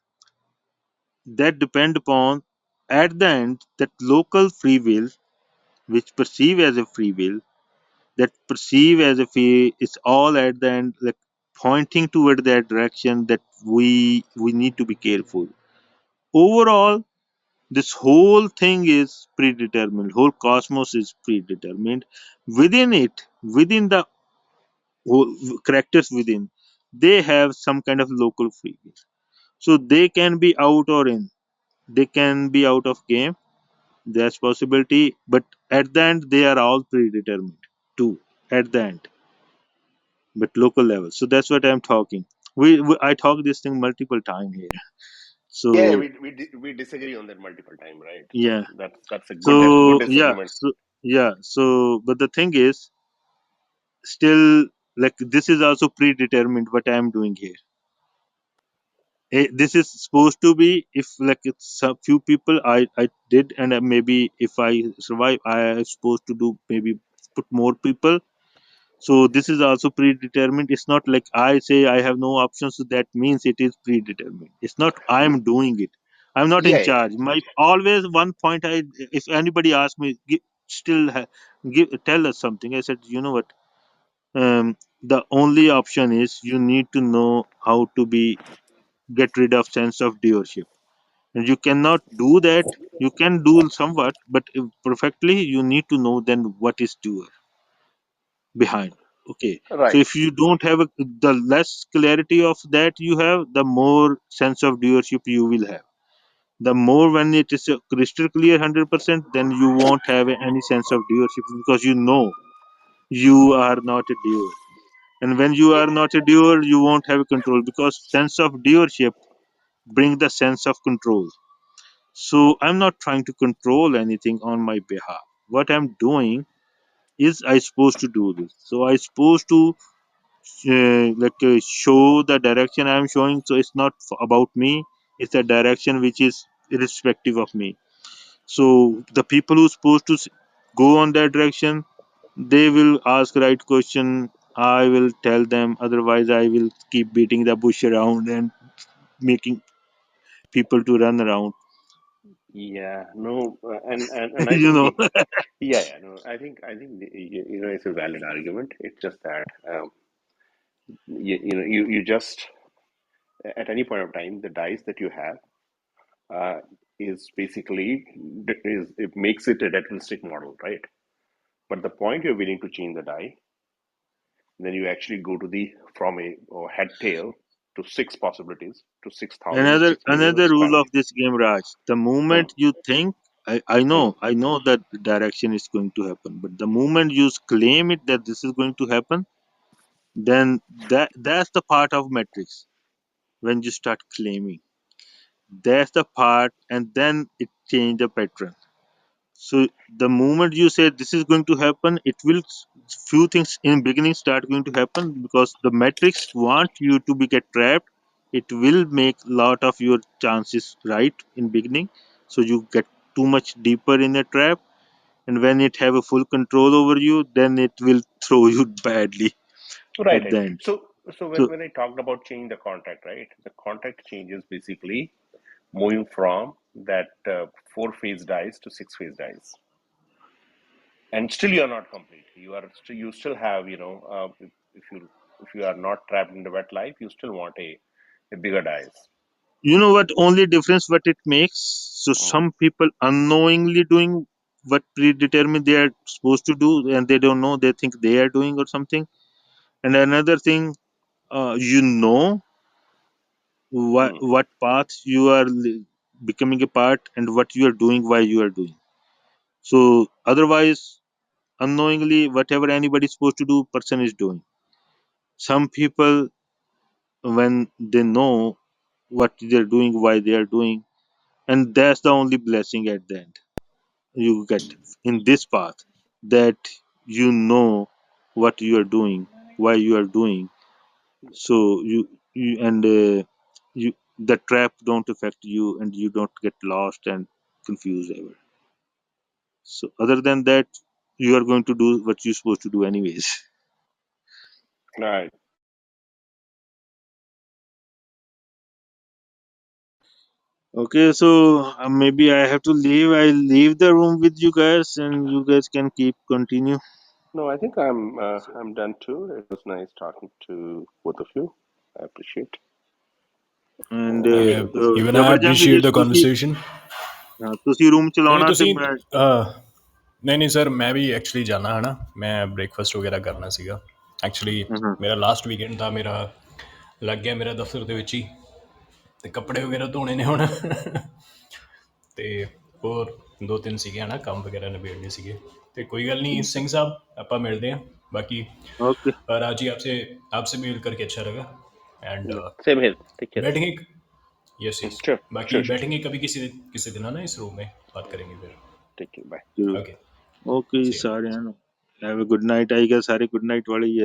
that depend upon at the end that local free will, which perceive as a free will, that perceive as if it's all at the end like pointing toward that direction that we need to be careful. Overall, this whole thing is predetermined. Whole cosmos is predetermined. Within it, within the characters within, they have some kind of local free will. So they can be out or in. They can be out of game. There's possibility, but at the end they are all predetermined too. At the end, but local level. So that's what I'm talking. We I talk this thing multiple time here. Yeah, So we disagree on that multiple time, right? yeah. That's a good So yeah. disagreement. So yeah. So but the thing is, still, like, this is also predetermined what I'm doing here. This is supposed to be, if like it's a few people I did, and maybe if I survive, I am supposed to do maybe put more people. So this is also predetermined. It's not like I say I have no options, so that means it is predetermined. It's not I'm doing it. I'm not in Yeah, yeah. charge. My always one point, I if anybody asks me, tell us something. I said, you know what? The only option is you need to know how to get rid of sense of doership, and you cannot do that. You can do somewhat, but if perfectly, you need to know then what is doer behind. Okay, so Right, if you don't have the less clarity of that you have, the more sense of doership you will have. The more when it is crystal clear 100%, then you won't have any sense of doership, because you know you are not a doer. And when you are not a doer, you won't have control, because sense of doership bring the sense of control. So I'm not trying to control anything on my behalf. What I'm doing is I supposed to do this. So I supposed to show the direction I'm showing. So it's not about me. It's a direction which is irrespective of me. So the people who supposed to go on that direction, they will ask right question. I will tell them. Otherwise, I will keep beating the bush around and making people to run around. yeah, no, and I you think know. yeah, no, you know, it's a valid argument. It's just that you just at any point of time, the dice that you have uh, is basically is it makes it a deterministic model, right? But the point you're willing to change the die, then you actually go to the from a or head tail to six possibilities to 6,000, Another 6 million another rule expansion. of this game, Raj. The moment you think, Mm. I know that direction is going to happen, but the moment you claim it that this is going to happen, then that's the part of matrix. When you start claiming, that's the part, and then it change the pattern. So the moment you say this is going to happen, it will few things in beginning start going to happen, because the matrix want you to be get trapped. It will make lot of your chances right in beginning, so you get too much deeper in a trap, and when it have a full control over you, then it will throw you badly Right, at right. the end. So So when I talked about changing the contract, right? The contract changes basically moving from that four-phase dice to six-phase dice, and still you are not complete. You still have, you know, if you are not trapped in the wet life, you still want a bigger dice. you know what only difference what it makes? So Mm. some people unknowingly doing what predetermined they are supposed to do, and they don't know, they think they are doing or something. And another thing, you know Mm. what path you are becoming a part, and what you are doing, why you are doing. So otherwise, unknowingly, whatever anybody is supposed to do, person is doing. Some people, when they know what they're doing, why they are doing, and that's the only blessing at the end you get in this path, that you know what you are doing, why you are doing. So you and you the trap don't affect you, and you don't get lost and confused ever. So other than that, you are going to do what you're supposed to do anyways. Right. Okay, so maybe I have to leave. I'll leave the room with you guys, and you guys can keep continue. No, I think I'm done too. It was nice talking to both of you. I appreciate. And Yeah, even I Jabbar Jang appreciate is the conversation. ਤੁਸੀਂ room नहीं ਚਲਾਉਣਾ ਤੇ ਤੁਸੀਂ मैं नहीं नहीं sir मैं भी एक्चुअली जाना है ना मैं ब्रेकफास्ट वगैरह करना सीगा ਐਕਚੁਅਲੀ ਹੂੰ ਮੇਰਾ ਲਾਸਟ ਵੀਕਐਂਡ ਦਾ ਮੇਰਾ ਲੱਗ ਗਿਆ ਮੇਰਾ ਦਫ਼ਤਰ ਦੇ ਵਿੱਚ ਹੀ, ਤੇ ਕੱਪੜੇ ਵਗੈਰਾ ਧੋਣੇ ਨੇ ਹੁਣ ਤੇ ਹੋਰ 2-3 ਸੀਗੇ ਹਨਾ ਕੰਮ ਵਗੈਰਾ ਨਿਬੇੜਨੇ ਸੀਗੇ। ਤੇ ਕੋਈ ਗੱਲ नहीं सिंह साहब, ਆਪਾਂ ਮਿਲਦੇ हैं। बाकी ओके राजी, आपसे मिल करके अच्छा लगा। And same here, take care. बैठेंगे, यस यस, श्योर बाकी श्योर श्योर, बैठेंगे कभी किसी दिन है ना, इस रूम में बात करेंगे फिर। Take care, bye. जरूर ओके, ओके जी सी यू। सारिਆਂ ਨੂੰ हैव अ गुड नाइट। आई गया सारे गुड नाइट वाले ही है।